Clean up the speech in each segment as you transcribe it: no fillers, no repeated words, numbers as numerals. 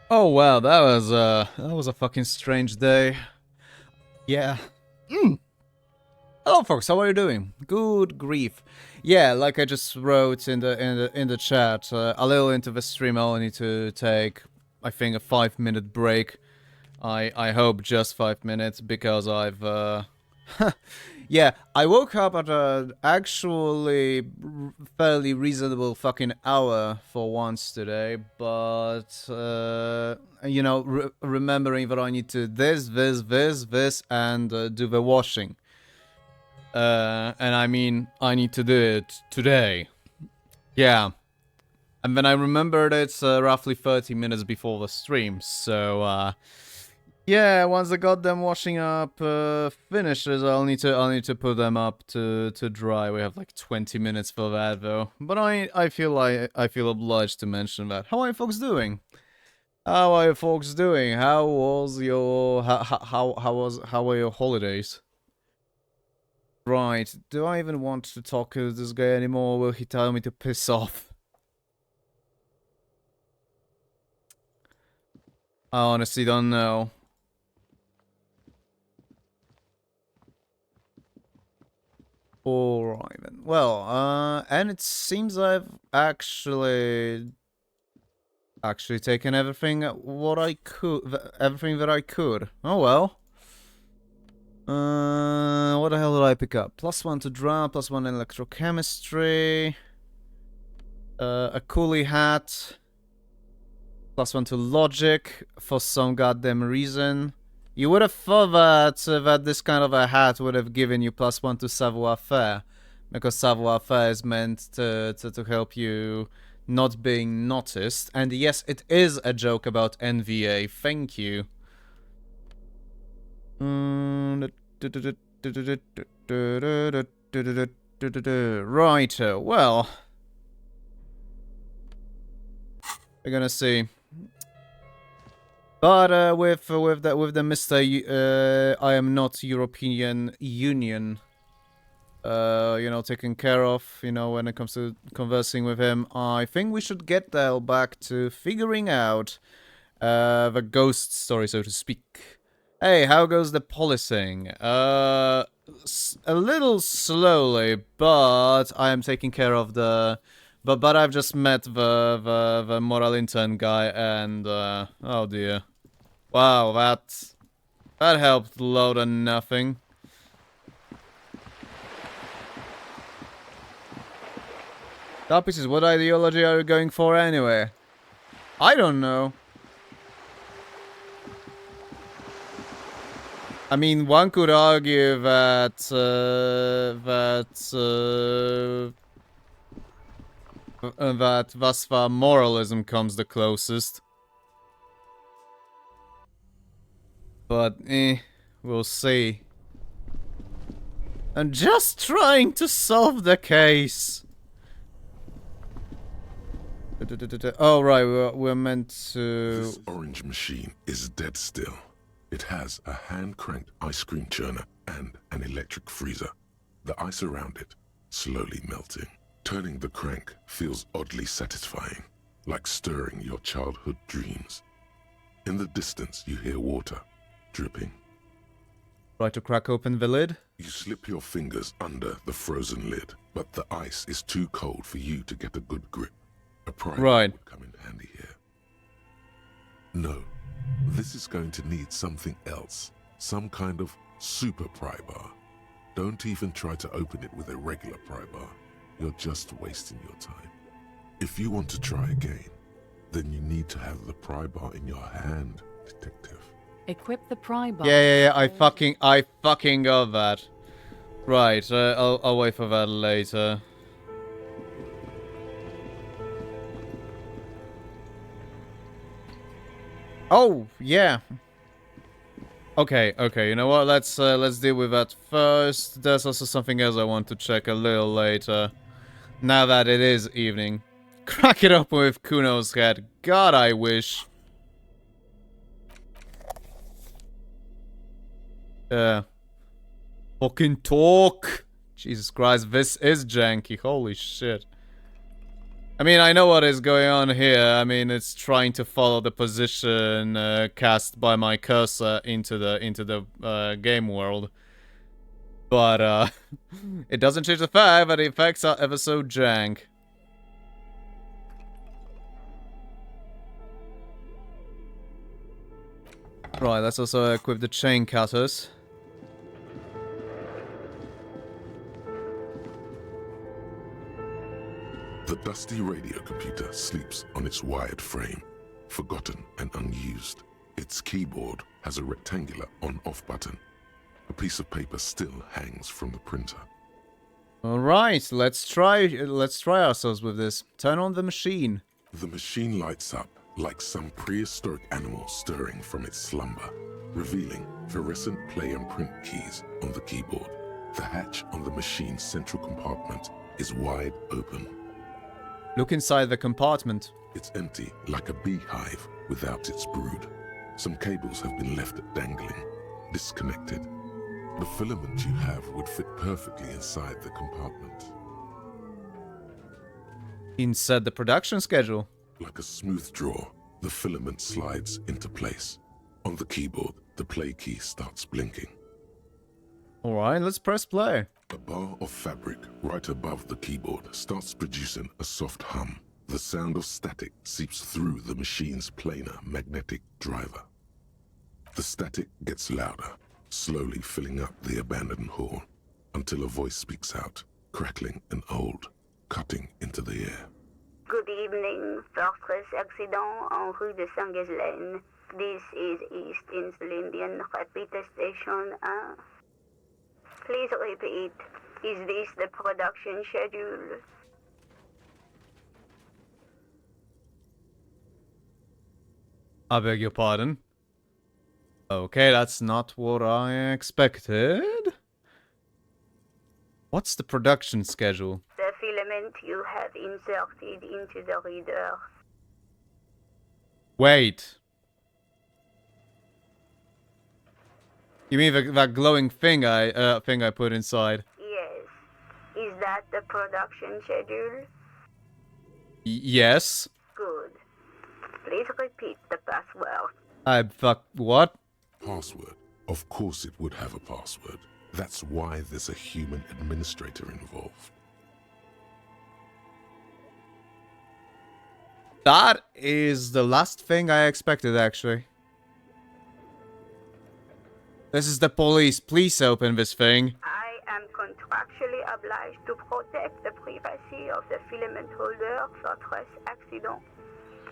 Oh wow, that was a fucking strange day. Yeah. Hello, folks. How are you doing? Good grief. Yeah, like I just wrote in the chat, a little into the stream, I'll need to take, I think, a 5-minute break. I hope just 5 minutes because I've yeah, I woke up at a actually fairly reasonable fucking hour for once today, but you know, remembering that I need to this, and do the washing. And I mean, I need to do it today. Yeah. And then I remembered it's roughly 30 minutes before the stream, so yeah, once the goddamn washing up finishes, I'll need to put them up to dry. We have like 20 minutes for that though. But I feel obliged to mention that. How are you folks doing? How are you folks doing? How was your how were your holidays? Right. Do I even want to talk to this guy anymore? Will he tell me to piss off? I honestly don't know. Alright then. Well, and it seems I've actually taken everything what I could, everything that I could. Oh well. What the hell did I pick up? +1 to draw, +1 electrochemistry. A coolie hat. +1 to logic for some goddamn reason. You would have thought that this kind of a hat would have given you +1 to savoir-faire, because savoir-faire is meant to help you not being noticed. And yes, it is a joke about NVA. Thank you. Right. Well, we're gonna see. But with the Mr. I am not European Union, you know, taken care of, you know, when it comes to conversing with him, I think we should get back to figuring out the ghost story, so to speak. Hey, how goes the policing? A little slowly, but I am taking care of the. But I've just met the moral intern guy, and oh dear. Wow, that helped load on nothing. Top pieces, what ideology are you going for anyway? I don't know. I mean, one could argue that that thus far moralism comes the closest. But, we'll see. I'm just trying to solve the case. Oh, right, we're meant to... This orange machine is dead still. It has a hand-cranked ice cream churner and an electric freezer. The ice around it slowly melting. Turning the crank feels oddly satisfying, like stirring your childhood dreams. In the distance, you hear water dripping. Try to crack open the lid? You slip your fingers under the frozen lid, but the ice is too cold for you to get a good grip. A primer would come in handy here. No, this is going to need something else. Some kind of super pry bar. Don't even try to open it with a regular pry bar. You're just wasting your time. If you want to try again, then you need to have the pry bar in your hand, detective. Equip the pry bar. Yeah, I fucking got that. Right, I'll wait for that later. Oh, yeah. Okay, you know what? Let's deal with that first. There's also something else I want to check a little later. Now that it is evening. Crack it up with Kuno's head. God, I wish. Fucking talk. Jesus Christ, this is janky. Holy shit. I mean, I know what is going on here. I mean, it's trying to follow the position cast by my cursor into the game world. But it doesn't change the fact that the effects are ever so jank. Right, let's also equip the chain cutters. The dusty radio computer sleeps on its wired frame, forgotten and unused. Its keyboard has a rectangular on-off button. A piece of paper still hangs from the printer. All right, let's try ourselves with this. Turn on the machine. The machine lights up like some prehistoric animal stirring from its slumber, revealing fluorescent play and print keys on the keyboard. The hatch on the machine's central compartment is wide open. Look inside the compartment. It's empty, like a beehive without its brood. Some cables have been left dangling, disconnected. The filament you have would fit perfectly inside the compartment. Inside the production schedule. Like a smooth draw, the filament slides into place. On the keyboard, the play key starts blinking. Alright, let's press play. A bar of fabric right above the keyboard starts producing a soft hum. The sound of static seeps through the machine's planar magnetic driver. The static gets louder, slowly filling up the abandoned hall, until a voice speaks out, crackling and old, cutting into the air. Good evening, Fortress Accident en rue de Saint-Ghislaine. This is East Insulindian Repeater Station 1. Please repeat. Is this the production schedule? I beg your pardon. Okay, that's not what I expected. What's the production schedule? The filament you have inserted into the reader. Wait. You mean that glowing thing I put inside? Yes. Is that the production schedule? Yes. Good. Please repeat the password. What? Password. Of course it would have a password. That's why there's a human administrator involved. That is the last thing I expected, actually. This is the police. Please open this thing. I am contractually obliged to protect the privacy of the filament holder Fortress Accident.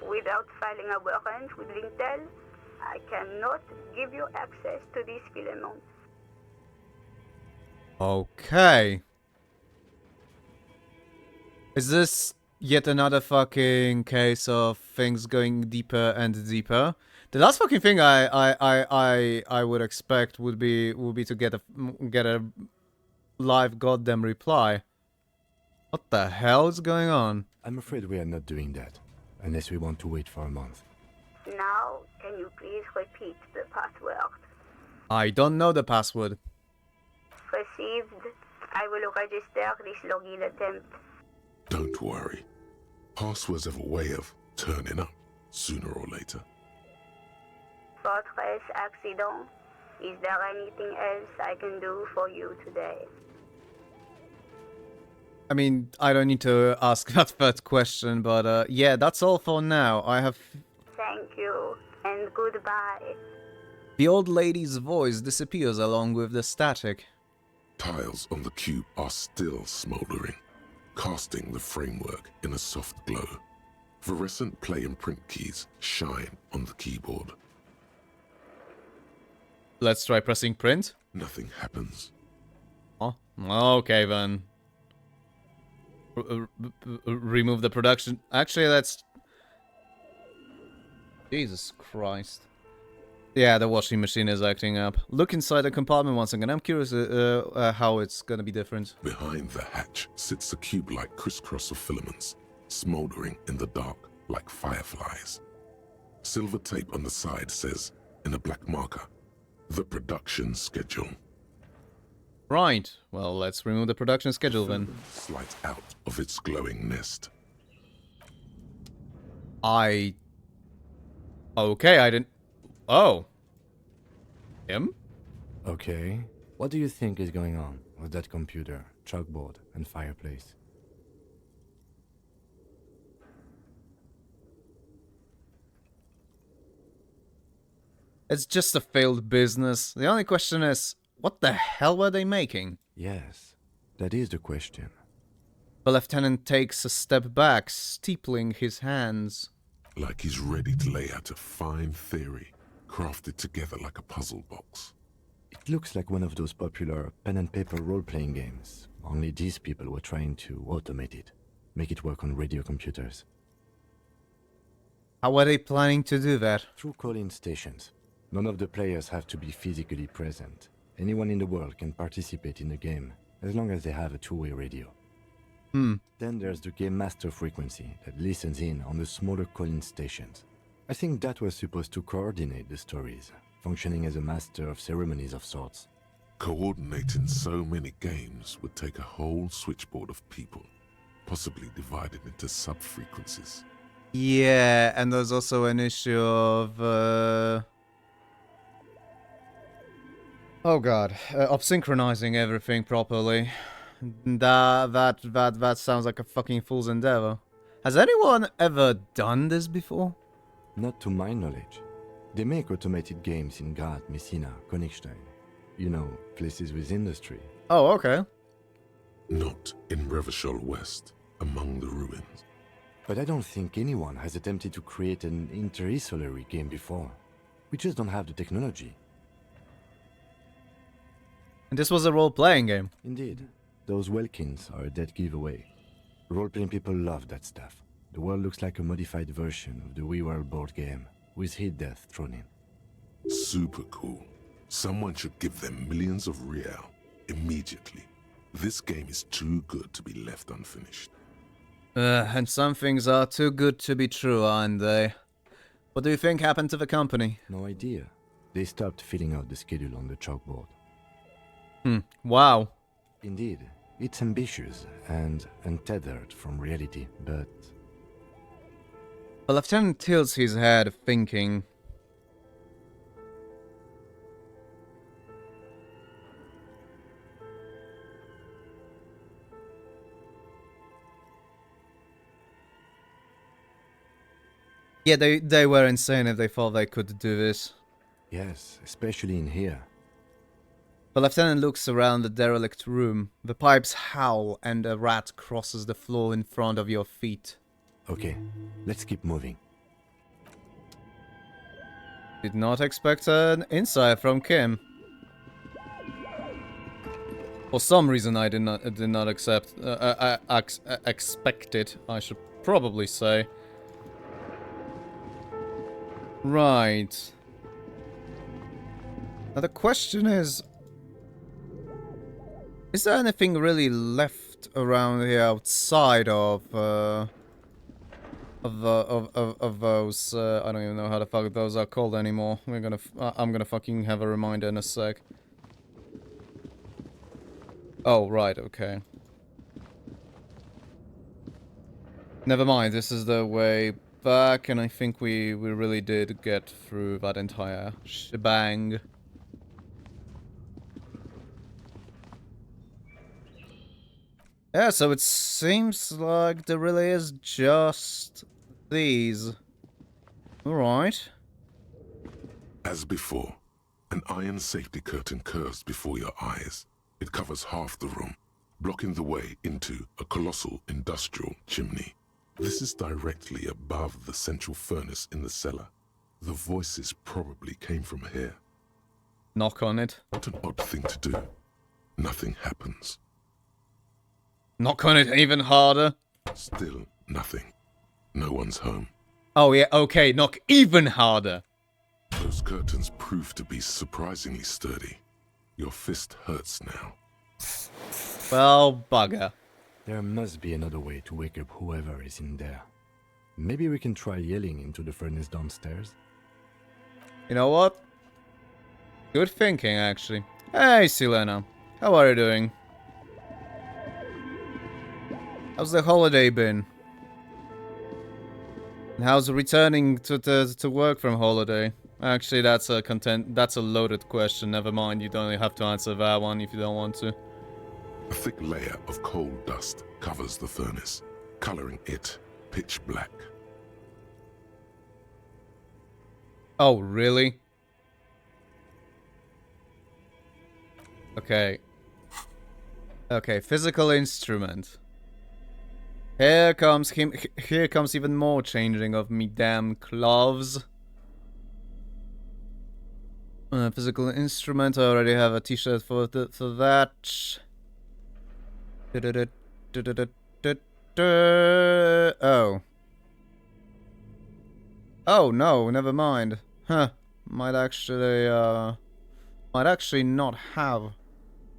Without filing a warrant with Lintel, I cannot give you access to this filament. Okay. Is this yet another fucking case of things going deeper and deeper? The last fucking thing I would expect would be to get a live goddamn reply. What the hell is going on? I'm afraid we are not doing that, unless we want to wait for a month. Now, can you please repeat the password? I don't know the password. Received. I will register this login attempt. Don't worry. Passwords have a way of turning up sooner or later. Fortress Accident. Is there anything else I can do for you today? I mean, I don't need to ask that third question, but yeah, that's all for now. I have... Thank you. and goodbye. The old lady's voice disappears along with the static. Tiles on the cube are still smoldering, casting the framework in a soft glow. Fluorescent play and print keys shine on the keyboard. Let's try pressing print. Nothing happens. Oh, okay then. Remove the production. Actually, that's... Jesus Christ. Yeah, the washing machine is acting up. Look inside the compartment once again. I'm curious how it's gonna be different. Behind the hatch sits a cube-like crisscross of filaments, smoldering in the dark like fireflies. Silver tape on the side says, in a black marker, the production schedule. Right. Well, let's remove the production schedule then. Slides out of its glowing nest. Okay, I didn't... Oh. Him? Okay. What do you think is going on with that computer, chalkboard, and fireplace? It's just a failed business. The only question is, what the hell were they making? Yes, that is the question. The lieutenant takes a step back, steepling his hands. Like he's ready to lay out a fine theory, crafted together like a puzzle box. It looks like one of those popular pen and paper role-playing games. Only these people were trying to automate it, make it work on radio computers. How are they planning to do that? Through call-in stations. None of the players have to be physically present. Anyone in the world can participate in the game, as long as they have a two-way radio. Then there's the game master frequency that listens in on the smaller call-in stations. I think that was supposed to coordinate the stories, functioning as a master of ceremonies of sorts. Coordinating so many games would take a whole switchboard of people, possibly divided into sub-frequencies. Yeah, and there's also an issue of, oh god, of synchronizing everything properly. That sounds like a fucking fool's endeavor. Has anyone ever done this before? Not to my knowledge. They make automated games in Graz, Messina, Königstein. You know, places with industry. Oh, okay. Not in Revachol West, among the ruins. But I don't think anyone has attempted to create an inter-isolary game before. We just don't have the technology. And this was a role-playing game. Indeed. Those Welkins are a dead giveaway. Role-playing people love that stuff. The world looks like a modified version of the WeWorld board game, with hit death thrown in. Super cool. Someone should give them millions of real immediately. This game is too good to be left unfinished. And some things are too good to be true, aren't they? What do you think happened to the company? No idea. They stopped filling out the schedule on the chalkboard. Wow. Indeed, it's ambitious and untethered from reality, but... The lieutenant tilts his head, thinking. Yeah, they were insane if they thought they could do this. Yes, especially in here. The lieutenant looks around the derelict room. The pipes howl and a rat crosses the floor in front of your feet. Okay, let's keep moving. Did not expect an insight from Kim. For some reason I did not expect expect it, I should probably say. Right. Now the question is there anything really left around here outside of those? I don't even know how the fuck those are called anymore. I'm gonna fucking have a reminder in a sec. Oh right, okay. Never mind. This is the way back, and I think we really did get through that entire shebang. Yeah, so it seems like there really is just these. Alright. As before, an iron safety curtain curves before your eyes. It covers half the room, blocking the way into a colossal industrial chimney. This is directly above the central furnace in the cellar. The voices probably came from here. Knock on it. What an odd thing to do. Nothing happens. Knock on it even harder. Still nothing. No one's home. Oh yeah, okay, knock even harder. Those curtains prove to be surprisingly sturdy. Your fist hurts now. Well, bugger. There must be another way to wake up whoever is in there. Maybe we can try yelling into the furnace downstairs. You know what? Good thinking, actually. Hey, Selena. How are you doing? How's the holiday been? And how's returning to work from holiday? Actually, that's a loaded question. Never mind, you don't have to answer that one if you don't want to. A thick layer of coal dust covers the furnace, coloring it pitch black. Oh, really? Okay. Okay, physical instrument. Here comes even more changing of me damn gloves. Physical instrument, I already have a t-shirt for that. Oh. Oh no, never mind. Huh. Might actually not have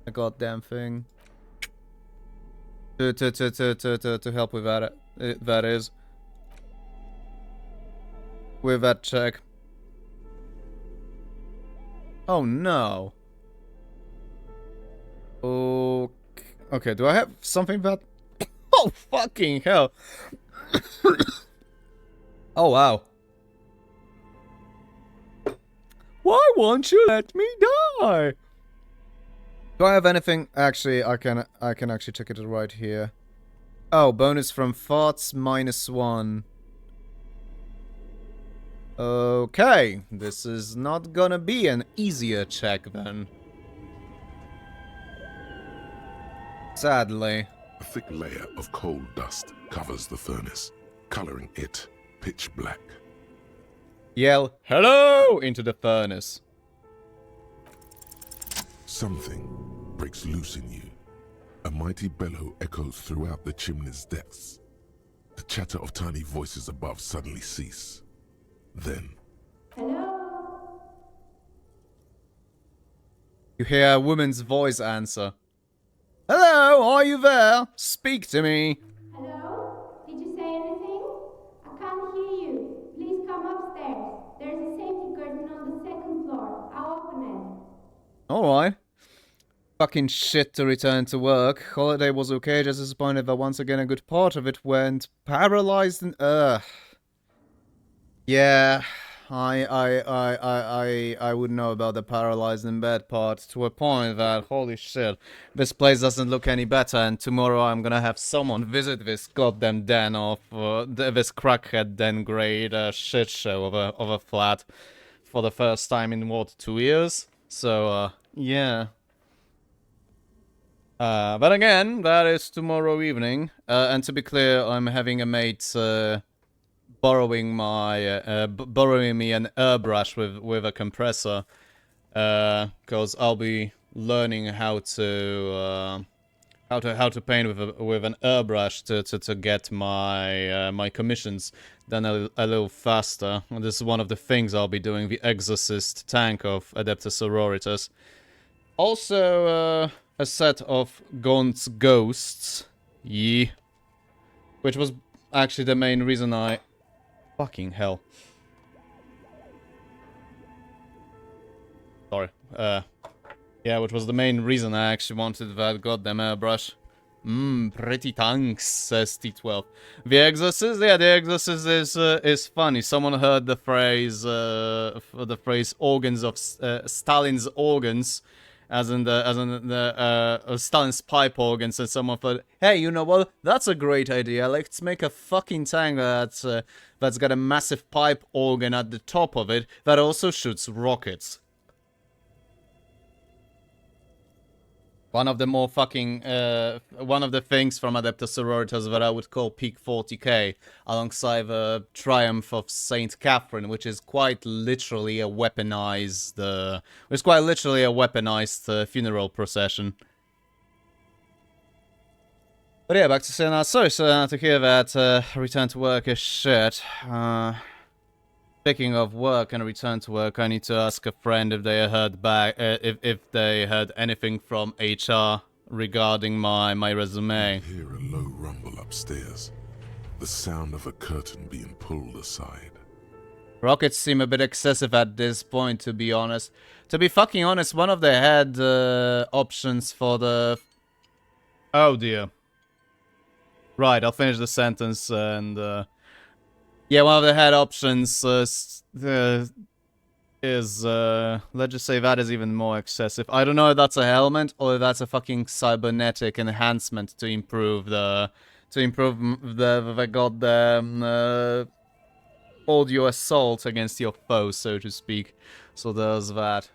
a goddamn thing to help with that. That is with that check. Oh no. Okay, do I have something that? Oh fucking hell. Oh wow. Why won't you let me die? Do I have anything? Actually, I can actually check it right here. Oh, bonus from farts -1. Okay, this is not gonna be an easier check then. Sadly. A thick layer of coal dust covers the furnace, coloring it pitch black. Yell hello into the furnace. Something breaks loose in you. A mighty bellow echoes throughout the chimney's depths. The chatter of tiny voices above suddenly cease. Then, you hear a woman's voice answer. Hello, are you there? Speak to me. Hello? Did you say anything? I can't hear you. Please come upstairs. There's a safety curtain on the second floor. I'll open it. Alright. Fucking shit to return to work. Holiday was okay, just disappointed that once again a good part of it went paralyzed and yeah, I would know about the paralyzed in bed part to a point that, holy shit, this place doesn't look any better, and tomorrow I'm gonna have someone visit this goddamn den of, this crackhead den grade shit show of a flat for the first time in, what, 2 years? So, yeah. But again, that is tomorrow evening, and to be clear, I'm having a mate, borrowing me an airbrush with a compressor, cause I'll be learning how to paint with an airbrush to get my my commissions done a little faster. And this is one of the things I'll be doing, the Exorcist tank of Adeptus Sororitas. Also, a set of Gaunt's Ghosts, which was actually the main reason I... Fucking hell. Sorry. Yeah, which was the main reason I actually wanted that goddamn airbrush. Pretty tanks, says T12. The Exorcist? Yeah, the Exorcist is funny. Someone heard the phrase organs of... Stalin's organs, as in the Stalin's pipe organs, and someone thought, hey, you know what? That's a great idea. Let's make a fucking tank that's got a massive pipe organ at the top of it that also shoots rockets. One of the more fucking, one of the things from Adeptus Sororitas that I would call peak 40k, alongside the Triumph of Saint Catherine, which is quite literally a weaponized, funeral procession. But yeah, back to saying that. Sorry, to hear that return to work is shit. Speaking of work and return to work, I need to ask a friend if they heard back, if they heard anything from HR regarding my resume. I hear a low rumble upstairs, the sound of a curtain being pulled aside. Rockets seem a bit excessive at this point, to be honest. To be fucking honest, one of the head options for the... Oh dear. Right, I'll finish the sentence and... Yeah, one of the head options is, let's just say that is even more excessive. I don't know if that's a helmet or if that's a fucking cybernetic enhancement to improve the goddamn audio assault against your foe, so to speak. So there's that.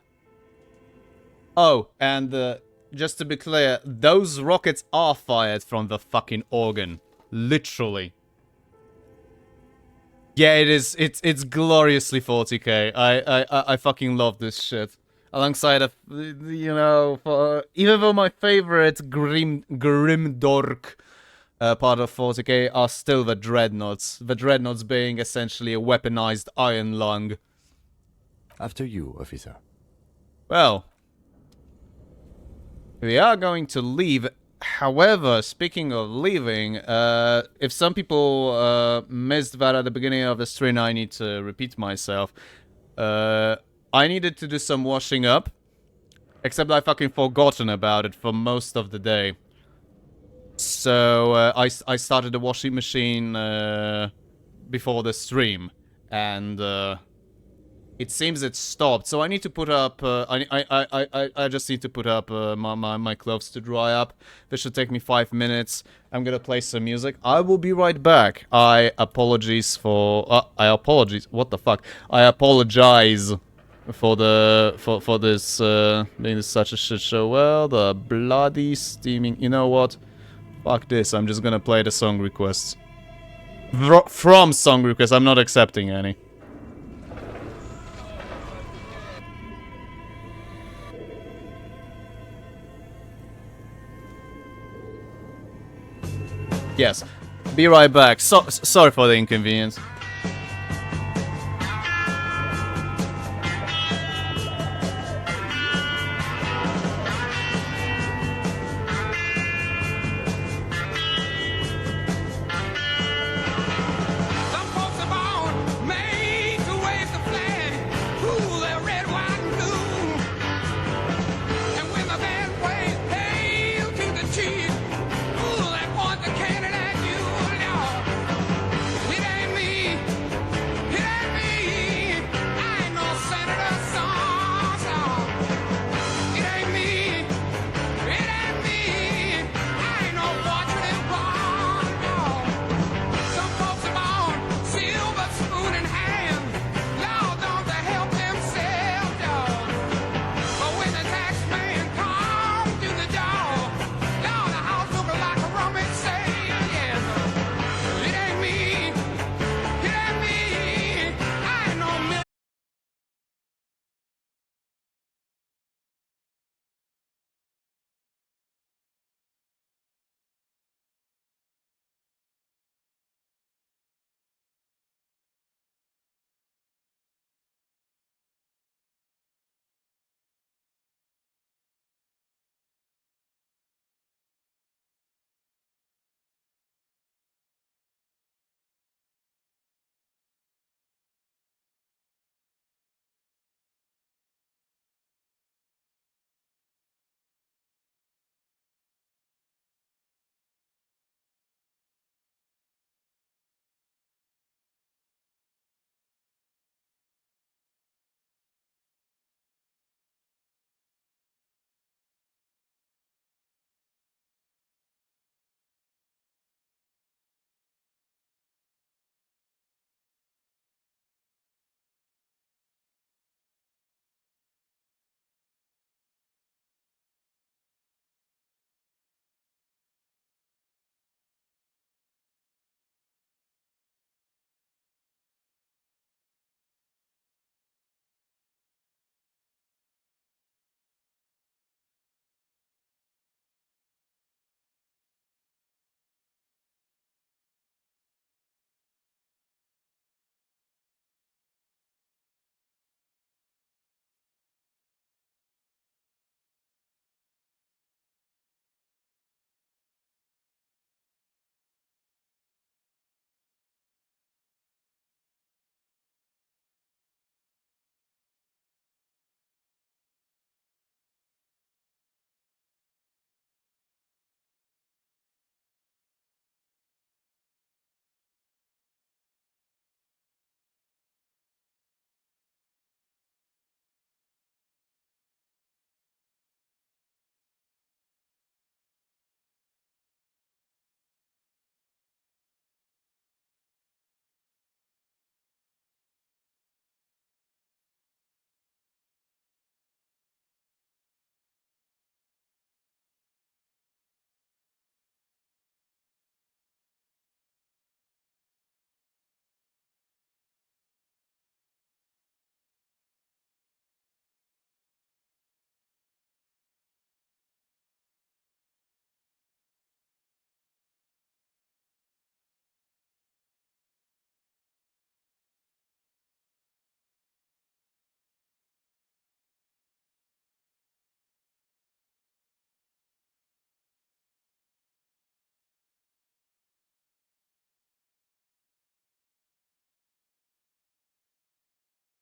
Oh, and just to be clear, those rockets are fired from the fucking organ, literally. Yeah, it is. It's gloriously 40k. I fucking love this shit. Alongside of, you know, even though my favorite Grimdork part of 40k are still the Dreadnoughts. The Dreadnoughts being essentially a weaponized iron lung. After you, officer. Well, we are going to leave. However, speaking of leaving, if some people missed that at the beginning of the stream, I need to repeat myself. I needed to do some washing up, except I fucking forgotten about it for most of the day. So I started the washing machine before the stream, and it seems it stopped. So I need to put up. I just need to put up my clothes to dry up. This should take me 5 minutes. I'm gonna play some music. I will be right back. I apologize for. What the fuck? I apologize for this being such a shit show. Well, the bloody steaming. You know what? Fuck this. I'm just gonna play the song requests. From song requests. I'm not accepting any. Yes. Be right back. Sorry for the inconvenience. Some folks are born made to wave the flag, ooh, they're red, white, and blue. And when the band plays "Hail to the Chief," ooh, they point the cannon at you. No, it ain't me.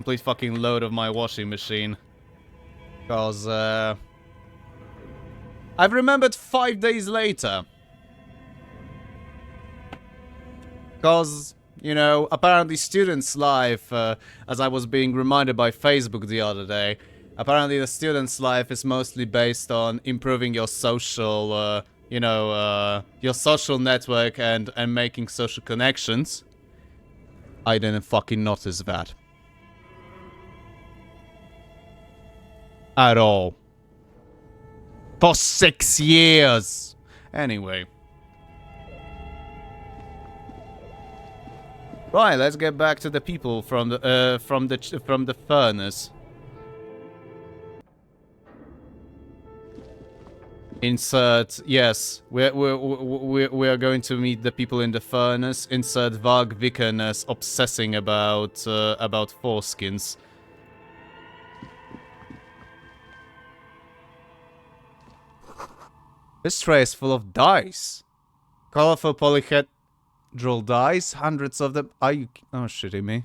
complete fucking load of my washing machine. Because, I've remembered 5 days later. Because, you know, apparently students' life, as I was being reminded by Facebook the other day, apparently the student's life is mostly based on improving your social, your social network and making social connections. I didn't fucking notice that. At all. For 6 years! Anyway. Right, let's get back to the people from the furnace. Insert, yes, we are going to meet the people in the furnace. Insert Varg Vikernes as obsessing about foreskins. This tray is full of dice. Colorful polyhedral dice, hundreds of them. Are you shitting me?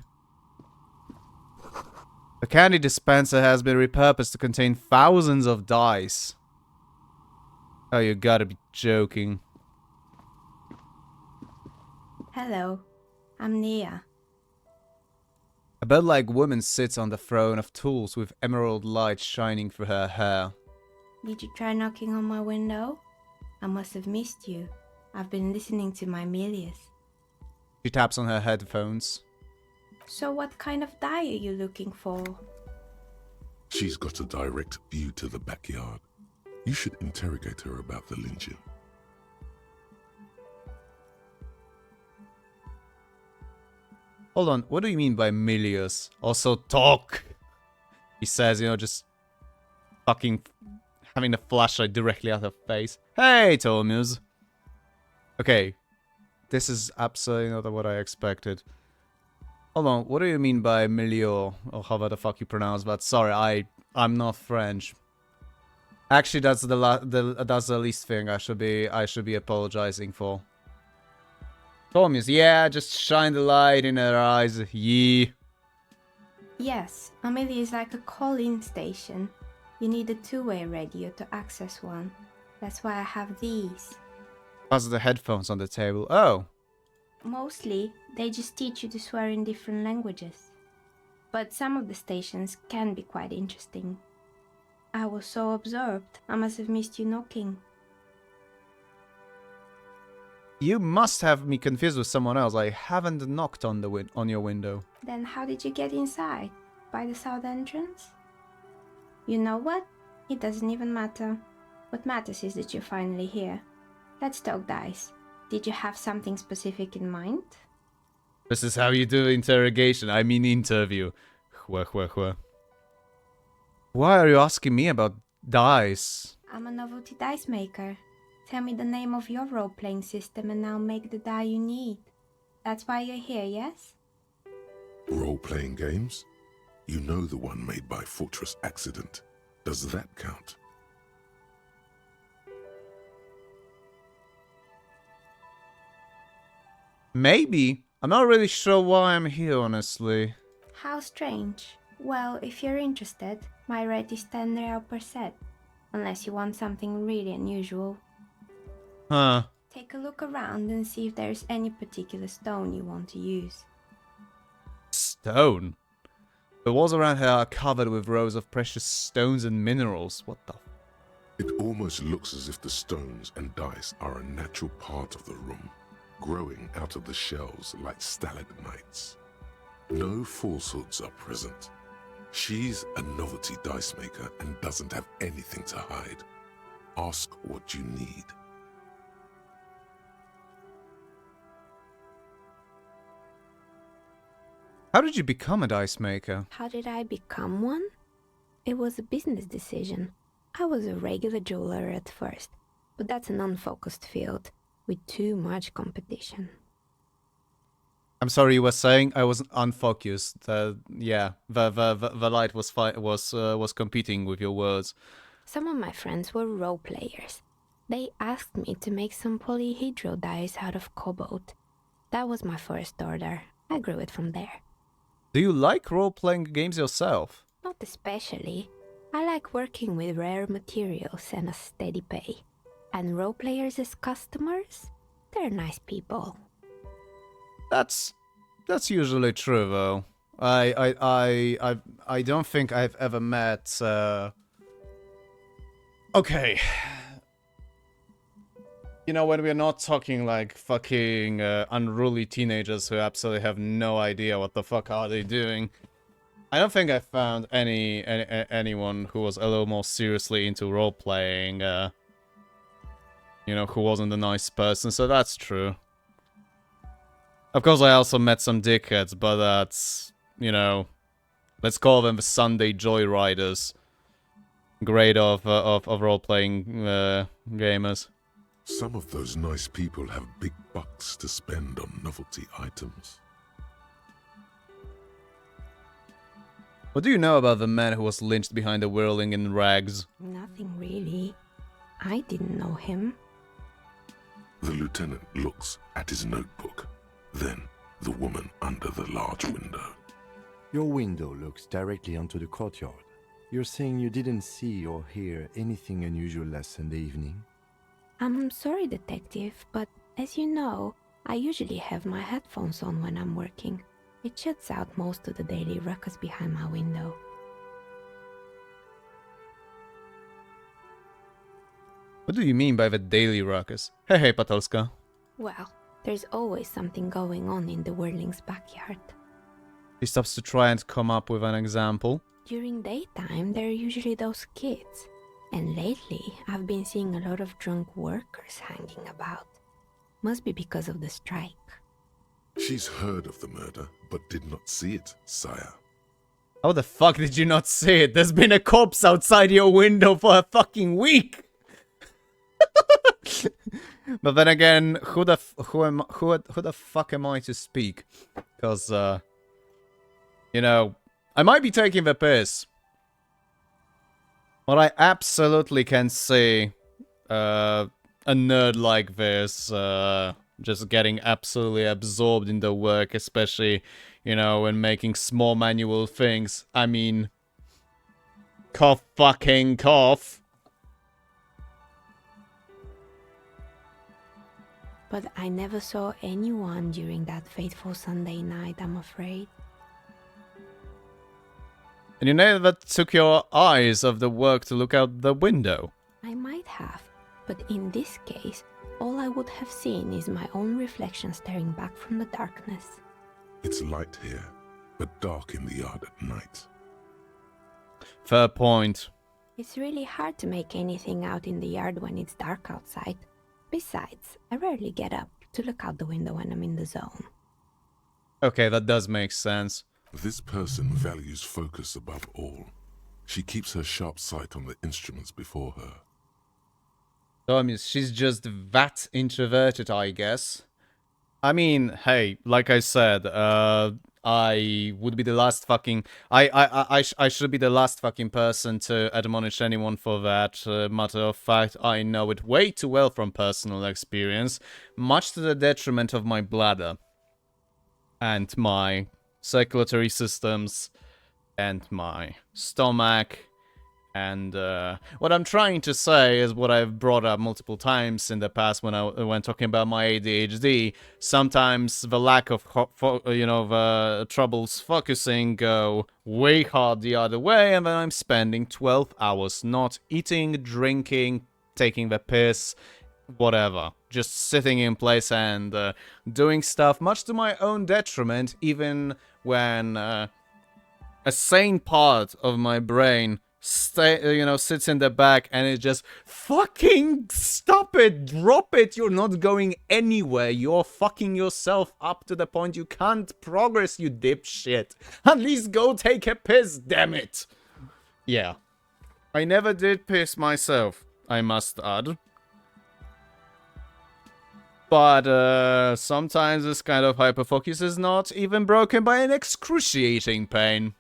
The candy dispenser has been repurposed to contain thousands of dice. Oh, you gotta be joking. Hello, I'm Nia. A bird-like woman sits on the throne of tools with emerald light shining through her hair. Did you try knocking on my window? I must have missed you. I've been listening to my Milius. She taps on her headphones. So what kind of die are you looking for? She's got a direct view to the backyard. You should interrogate her about the lynching. Hold on, what do you mean by Milius? Also talk! He says, you know, just fucking having a flashlight directly at her face. Hey, Tomus! Okay, this is absolutely not what I expected. Hold on, what do you mean by Milio? Or however the fuck you pronounce that? Sorry, I'm not French. Actually, that's the least thing I should be apologizing for. Tomus, yeah, just shine the light in her eyes, yee. Yes, Amelia is like a call-in station. You need a two-way radio to access one. That's why I have these. Pass the headphones on the table. Oh. Mostly, they just teach you to swear in different languages. But some of the stations can be quite interesting. I was so absorbed, I must have missed you knocking. You must have me confused with someone else. I haven't knocked on your window. Then how did you get inside? By the south entrance? You know what? It doesn't even matter. What matters is that you're finally here. Let's talk dice. Did you have something specific in mind? This is how you do interrogation. I mean interview. Why are you asking me about dice? I'm a novelty dice maker. Tell me the name of your role-playing system and I'll make the die you need. That's why you're here, yes? Role-playing games? You know the one made by Fortress Accident. Does that count? Maybe. I'm not really sure why I'm here, honestly. How strange. Well, if you're interested, my rate is 10 real per set. Unless you want something really unusual. Huh. Take a look around and see if there's any particular stone you want to use. Stone? The walls around here are covered with rows of precious stones and minerals. What the? It almost looks as if the stones and dice are a natural part of the room, growing out of the shells like stalagmites. No falsehoods are present. She's a novelty dice maker and doesn't have anything to hide. Ask what you need. How did you become a dice maker? How did I become one? It was a business decision. I was a regular jeweler at first, but that's an unfocused field with too much competition. I'm sorry, you were saying I was unfocused. Yeah, the light was competing with your words. Some of my friends were role players. They asked me to make some polyhedral dice out of cobalt. That was my first order. I grew it from there. Do you like role-playing games yourself? Not especially. I like working with rare materials and a steady pay. And role players as customers? They're nice people. That's usually true though. I don't think I've ever met okay. You know, when we're not talking like fucking unruly teenagers who absolutely have no idea what the fuck are they doing, I don't think I found anyone who was a little more seriously into role playing. You know, who wasn't a nice person. So that's true. Of course, I also met some dickheads, but that's, you know, let's call them the Sunday Joyriders. Grade of role playing gamers. Some of those nice people have big bucks to spend on novelty items. What do you know about the man who was lynched behind the whirling in rags? Nothing really. I didn't know him. The lieutenant looks at his notebook, then the woman under the large window. Your window looks directly onto the courtyard. You're saying you didn't see or hear anything unusual last Sunday evening? I'm sorry, detective, but as you know, I usually have my headphones on when I'm working. It shuts out most of the daily ruckus behind my window. What do you mean by the daily ruckus? Hey, Patolska. Well, there's always something going on in the Whirling's backyard. He stops to try and come up with an example. During daytime, there are usually those kids. And lately, I've been seeing a lot of drunk workers hanging about. Must be because of the strike. She's heard of the murder, but did not see it, sire. How the fuck did you not see it? There's been a corpse outside your window for a fucking week! But then again, who the fuck am I to speak? Because, you know, I might be taking the piss. But I absolutely can see a nerd like this just getting absolutely absorbed in the work, especially, you know, when making small manual things. I mean, cough fucking cough. But I never saw anyone during that fateful Sunday night, I'm afraid. And you never took your eyes off the work to look out the window. I might have, but in this case, all I would have seen is my own reflection staring back from the darkness. It's light here, but dark in the yard at night. Fair point. It's really hard to make anything out in the yard when it's dark outside. Besides, I rarely get up to look out the window when I'm in the zone. Okay, that does make sense. This person values focus above all. She keeps her sharp sight on the instruments before her. So, I mean, she's just that introverted, I guess. I mean, hey, like I said, I would be the last fucking... I should be the last fucking person to admonish anyone for that. Matter of fact, I know it way too well from personal experience, much to the detriment of my bladder. And my circulatory systems, and my stomach. And what I'm trying to say is what I've brought up multiple times in the past when talking about my ADHD. Sometimes the lack of troubles focusing go way hard the other way, and then I'm spending 12 hours not eating, drinking, taking the piss, whatever, just sitting in place and doing stuff much to my own detriment, even when a sane part of my brain sits in the back and it just fucking stop it, drop it, you're not going anywhere, you're fucking yourself up to the point you can't progress, you dipshit. At least go take a piss, damn it. Yeah. I never did piss myself, I must add. But sometimes this kind of hyperfocus is not even broken by an excruciating pain.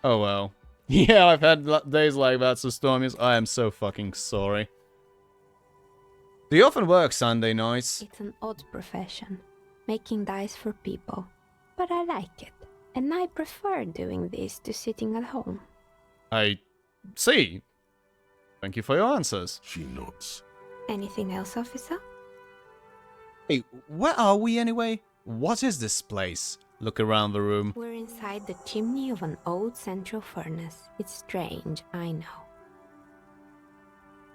Oh well. Yeah, I've had days like that, so Stormies, I am so fucking sorry. Do you often work Sunday nights? It's an odd profession, making dice for people, but I like it. And I prefer doing this to sitting at home. I see. Thank you for your answers. She nods. Anything else, officer? Hey, where are we anyway? What is this place? Look around the room. We're inside the chimney of an old central furnace. It's strange, I know.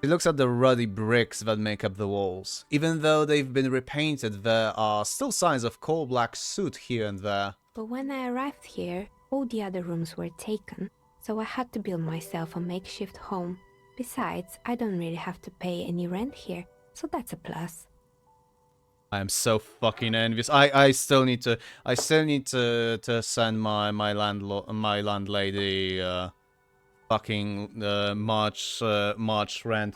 He looks at the ruddy bricks that make up the walls. Even though they've been repainted, there are still signs of coal black soot here and there. But when I arrived here, all the other rooms were taken, so I had to build myself a makeshift home. Besides, I don't really have to pay any rent here, so that's a plus. I am so fucking envious. I still need to send my landlady fucking March rent.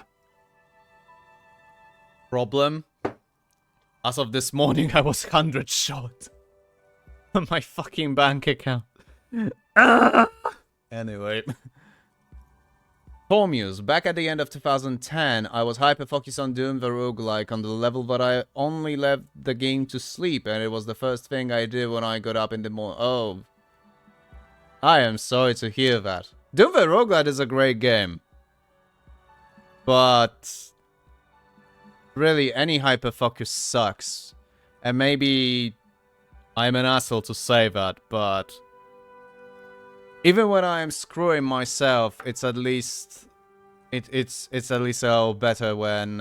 Problem? As of this morning, I was 100 short on my fucking bank account. Anyway. Tormuse, back at the end of 2010, I was hyper-focused on Doom the roguelike on the level that I only left the game to sleep, and it was the first thing I did when I got up in the morning. Oh. I am sorry to hear that. Doom the roguelike is a great game. But really, any hyper-focus sucks. And maybe I'm an asshole to say that, but even when I am screwing myself, it's at least it's at least better when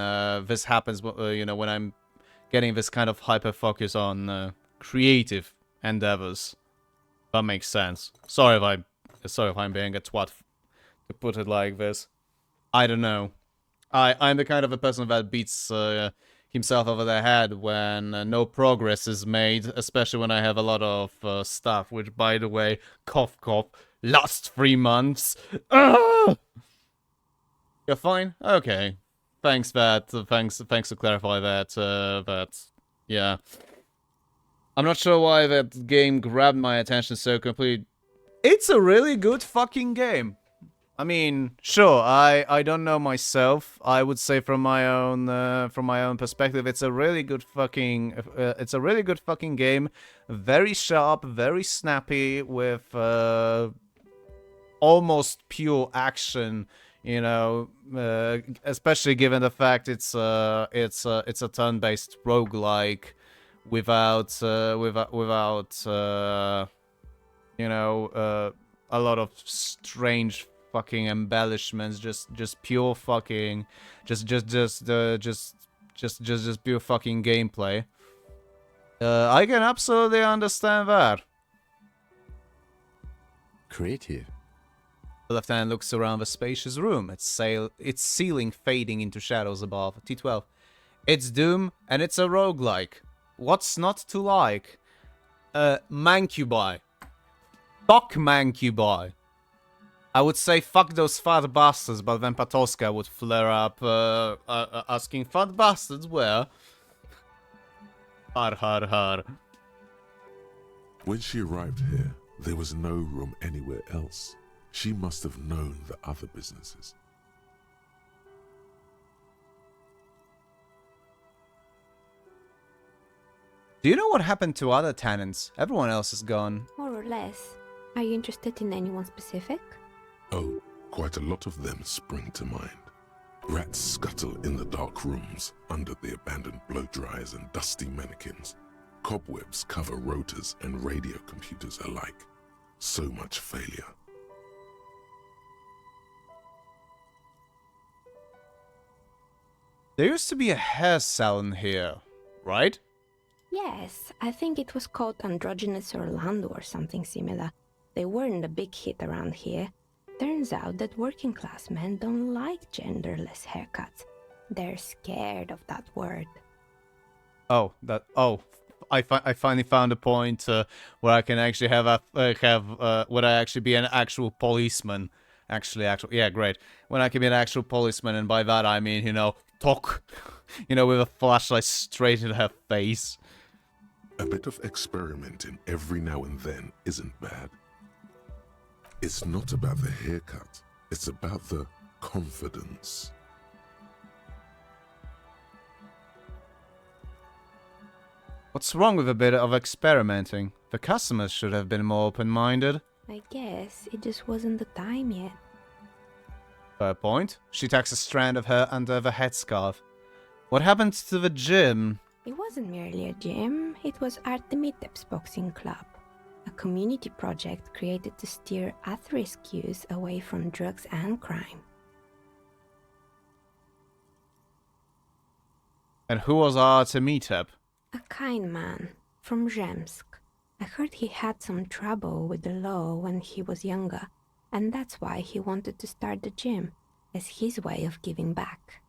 this happens. You know, when I'm getting this kind of hyper focus on creative endeavors. That makes sense. Sorry if I'm being a twat to put it like this. I don't know. I'm the kind of a person that beats himself over the head when no progress is made, especially when I have a lot of stuff. Which, by the way, cough cough. Last 3 months. Ah! You're fine? Okay. Thanks to clarify that. Yeah. I'm not sure why that game grabbed my attention so completely. It's a really good fucking game. I mean, sure, I don't know myself. I would say from my own perspective, it's a really good fucking game. Very sharp, very snappy, with almost pure action, you know, especially given the fact it's a turn-based roguelike without you know, a lot of strange fucking embellishments, just pure fucking just pure fucking gameplay. I can absolutely understand that. Creative. The lieutenant looks around the spacious room, its ceiling fading into shadows above. T12. It's Doom, and it's a roguelike. What's not to like? Mancubi. Fuck Mancubi. I would say fuck those fat bastards, but then Patoska would flare up, asking, fat bastards where? Har. When she arrived here, there was no room anywhere else. She must have known the other businesses. Do you know what happened to other tenants? Everyone else is gone. More or less. Are you interested in anyone specific? Oh, quite a lot of them spring to mind. Rats scuttle in the dark rooms under the abandoned blow dryers and dusty mannequins. Cobwebs cover rotors and radio computers alike. So much failure. There used to be a hair salon here, right? Yes, I think it was called Androgynous Orlando or something similar. They weren't a big hit around here. Turns out that working class men don't like genderless haircuts. They're scared of that word. I finally found a point where I can actually would I actually be an actual policeman? Yeah, great. When I can be an actual policeman, and by that I mean, you know, talk, you know, with a flashlight straight in her face. A bit of experimenting every now and then isn't bad. It's not about the haircut, it's about the confidence. What's wrong with a bit of experimenting? The customers should have been more open-minded. I guess it just wasn't the time yet. Fair point. She tucks a strand of her under the headscarf. What happened to the gym? It wasn't merely a gym, it was Artemiteps Boxing Club, a community project created to steer at-risk youth away from drugs and crime. And who was Artemitep? A kind man from Zemsk. I heard he had some trouble with the law when he was younger, and that's why he wanted to start the gym, as his way of giving back.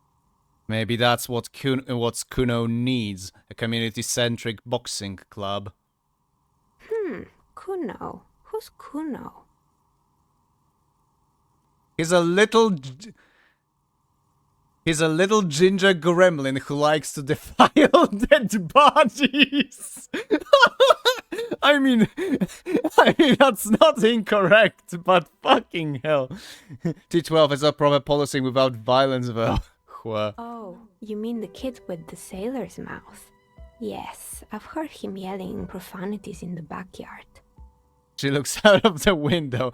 Maybe that's what Kuno needs, a community-centric boxing club. Kuno? Who's Kuno? He's a little ginger gremlin who likes to defile dead bodies. I mean, that's not incorrect, but fucking hell. T12 is a proper policing without violence, though. Oh, you mean the kid with the sailor's mouth? Yes, I've heard him yelling profanities in the backyard. She looks out of the window.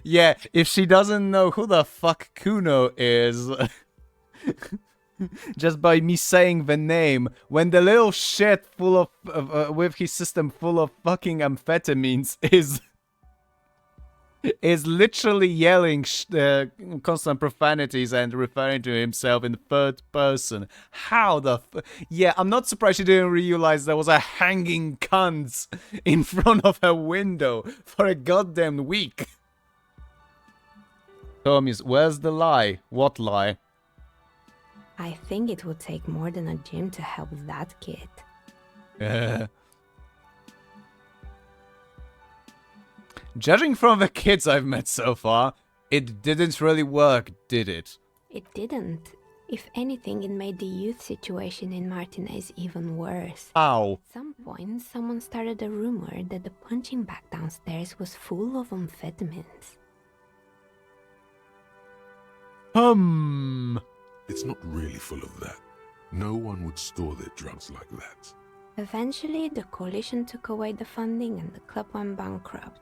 Yeah, if she doesn't know who the fuck Kuno is... just by me saying the name, when the little shit full of with his system full of fucking amphetamines is literally yelling constant profanities and referring to himself in third person. How the yeah, I'm not surprised she didn't realize there was a hanging cunt in front of her window for a goddamn week. Tommy's, where's the lie? What lie? I think it would take more than a gym to help that kid. Judging from the kids I've met so far, it didn't really work, did it? It didn't. If anything, it made the youth situation in Martinez even worse. Ow. At some point, someone started a rumor that the punching bag downstairs was full of amphetamines. It's not really full of that. No one would store their drugs like that. Eventually, the coalition took away the funding and the club went bankrupt.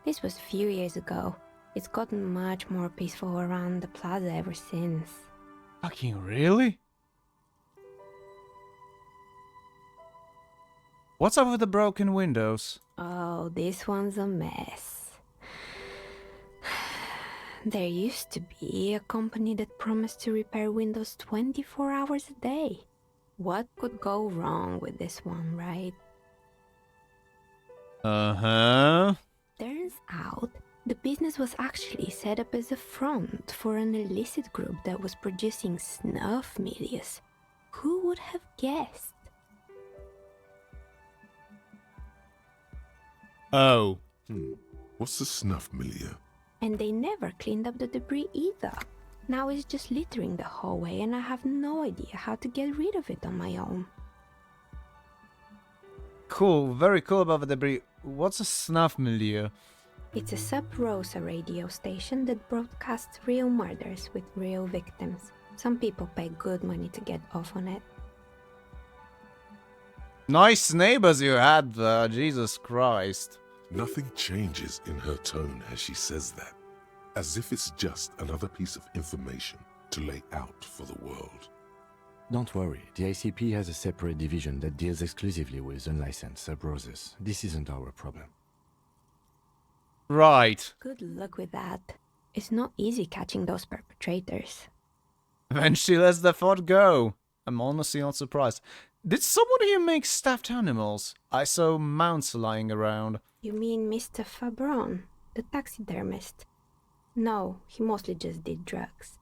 This was a few years ago. It's gotten much more peaceful around the plaza ever since. Fucking really? What's up with the broken windows? Oh, this one's a mess. There used to be a company that promised to repair windows 24 hours a day. What could go wrong with this one, right? Uh-huh. Turns out, the business was actually set up as a front for an illicit group that was producing snuff milias. Who would have guessed? Oh. What's the snuff milieu? And they never cleaned up the debris either. Now it's just littering the hallway and I have no idea how to get rid of it on my own. Cool, very cool about the debris. What's a snuff milieu? It's a sub-Rosa radio station that broadcasts real murders with real victims. Some people pay good money to get off on it. Nice neighbors you had there, Jesus Christ. Nothing changes in her tone as she says that, as if it's just another piece of information to lay out for the world. Don't worry, the ICP has a separate division that deals exclusively with unlicensed sub-roses. This isn't our problem. Right. Good luck with that. It's not easy catching those perpetrators. Then she lets the thought go. I'm honestly not surprised. Did someone here make stuffed animals? I saw mounts lying around. You mean Mr. Fabron, the taxidermist? No, he mostly just did drugs.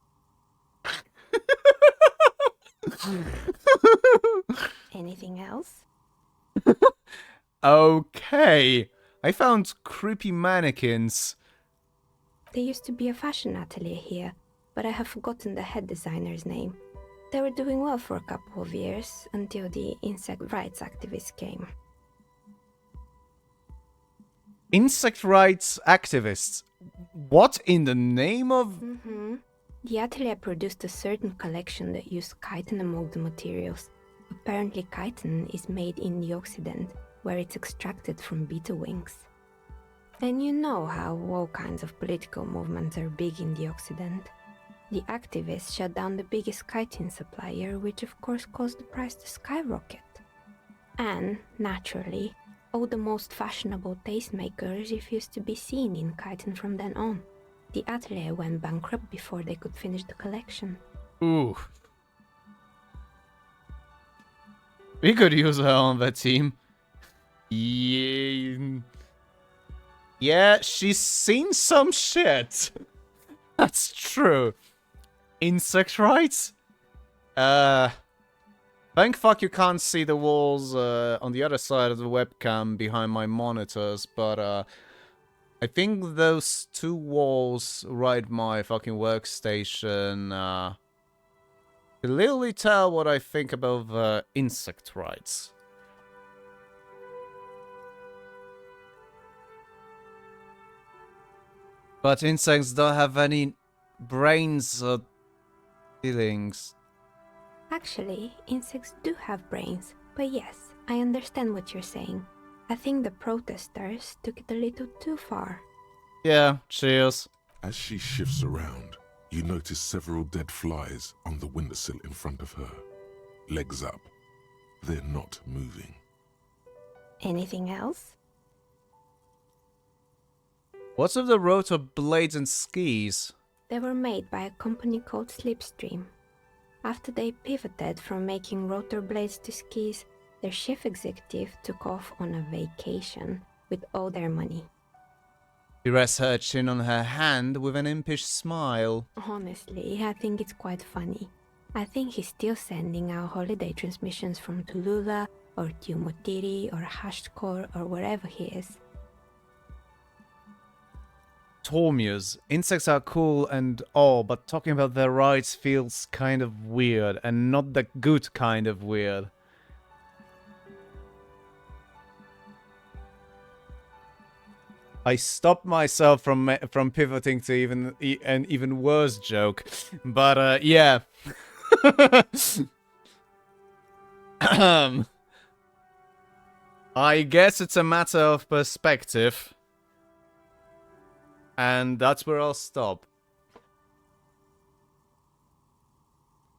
Anything else? Okay. I found creepy mannequins. There used to be a fashion atelier here, but I have forgotten the head designer's name. They were doing well for a couple of years, until the insect rights activists came. Insect rights activists? What in the name of... The atelier produced a certain collection that used chitin among the materials. Apparently chitin is made in the Occident, where it's extracted from beetle wings. And you know how all kinds of political movements are big in the Occident. The activists shut down the biggest chitin supplier, which of course caused the price to skyrocket. And, naturally, all the most fashionable tastemakers refused to be seen in chitin from then on. The atelier went bankrupt before they could finish the collection. Ooh. We could use her on that team. Yeah. Yeah, she's seen some shit. That's true. Insect rights? Thank fuck you can't see the walls on the other side of the webcam behind my monitors, but I think those two walls right my fucking workstation literally tell what I think about insect rights. But insects don't have any brains or feelings. Actually, insects do have brains, but yes, I understand what you're saying. I think the protesters took it a little too far. Yeah, cheers. As she shifts around, you notice several dead flies on the windowsill in front of her. Legs up. They're not moving. Anything else? What's with the rotor blades and skis? They were made by a company called Slipstream. After they pivoted from making rotor blades to skis, their chief executive took off on a vacation with all their money. She rests her chin on her hand with an impish smile. Honestly, I think it's quite funny. I think he's still sending out holiday transmissions from Tulula or Tiumotiri or Hashtkor or wherever he is. Tormius. Insects are cool and all, but talking about their rights feels kind of weird, and not the good kind of weird. I stopped myself from pivoting to an even worse joke, but yeah. I guess it's a matter of perspective. And that's where I'll stop.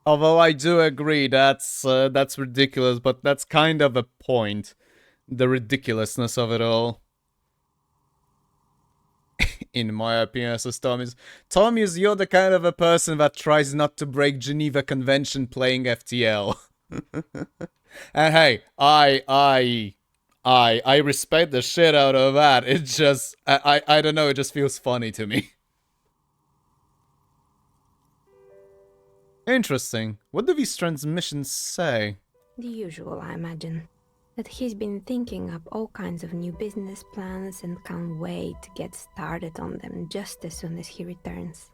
Although I do agree that's ridiculous, but that's kind of a point. The ridiculousness of it all. In my opinion, says Tommy's. Tommy's, you're the kind of a person that tries not to break Geneva Convention playing FTL. And hey, I respect the shit out of that. It just, I don't know, it just feels funny to me. Interesting. What do these transmissions say? The usual, I imagine. That he's been thinking up all kinds of new business plans and can't wait to get started on them just as soon as he returns.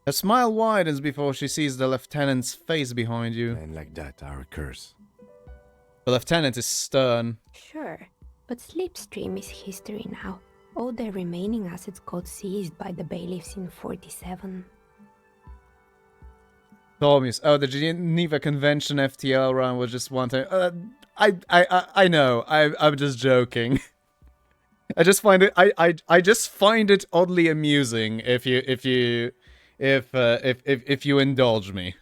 Her smile widens before she sees the lieutenant's face behind you. And like that are a curse. The lieutenant is stern. Sure, but Slipstream is history now. All their remaining assets got seized by the bailiffs in 47. Thomas, oh, the Geneva Convention FTL run was just one time. I know. I'm just joking. I just find it. I just find it oddly amusing if you indulge me.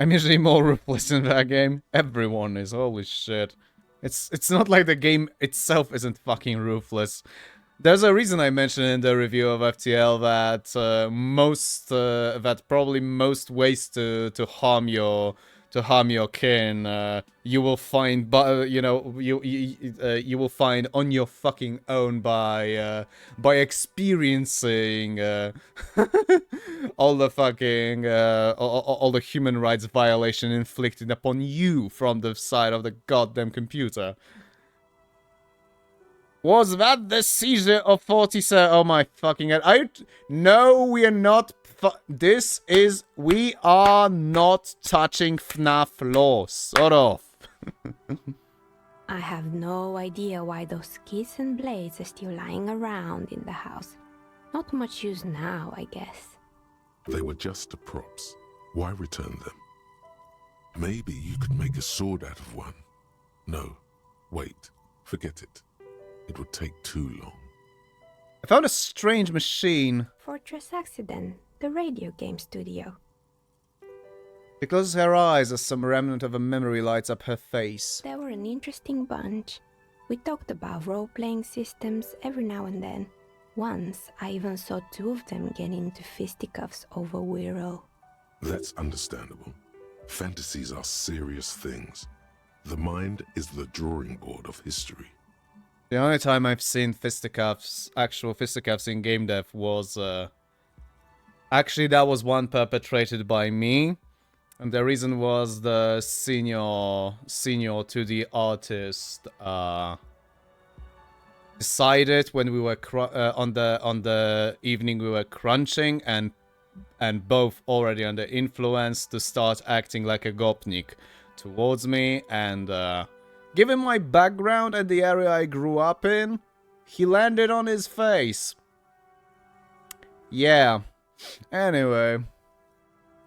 I'm usually more ruthless in that game. Everyone is. Holy shit. It's not like the game itself isn't fucking ruthless. There's a reason I mentioned in the review of FTL that that probably most ways to harm your kin you will find, you will find on your fucking own by experiencing all the fucking all the human rights violation inflicted upon you from the side of the goddamn computer. Was that the seizure of 47? Oh my fucking god. No, we are not. We are not touching FNAF law. Sort of. I have no idea why those skis and blades are still lying around in the house. Not much use now, I guess. They were just props. Why return them? Maybe you could make a sword out of one. No, Wait, forget it. It would take too long. I found a strange machine. Fortress Accident, the radio game studio. She closes her eyes as some remnant of a memory lights up her face. They were an interesting bunch. We talked about role-playing systems every now and then. Once, I even saw two of them get into fisticuffs over Wirral. That's understandable. Fantasies are serious things. The mind is the drawing board of history. The only time I've seen fisticuffs, actual fisticuffs in game dev was, actually that was one perpetrated by me. And the reason was the senior 2D artist, decided when we were on the evening we were crunching and both already under influence to start acting like a gopnik towards me, and given my background and the area I grew up in, he landed on his face. Yeah. Anyway.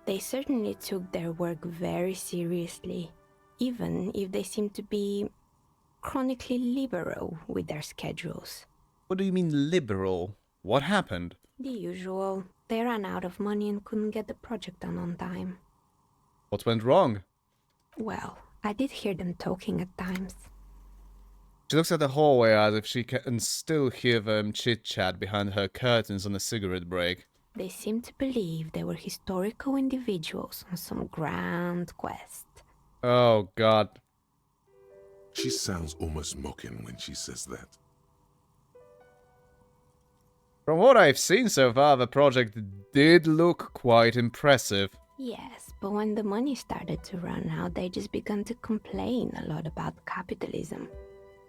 They certainly took their work very seriously, even if they seemed to be chronically liberal with their schedules. What do you mean liberal? What happened? The usual. They ran out of money and couldn't get the project done on time. What went wrong? Well, I did hear them talking at times. She looks at the hallway as if she can still hear them chit-chat behind her curtains on a cigarette break. They seemed to believe they were historical individuals on some grand quest. Oh, God. She sounds almost mocking when she says that. From what I've seen so far, the project did look quite impressive. Yes, but when the money started to run out, they just began to complain a lot about capitalism.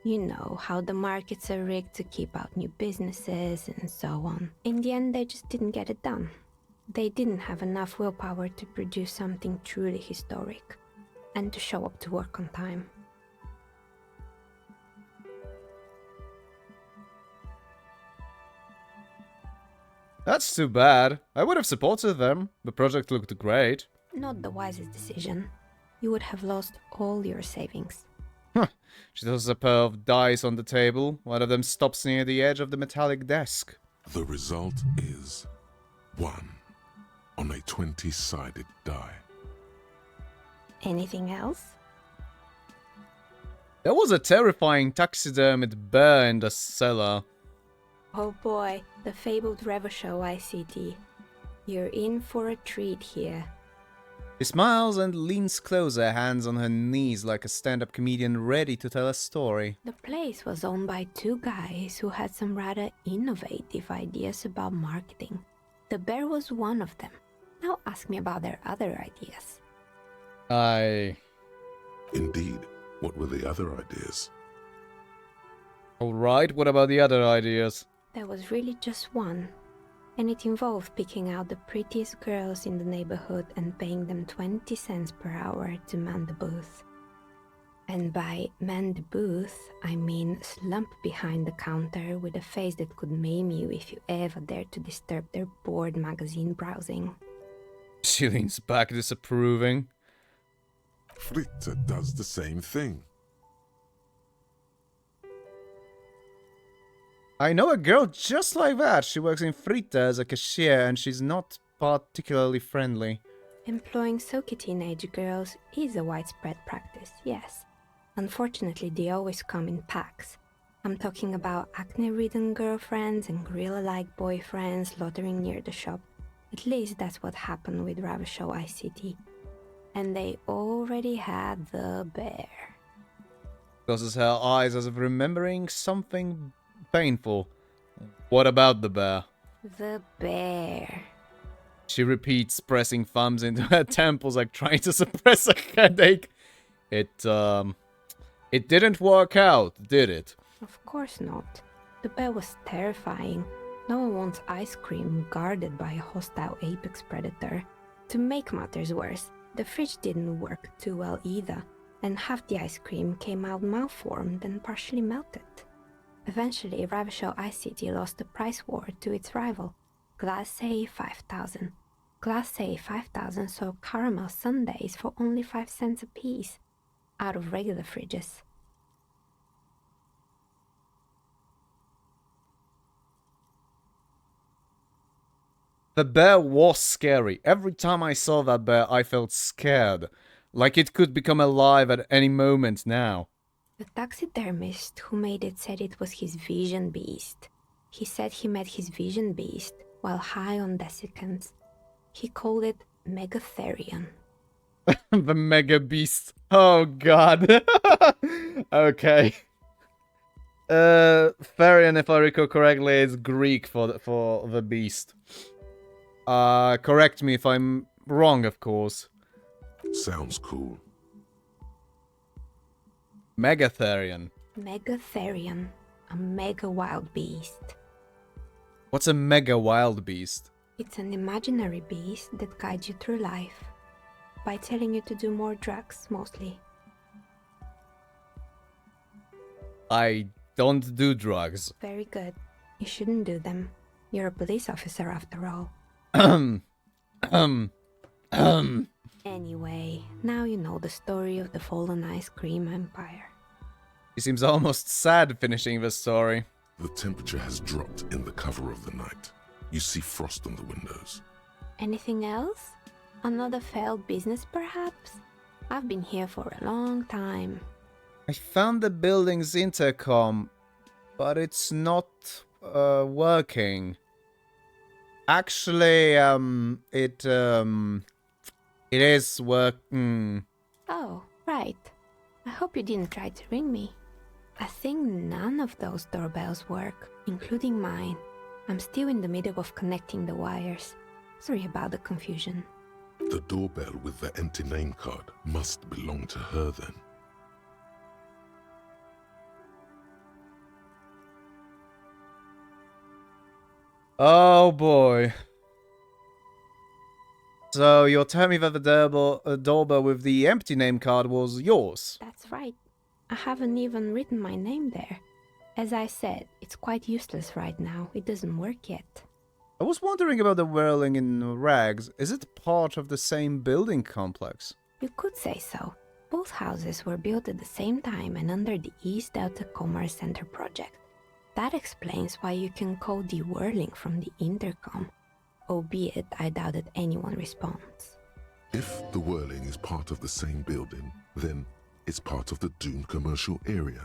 You know, how the markets are rigged to keep out new businesses and so on. In the end, they just didn't get it done. They didn't have enough willpower to produce something truly historic and to show up to work on time. That's too bad. I would have supported them. The project looked great. Not the wisest decision. You would have lost all your savings. She tosses a pair of dice on the table. One of them stops near the edge of the metallic desk. The result is 1 on a 20-sided die. Anything else? There was a terrifying taxidermied bear in the cellar. Oh boy, the fabled Revachol ICT. You're in for a treat here. She smiles and leans closer, hands on her knees like a stand-up comedian ready to tell a story. The place was owned by two guys who had some rather innovative ideas about marketing. The bear was one of them. Now ask me about their other ideas. Indeed, what were the other ideas? Alright, what about the other ideas? There was really just one. And it involved picking out the prettiest girls in the neighborhood and paying them 20 cents per hour to man the booth. And by man the booth, I mean slump behind the counter with a face that could maim you if you ever dared to disturb their bored magazine browsing. She leans back disapproving. Fritter does the same thing. I know a girl just like that. She works in Fritta as a cashier and she's not particularly friendly. Employing silky teenage girls is a widespread practice, yes. Unfortunately, they always come in packs. I'm talking about acne-ridden girlfriends and gorilla-like boyfriends loitering near the shop. At least that's what happened with Revachol ICT. And they already had the bear. Closes her eyes as if remembering something painful. What about the bear? The bear. She repeats, pressing thumbs into her temples like trying to suppress a headache. It didn't work out, did it? Of course not. The bear was terrifying. No one wants ice cream guarded by a hostile apex predator. To make matters worse, the fridge didn't work too well either, and half the ice cream came out malformed and partially melted. Eventually, Revachol ICT lost the price war to its rival, Glacé 5000. Glacé 5000 sold caramel sundaes for only 5 cents a piece, out of regular fridges. The bear was scary. Every time I saw that bear, I felt scared. Like it could become alive at any moment now. The taxidermist who made it said it was his vision beast. He said he met his vision beast while high on desiccants. He called it Megatherion. The mega beast. Oh god. Okay. Therion, if I recall correctly, is Greek for the beast. Correct me if I'm wrong, of course. Sounds cool. Megatherion. Megatherion, a mega wild beast. What's a mega wild beast? It's an imaginary beast that guides you through life by telling you to do more drugs, mostly. I don't do drugs. Very good. You shouldn't do them. You're a police officer after all. Anyway, now you know the story of the fallen ice cream empire. He seems almost sad finishing the story. The temperature has dropped in the cover of the night. You see frost on the windows. Anything else? Another failed business, perhaps? I've been here for a long time. I found the building's intercom, but it's not working. Actually, it is working. Oh, right. I hope you didn't try to ring me. I think none of those doorbells work, including mine. I'm still in the middle of connecting the wires. Sorry about the confusion. The doorbell with the empty name card must belong to her then. Oh boy. So you're telling me that the doorbell with the empty name card was yours? That's right. I haven't even written my name there. As I said, it's quite useless right now. It doesn't work yet. I was wondering about the whirling in rags. Is it part of the same building complex? You could say so. Both houses were built at the same time and under the East Delta Commerce Center project. That explains why you can call the whirling from the intercom, albeit I doubt that anyone responds. If the whirling is part of the same building, then it's part of the Dune commercial area.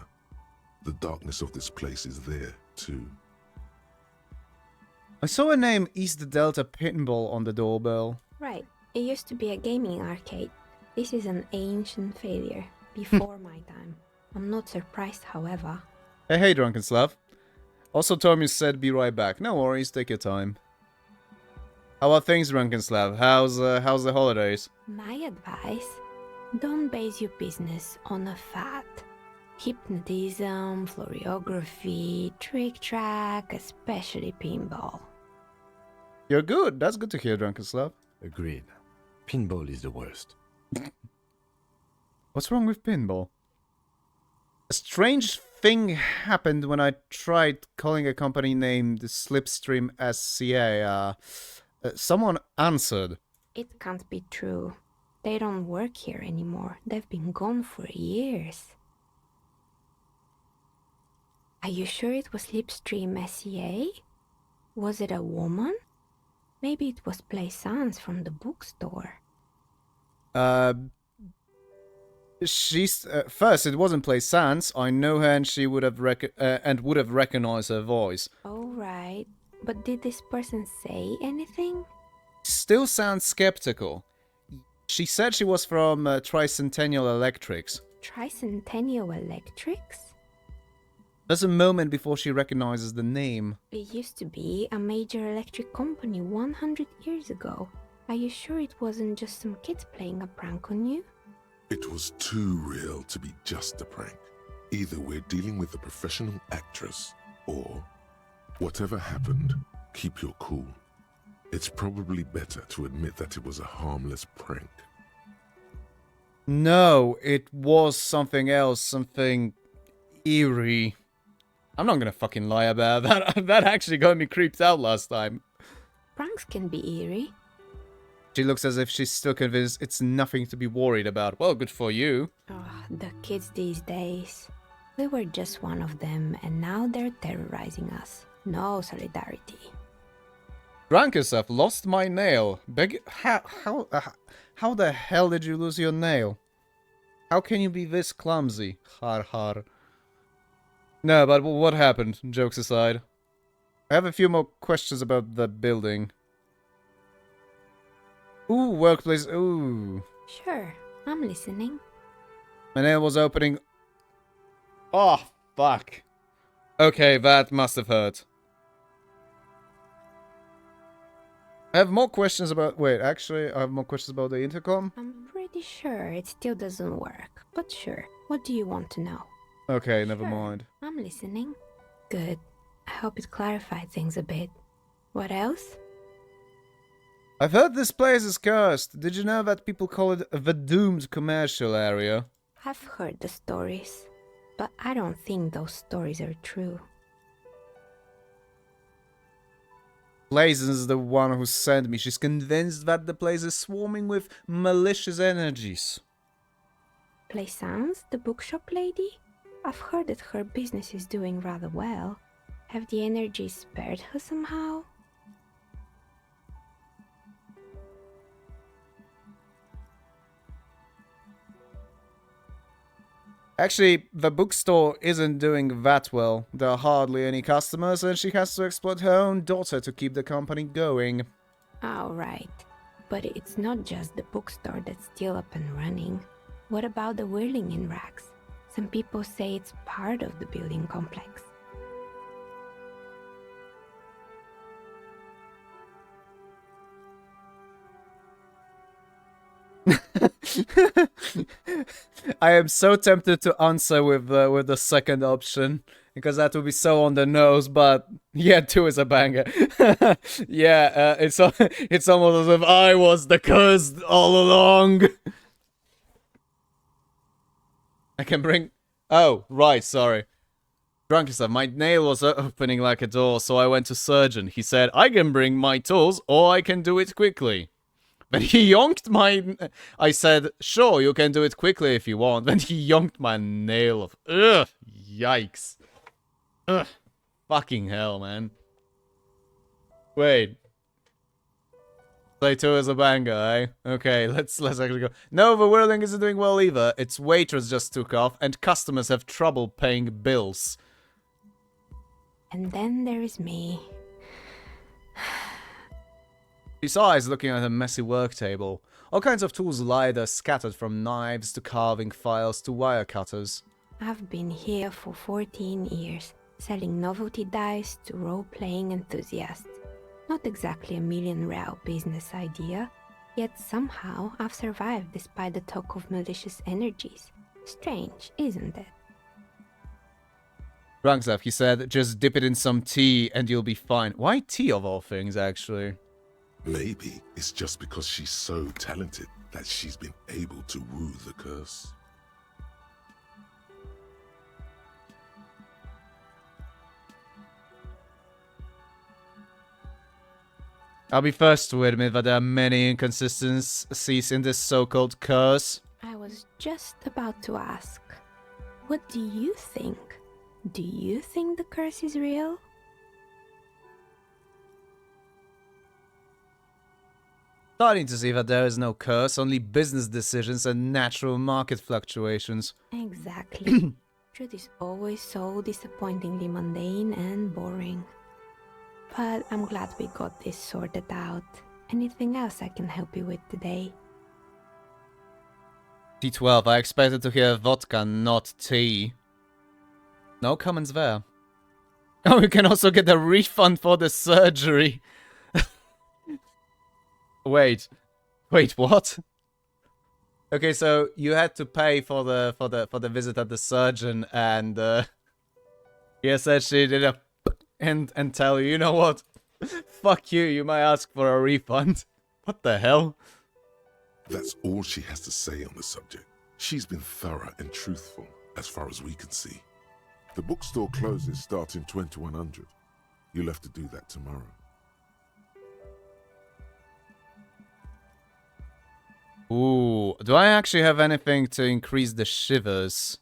The darkness of this place is there, too. I saw a name East Delta Pinball on the doorbell. Right. It used to be a gaming arcade. This is an ancient failure, before my time. I'm not surprised, however. Hey, Drunken Slav. Also, Tommy said be right back. No worries, take your time. How are things, Drunken Slav? How's the holidays? My advice? Don't base your business on a fad. Hypnotism, floriography, trick-track, especially pinball. You're good. That's good to hear, Drunken Slav. Agreed. Pinball is the worst. What's wrong with pinball? A strange thing happened when I tried calling a company named Slipstream SCA. Someone answered. It can't be true. They don't work here anymore. They've been gone for years. Are you sure it was Slipstream SCA? Was it a woman? Maybe it was Plaisance from the bookstore. She's first. It wasn't Plaisance. I know her, and she would have recognized her voice. Oh right, but did this person say anything? Still sounds skeptical. She said she was from Tricentennial Electrics. Tricentennial Electrics? There's a moment before she recognizes the name. It used to be a major electric company 100 years ago. Are you sure it wasn't just some kids playing a prank on you? It was too real to be just a prank. Either we're dealing with a professional actress, or whatever happened, keep your cool. It's probably better to admit that it was a harmless prank. No, it was something else, something eerie. I'm not gonna fucking lie about that. That actually got me creeped out last time. Pranks can be eerie. She looks as if she's still convinced it's nothing to be worried about. Well, good for you. Oh, the kids these days. We were just one of them, and now they're terrorizing us. No solidarity. Drunk yourself, lost my nail. How the hell did you lose your nail? How can you be this clumsy? Har har. No, but what happened? Jokes aside. I have a few more questions about the building. Ooh, workplace. Ooh. Sure, I'm listening. My nail was opening. Oh, fuck. Okay, that must have hurt. I have more questions about... Wait, actually, I have more questions about the intercom. I'm pretty sure it still doesn't work, but sure. What do you want to know? Okay, never Sure, mind. I'm listening. Good. I hope it clarified things a bit. What else? I've heard this place is cursed. Did you know that people call it the doomed commercial area? I've heard the stories, but I don't think those stories are true. Blazon is the one who sent me. She's convinced that the place is swarming with malicious energies. Plaisance, the bookshop lady? I've heard that her business is doing rather well. Have the energies spared her somehow? Actually, the bookstore isn't doing that well. There are hardly any customers, and she has to exploit her own daughter to keep the company going. Alright. But it's not just the bookstore that's still up and running. What about the whirling in rags? Some people say it's part of the building complex. I am so tempted to answer with the second option because that would be so on the nose. But yeah, 2 is a banger. Yeah, it's almost as if I was the cursed all along. I can bring. Oh right, sorry. Drunk yourself. My nail was opening like a door, so I went to surgeon. He said I can bring my tools, or I can do it quickly. Then he yonked my... I said, sure, you can do it quickly if you want. Then he yonked my nail off. Ugh, yikes. Ugh, fucking hell, man. Wait. Play 2 is a banger, eh? Okay, let's actually go. No, the whirling isn't doing well either. Its waitress just took off, and customers have trouble paying bills. And then there is me. She sighs, looking at her messy work table. All kinds of tools lie there, scattered from knives to carving files to wire cutters. I've been here for 14 years, selling novelty dice to role-playing enthusiasts. Not exactly a million-real business idea, yet somehow I've survived despite the talk of malicious energies. Strange, isn't it? Drangsav, he said, just dip it in some tea and you'll be fine. Why tea of all things, actually? Maybe it's just because she's so talented that she's been able to woo the curse. I'll be first to admit that there are many inconsistencies in this so-called curse. I was just about to ask, what do you think? Do you think the curse is real? Starting to see that there is no curse, only business decisions and natural market fluctuations. Exactly. Truth is always so disappointingly mundane and boring. But I'm glad we got this sorted out. Anything else I can help you with today? T12, I expected to hear vodka, not tea. No comments there. Oh, you can also get a refund for the surgery. Wait, what? Okay, so you had to pay for the visit at the surgeon, and he essentially did a and tell you, you know what? Fuck you. You might ask for a refund. What the hell? That's all she has to say on the subject. She's been thorough and truthful, as far as we can see. The bookstore closes starting 2100. You'll have to do that tomorrow. Ooh, do I actually have anything to increase the shivers?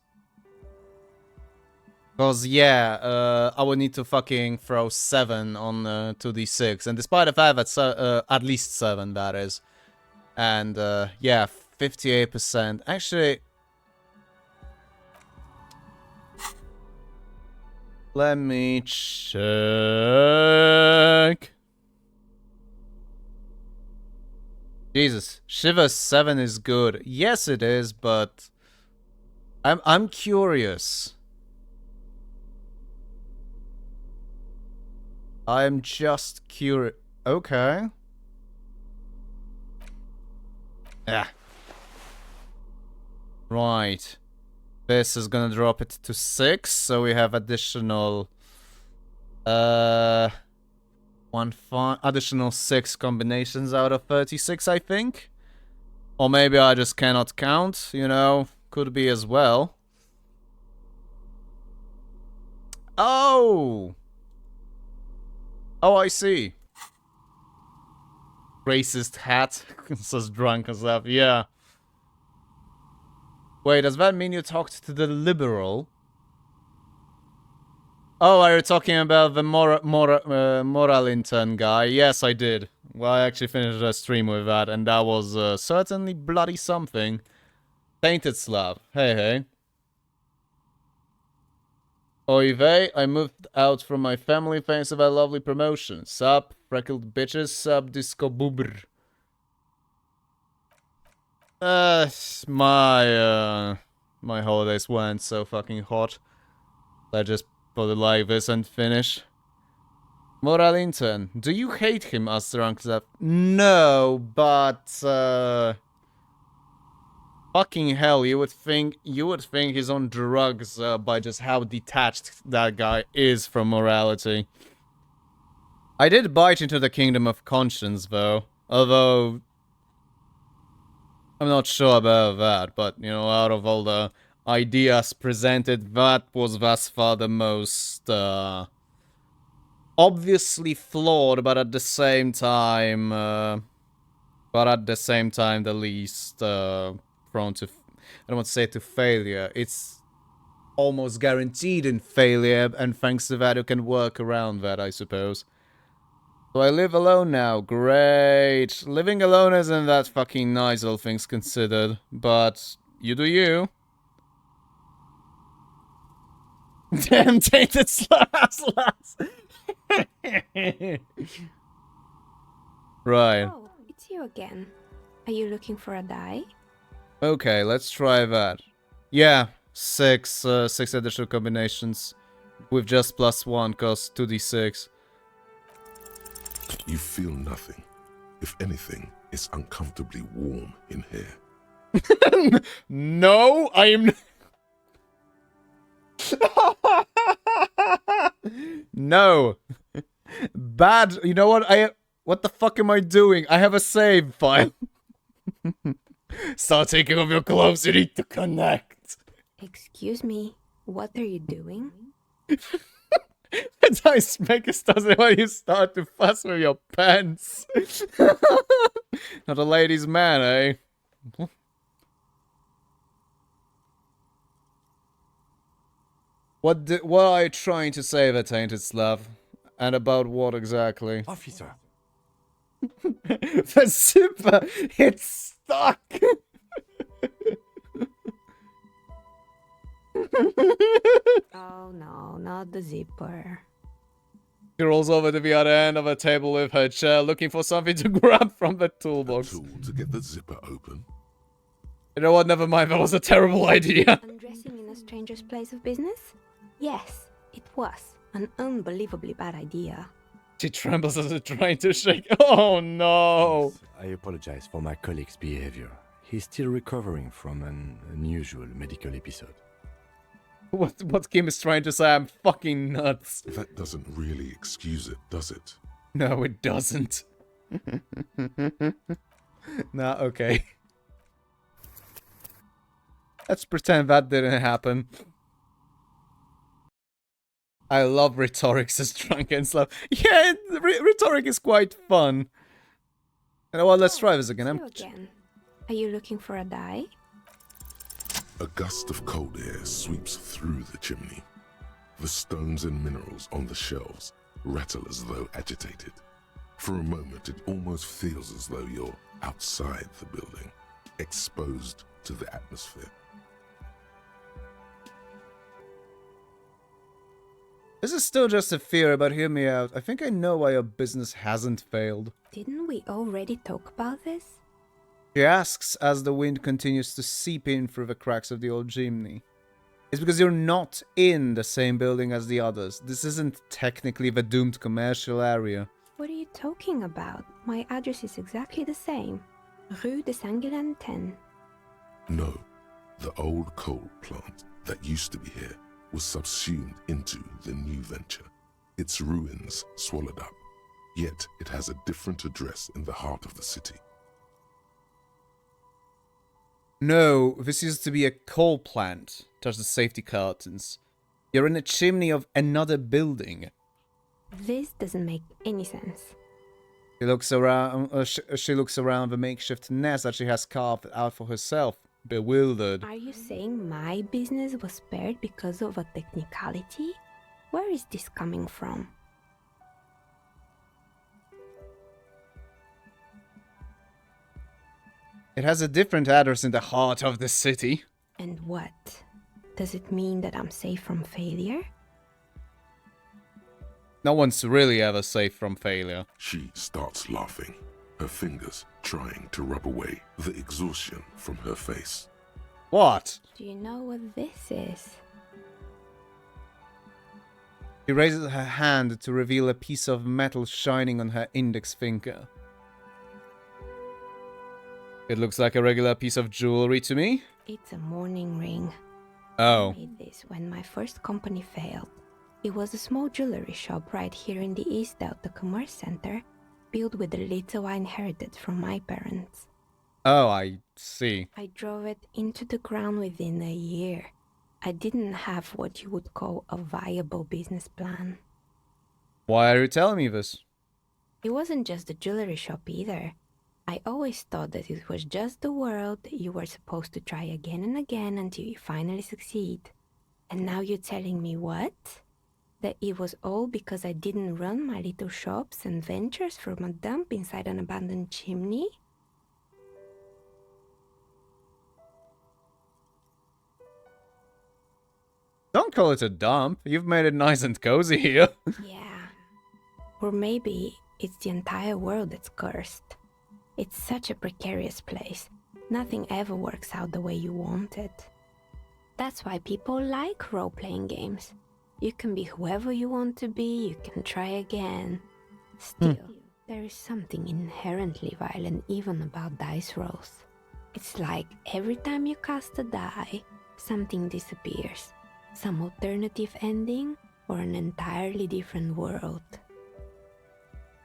Cause yeah, I would need to fucking throw 7 on 2d6, and despite the fact that at least 7 that is, and yeah, 58%. Actually, let me check. Jesus, Shiva's 7 is good. Yes, it is, but I'm curious. I'm just curious. Okay. Yeah. Right. This is gonna drop it to 6, so we have additional additional 6 combinations out of 36, I think. Or maybe I just cannot count, you know, could be as well. Oh! Oh, I see. Racist hat. Says drunk and stuff, yeah. Wait, does that mean you talked to the liberal? Oh, are you talking about the moral intern guy? Yes, I did. Well, I actually finished a stream with that, and that was certainly bloody something. Tainted Slav. Hey, hey. Oy vey, I moved out from my family thanks to that lovely promotion. Sup, freckled bitches, sup, disco boobr. My holidays weren't so fucking hot. I just put it like this and finish. Moral intern, do you hate him, asked Drunk Slav. No, but fucking hell, you would think he's on drugs by just how detached that guy is from morality. I did bite into the kingdom of conscience, though. Although I'm not sure about that, but you know, out of all the ideas presented, that was thus far the most obviously flawed, but at the same time, the least prone to, I don't want to say to failure. It's almost guaranteed in failure, and thanks to that, you can work around that, I suppose. So I live alone now. Great. Living alone isn't that fucking nice, all things considered, but you do you. Damn tainted slaps. Right. Oh, it's you again. Are you looking for a die? Okay, let's try that. Yeah, 6 additional combinations with just +1 costs 2d6. You feel nothing. If anything, it's uncomfortably warm in here. No, I'm... No. Bad. You know what? What the fuck am I doing? I have a save file. Start taking off your clothes. You need to connect. Excuse me, what are you doing? It's ice makers does it when you start to fuss with your pants. Not a ladies' man, eh? What are you trying to say there, Tainted Slav? And about what exactly? Officer, The zipper! It's stuck! Oh no, not the zipper. She rolls over to the other end of a table with her chair, looking for something to grab from the A toolbox. tool to get the zipper open. You know what? Never mind. That was a terrible idea. Undressing in a stranger's place of business? Yes, it was. An unbelievably bad idea. She trembles as it's trying to shake. Oh no! I apologize for my colleague's behavior. He's still recovering from an unusual medical episode. What Kim is trying to say? I'm fucking nuts. That doesn't really excuse it, does it? No, it doesn't. Nah, okay. Let's pretend that didn't happen. I love rhetoric, says Drunk and Slow. Yeah, rhetoric is quite fun. You know what, let's try this again. You again. Are you looking for a die? A gust of cold air sweeps through the chimney. The stones and minerals on the shelves rattle as though agitated. For a moment, it almost feels as though you're outside the building, exposed to the atmosphere. This is still just a fear, but hear me out. I think I know why your business hasn't failed. Didn't we already talk about this? She asks as the wind continues to seep in through the cracks of the old chimney. It's because you're not in the same building as the others. This isn't technically the doomed commercial area. What are you talking about? My address is exactly the same. Rue de Saint-Guelain 10. No, the old coal plant that used to be here was subsumed into the new venture. Its ruins swallowed up. Yet it has a different address in the heart of the city. No, this used to be a coal plant. Touch the safety curtains. You're in a chimney of another building. This doesn't make any sense. She looks around. She looks around the makeshift nest that she has carved out for herself, bewildered. Are you saying my business was spared because of a technicality? Where is this coming from? It has a different address in the heart of the city. And what? Does it mean that I'm safe from failure? No one's really ever safe from failure. She starts laughing, her fingers trying to rub away the exhaustion from her face. What? Do you know what this is? She raises her hand to reveal a piece of metal shining on her index finger. It looks like a regular piece of jewelry to me. It's a mourning ring. Oh. I made this when my first company failed. It was a small jewelry shop right here in the East Delta Commerce Center, built with the little I inherited from my parents. Oh, I see. I drove it into the ground within a year. I didn't have what you would call a viable business plan. Why are you telling me this? It wasn't just the jewelry shop either. I always thought that it was just the world that you were supposed to try again and again until you finally succeed. And now you're telling me what? That it was all because I didn't run my little shops and ventures from a dump inside an abandoned chimney? Don't call it a dump. You've made it nice and cozy here. Yeah. Or maybe it's the entire world that's cursed. It's such a precarious place. Nothing ever works out the way you want it. That's why people like role-playing games. You can be whoever you want to be, you can try again. Still, there is something inherently violent even about dice rolls. It's like every time you cast a die, something disappears. Some alternative ending, or an entirely different world.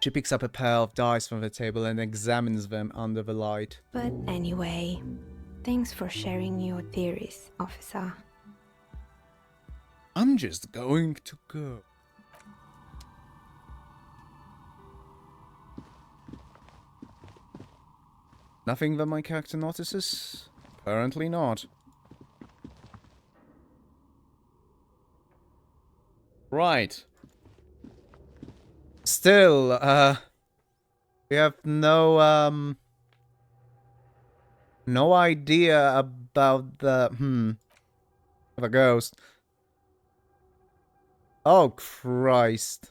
She picks up a pair of dice from the table and examines them under the light. But anyway, thanks for sharing your theories, officer. I'm just going to go. Nothing that my character notices? Apparently not. Right. Still, we have no idea about the, ghost. Oh, Christ.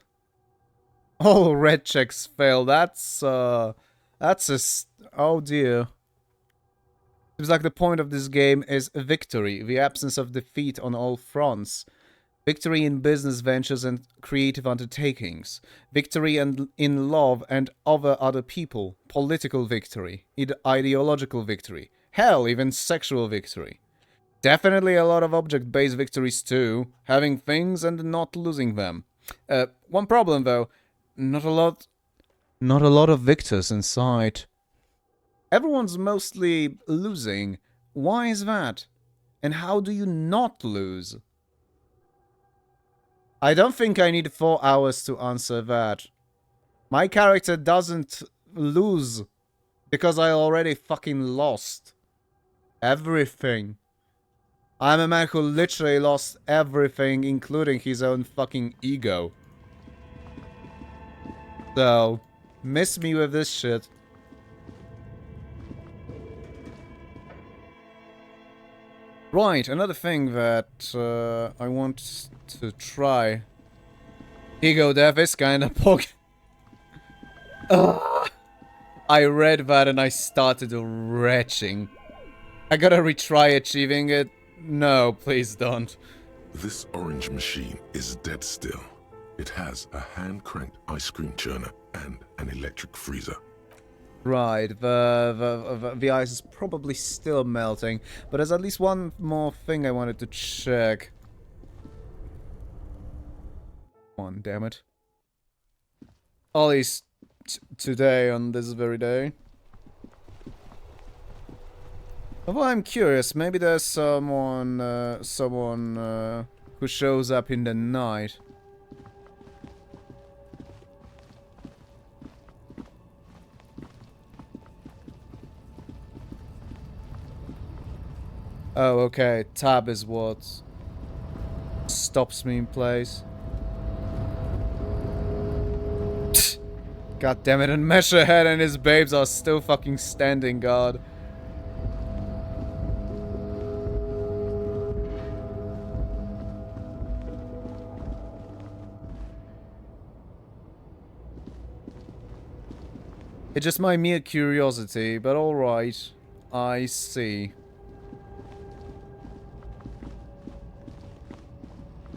All red checks fail. That's oh dear. Seems like the point of this game is victory, the absence of defeat on all fronts. Victory in business ventures and creative undertakings. Victory in love and over other people. Political victory. Ideological victory. Hell, even sexual victory. Definitely a lot of object-based victories too. Having things and not losing them. One problem though. Not a lot of victors in sight. Everyone's mostly losing. Why is that? And how do you not lose? I don't think I need 4 hours to answer that. My character doesn't lose because I already fucking lost everything. I'm a man who literally lost everything, including his own fucking ego. So, miss me with this shit. Right, another thing that I want to try. Ego death is kinda poke. I read that and I started retching. I gotta retry achieving it. No, please don't. This orange machine is dead still. It has a hand-cranked ice cream churner and an electric freezer. Right, the ice is probably still melting, but there's at least one more thing I wanted to check. Come on, damn it. Ollie's today on this very day. Well, I'm curious. Maybe there's someone who shows up in the night. Oh, okay. Tab is what stops me in place. God damn it! And Meshahead and his babes are still fucking standing guard. It's just my mere curiosity, but alright. I see.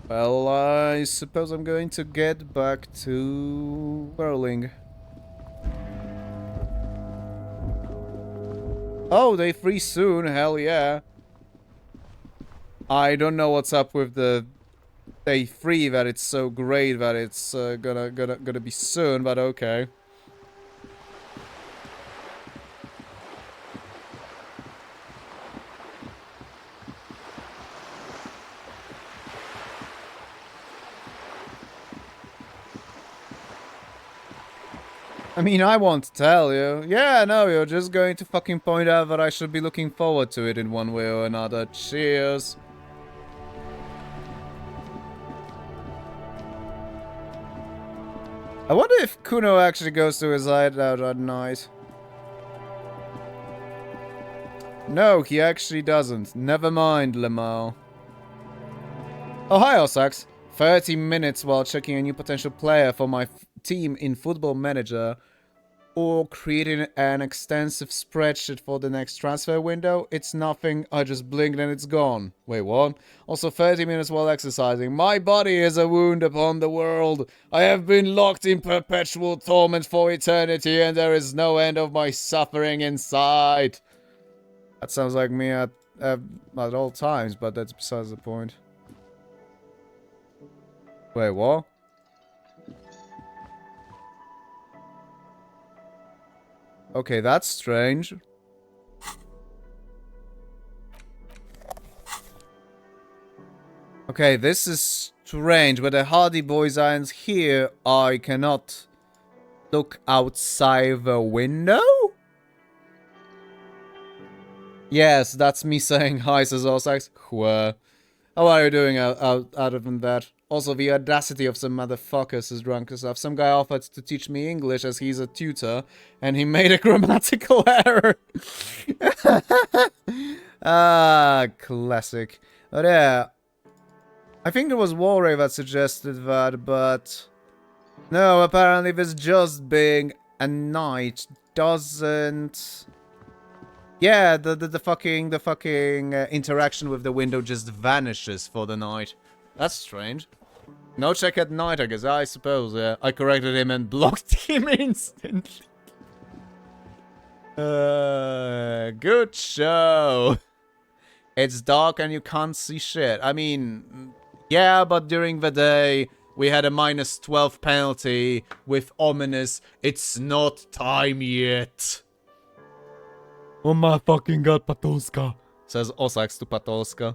Well, I suppose I'm going to get back to whirling. Oh, day 3 soon, hell yeah. I don't know what's up with the day 3 that it's so great that it's gonna be soon, but okay. I mean, I won't tell you. Yeah, no, you're just going to fucking point out that I should be looking forward to it in one way or another. Cheers. I wonder if Kuno actually goes to his hideout at night. No, he actually doesn't. Never mind, Lemao. Oh, hi, Osax. 30 minutes while checking a new potential player for my team in Football Manager, or creating an extensive spreadsheet for the next transfer window. It's nothing, I just blinked and it's gone. Wait, what? Also 30 minutes while exercising. My body is a wound upon the world. I have been locked in perpetual torment for eternity, and there is no end of my suffering in sight. That sounds like me at all times, but that's besides the point. Wait, what? Okay, that's strange. Okay, this is strange. When the Hardy Boys aren't here, I cannot look outside the window? Yes, that's me saying hi, says Osax. How are you doing other than that? Also, the audacity of some motherfuckers is drunk as stuff. Some guy offered to teach me English as he's a tutor, and he made a grammatical error. Ah, classic. But yeah, I think it was Warray that suggested that, but no, apparently this just being a night doesn't. Yeah, the fucking interaction with the window just vanishes for the night. That's strange. No check at night, I guess. I suppose, yeah. I corrected him and blocked him instantly. Good show. It's dark and you can't see shit. I mean, yeah, but during the day, we had a -12 penalty with ominous, it's not time yet. Oh my fucking god, Patolska, says Osax to Patolska.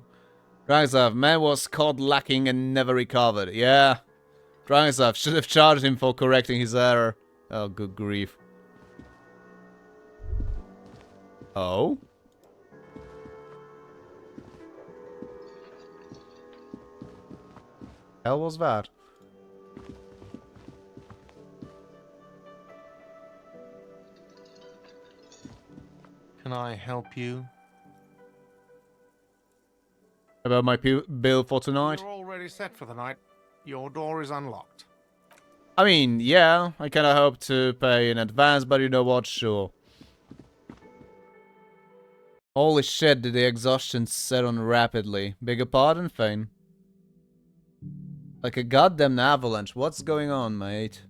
Dragislav, man was caught lacking and never recovered. Yeah. Dragislav should have charged him for correcting his error. Oh, good grief. Oh? Hell was that? Can I help you? About my bill for tonight? You're already set for the night. Your door is unlocked. I mean, yeah, I kinda hope to pay in advance, but you know what, sure. Holy shit, did the exhaustion set on rapidly. Bigger pardon, Fane? Like a goddamn avalanche. What's going on, mate?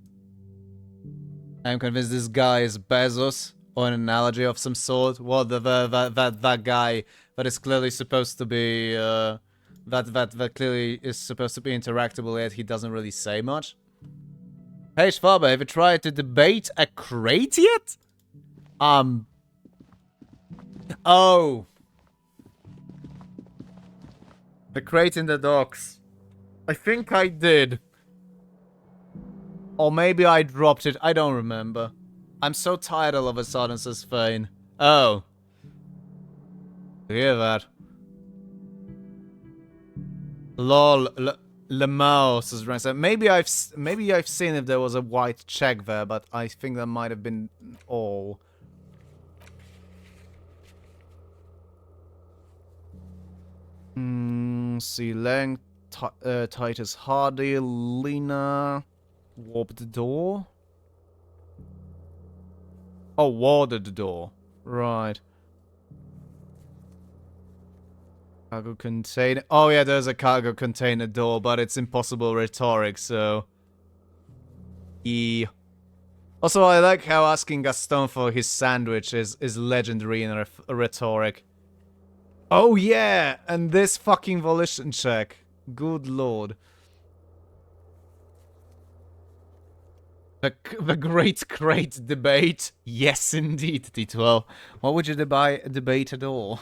I'm convinced this guy is Bezos, or an analogy of some sort. What, that guy that is clearly supposed to be, that clearly is supposed to be interactable, yet he doesn't really say much? Hey, Schwaber, have you tried to debate a crate yet? Oh. The crate in the docks. I think I did. Or maybe I dropped it. I don't remember. I'm so tired all of a sudden, says Fane. Oh. You hear that? Lol. Lemao, says Ransom. Maybe I've seen if there was a white check there, but I think that might have been all. See, Lang, Titus Hardy, Lena, warped door. Oh, warded door. Right. Cargo container. Oh yeah, there's a cargo container door, but it's impossible rhetoric, so. Also, I like how asking Gaston for his sandwich is legendary in rhetoric. Oh yeah, and this fucking volition check. Good lord. The great crate debate. Yes, indeed, D12. What would you debate at all?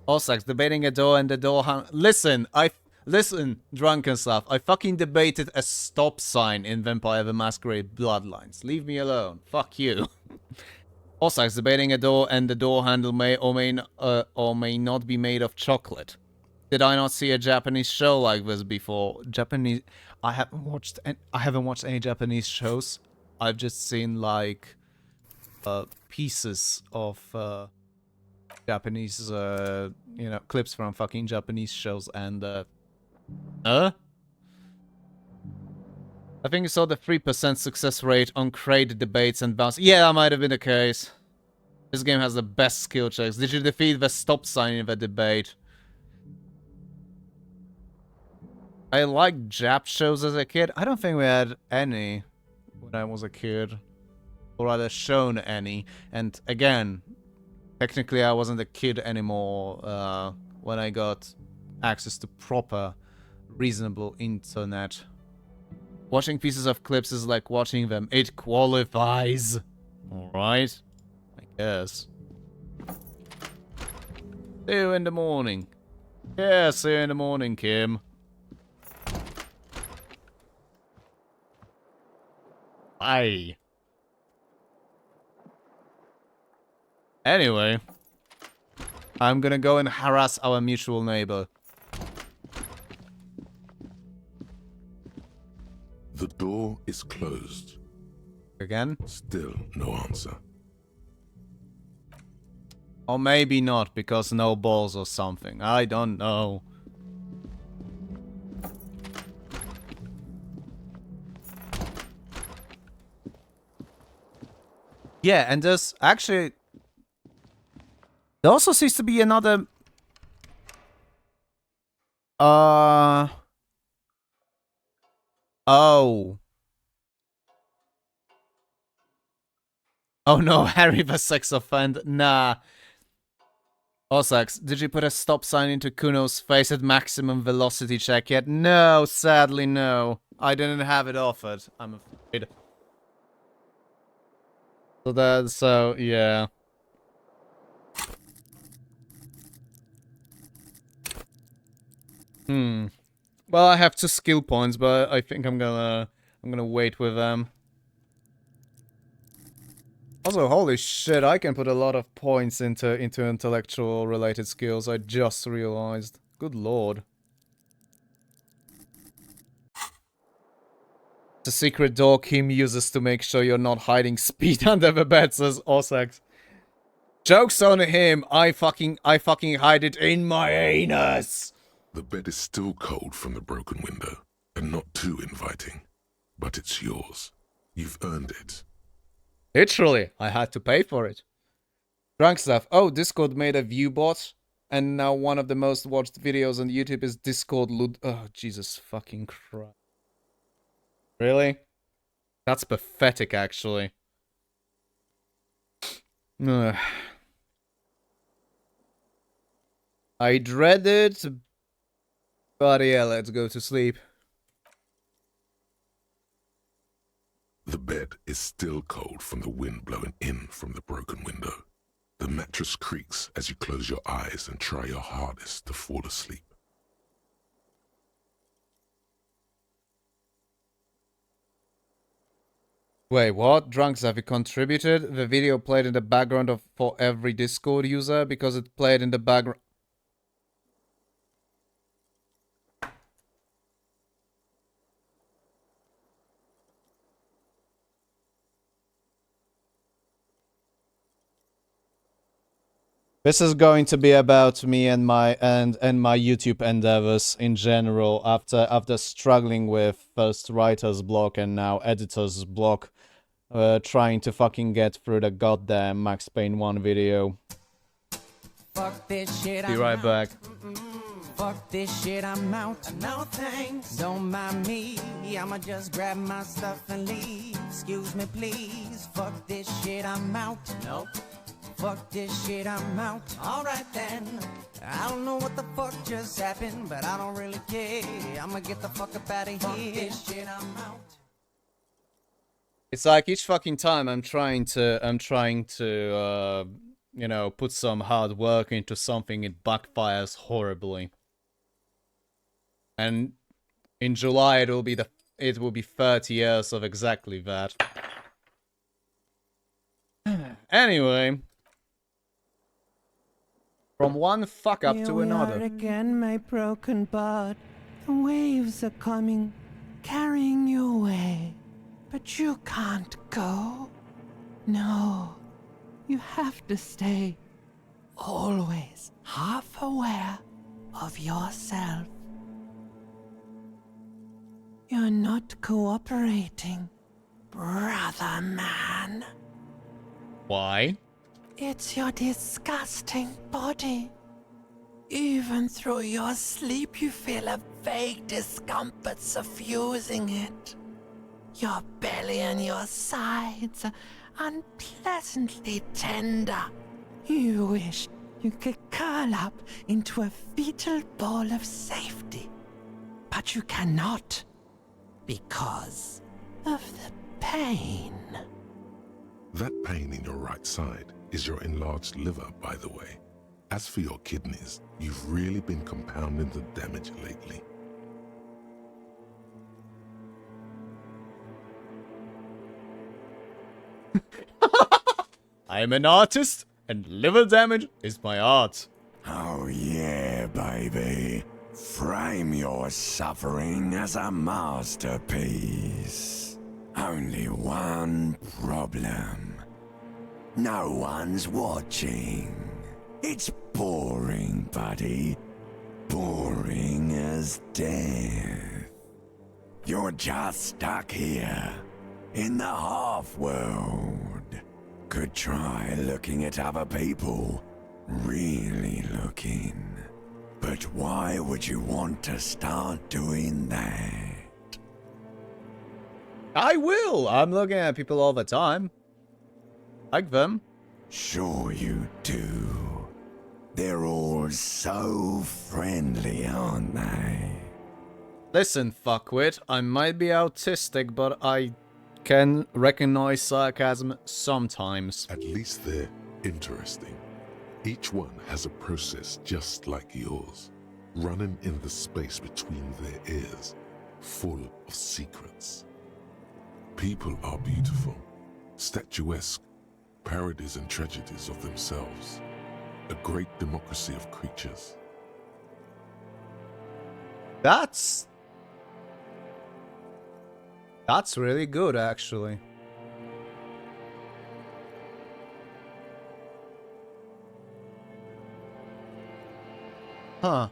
Ossax, debating a door and the door Listen, drunken stuff. I fucking debated a stop sign in Vampire the Masquerade Bloodlines. Leave me alone. Fuck you. Ossax, debating a door and the door handle may or may not be made of chocolate. Did I not see a Japanese show like this before? I haven't watched any Japanese shows. I've just seen like pieces of Japanese clips from fucking Japanese shows, and I think I saw the 3% success rate on crate debates and bounce. Yeah, that might have been the case. This game has the best skill checks. Did you defeat the stop sign in the debate? I liked Jap shows as a kid. I don't think we had any when I was a kid. Or rather, shown any. And again, technically I wasn't a kid anymore when I got access to proper, reasonable internet. Watching pieces of clips is like watching them. It qualifies. Alright? I guess. See you in the morning. Yeah, see you in the morning, Kim. Bye. Anyway, I'm gonna go and harass our mutual neighbor. The door is closed. Again? Still no answer. Or maybe not, because no balls or something. I don't know. Yeah, and there's actually... There also seems to be another... Oh. Oh no, Harry the sex offender. Nah. Ossax, did you put a stop sign into Kuno's face at maximum velocity check yet? No, sadly no. I didn't have it offered, I'm afraid. So yeah. Well, I have 2 skill points, but I think I'm gonna wait with them. Also, holy shit, I can put a lot of points into intellectual related skills, I just realized. Good lord. The secret door Kim uses to make sure you're not hiding speed under the bed, says Osax. Joke's on him. I fucking hide it in my anus. The bed is still cold from the broken window, and not too inviting. But it's yours. You've earned it. Literally, I had to pay for it. Drunk stuff. Oh, Discord made a view bot, and now one of the most watched videos on YouTube is Discord Oh, Jesus fucking Christ. Really? That's pathetic, actually. Ugh. I dread it, but yeah, let's go to sleep. The bed is still cold from the wind blowing in from the broken window. The mattress creaks as you close your eyes and try your hardest to fall asleep. Wait, what? Drunks, have you contributed? The video played in the background for every Discord user because it played in the background. This is going to be about me and my YouTube endeavors in general after struggling with first writer's block and now editor's block, trying to fucking get through the goddamn Max Payne 1 video. Fuck this shit, Be right back. Fuck this shit, I'm out. No thanks. Don't mind me. I'ma just grab my stuff and leave. Excuse me, please. Fuck this shit, I'm out. Nope. Fuck this shit, I'm out. Alright then. I don't know what the fuck just happened, but I don't really care. I'ma get the fuck up out of here. Fuck this shit, I'm out. It's like each fucking time I'm trying to you know, put some hard work into something, it backfires horribly. And in July it will be 30 years of exactly that. Anyway, from one fuck up to another. Here we are again, my broken bud. The waves are coming, carrying you away. But you can't go. No, you have to stay. Always half aware of yourself. You're not cooperating, brother man. Why? It's your disgusting body. Even through your sleep, you feel a vague discomfort suffusing it. Your belly and your sides are unpleasantly tender. You wish you could curl up into a fetal ball of safety. But you cannot, because of the pain. That pain in your right side is your enlarged liver, by the way. As for your kidneys, you've really been compounding the damage lately. I'm an artist, and liver damage is my art. Oh yeah, baby. Frame your suffering as a masterpiece. Only one problem. No one's watching. It's boring, buddy. Boring as death. You're just stuck here, in the half-world. Could try looking at other people. Really looking. But why would you want to start doing that? I will! I'm looking at people all the time. Like them. Sure you do. They're all so friendly, aren't they? Listen, fuckwit, I might be autistic, but I can recognize sarcasm sometimes. At least they're interesting. Each one has a process just like yours, running in the space between their ears, full of secrets. People are beautiful, statuesque, parodies and tragedies of themselves. A great democracy of creatures. That's That's really good, actually. Huh.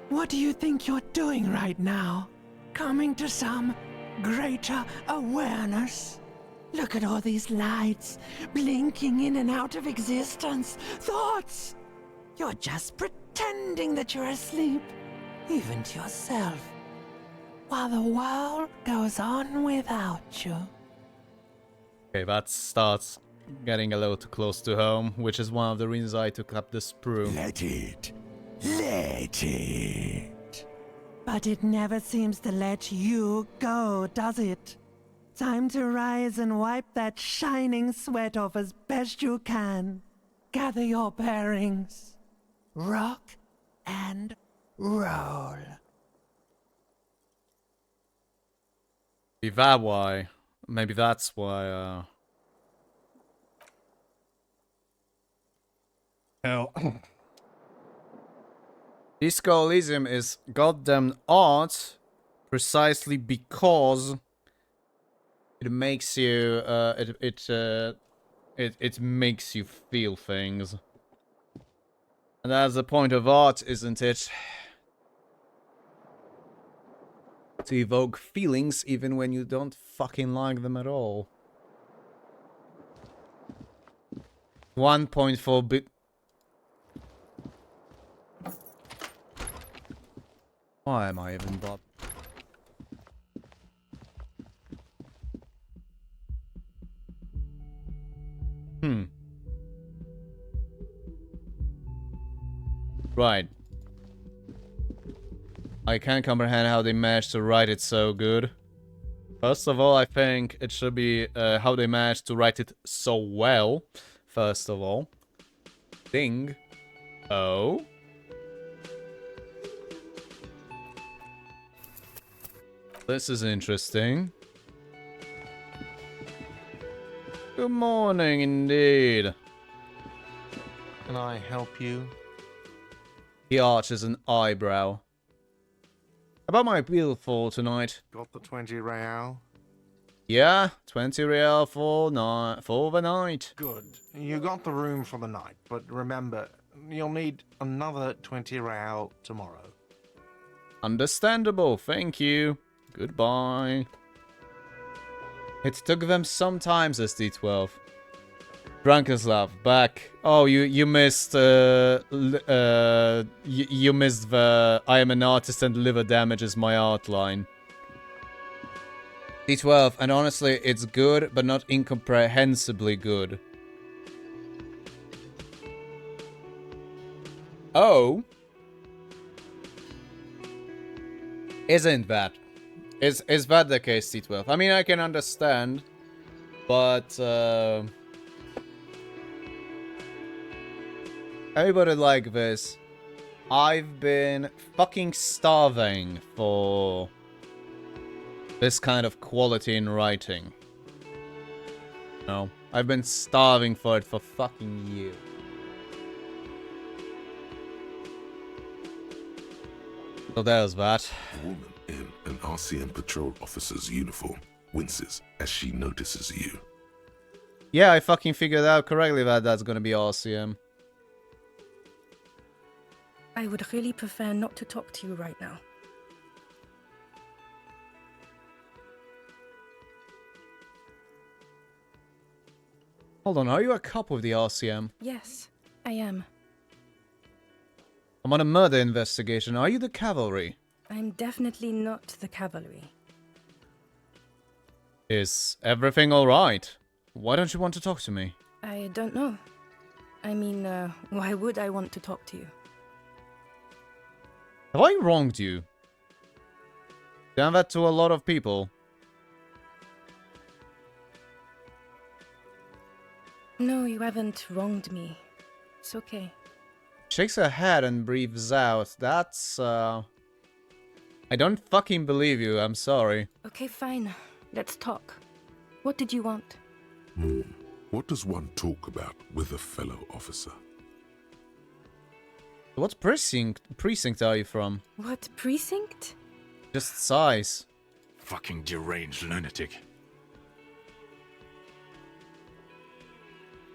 What do you think you're doing right now? Coming to some greater awareness? Look at all these lights, blinking in and out of existence. Thoughts! You're just pretending that you're asleep, even to yourself, while the world goes on without you. Okay, that starts getting a little too close to home, which is one of the reasons I took up the sprue. Let it. Let it. But it never seems to let you go, does it? Time to rise and wipe that shining sweat off as best you can. Gather your bearings. Rock and roll. Maybe that why. Maybe that's why, Hell. Disco Elysium is goddamn art precisely because it makes you it makes you feel things. And that's the point of art, isn't it? To evoke feelings even when you don't fucking like them at all. 1.4 bit. Why am I even bothered? Right. I can't comprehend how they managed to write it so good. First of all, I think it should be how they managed to write it so well. First of all. Ding. Oh. This is interesting. Good morning, indeed. Can I help you? He arches an eyebrow. About my bill for tonight. Got the 20 real? Yeah, 20 real for the night. Good. You got the room for the night, but remember, you'll need another 20 real tomorrow. Understandable, thank you. Goodbye. It took them some time, says D12. Drunkenslav, back. Oh, you missed you missed the I am an artist and liver damages my art line. D12, and honestly, it's good, but not incomprehensibly good. Oh. Isn't that? Is that the case, D12? I mean, I can understand, but everybody like this. I've been fucking starving for this kind of quality in writing. No, I've been starving for it for fucking years. So there's that. A woman in an RCM patrol officer's uniform winces as she notices you. Yeah, I fucking figured out correctly that that's gonna be RCM. I would really prefer not to talk to you right now. Hold on, are you a cop with the RCM? Yes, I am. I'm on a murder investigation. Are you the cavalry? I'm definitely not the cavalry. Is everything alright? Why don't you want to talk to me? I don't know. I mean, why would I want to talk to you? Have I wronged you? Done that to a lot of people. No, you haven't wronged me. It's okay. Shakes her head and breathes out. That's, I don't fucking believe you, I'm sorry. Okay, fine. Let's talk. What did you want? What does one talk about with a fellow officer? What precinct are you from? What precinct? Just size. fucking deranged lunatic.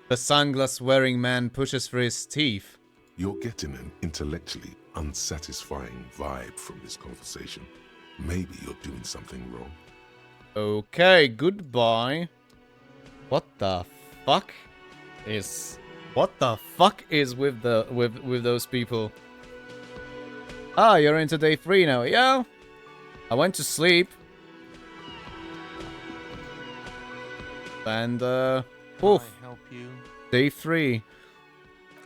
The sunglass-wearing man pushes for his teeth. You're getting an intellectually unsatisfying vibe from this conversation. Maybe you're doing something wrong. Okay, goodbye. What the fuck is... What the fuck is with the with those people? Ah, you're into day 3 now. Yeah. I went to sleep. And oof. Can I help you? Day 3.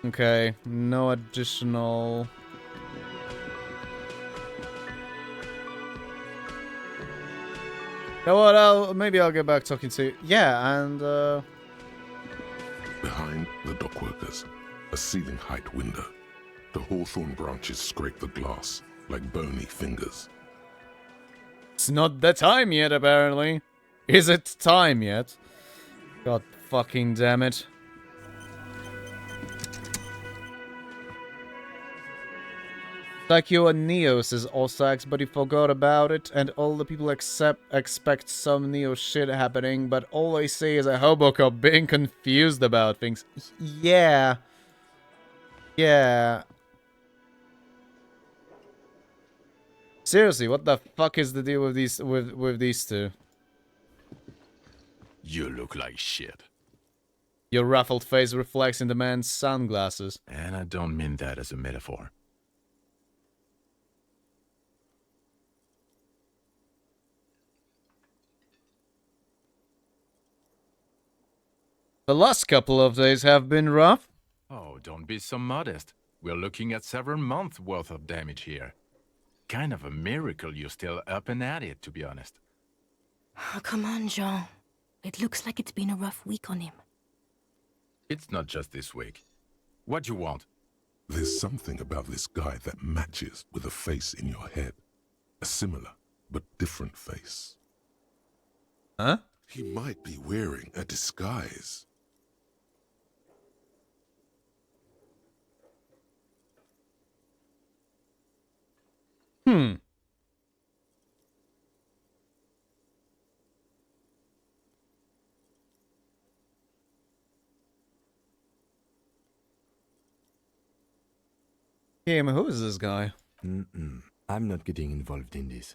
Okay, no additional... You know what, maybe I'll get back talking to... Yeah, and Behind the dockworkers, a ceiling height window. The hawthorn branches scrape the glass like bony fingers. It's not the time yet, apparently. Is it time yet? God fucking damn it. Like you and Neo, says Osax, but he forgot about it, and all the people expect some Neo shit happening, but all I see is a Hobocop being confused about things. Yeah. Yeah. Seriously, what the fuck is the deal with these two? You look like shit. Your ruffled face reflects in the man's sunglasses. And I don't mean that as a metaphor. The last couple of days have been rough. Oh, don't be so modest. We're looking at several months worth of damage here. Kind of a miracle you're still up and at it, to be honest. Oh, come on, Jean. It looks like it's been a rough week on him. It's not just this week. What you want? There's something about this guy that matches with a face in your head. A similar, but different face. Huh? He might be wearing a disguise. Kim, who is this guy? I'm not getting involved in this.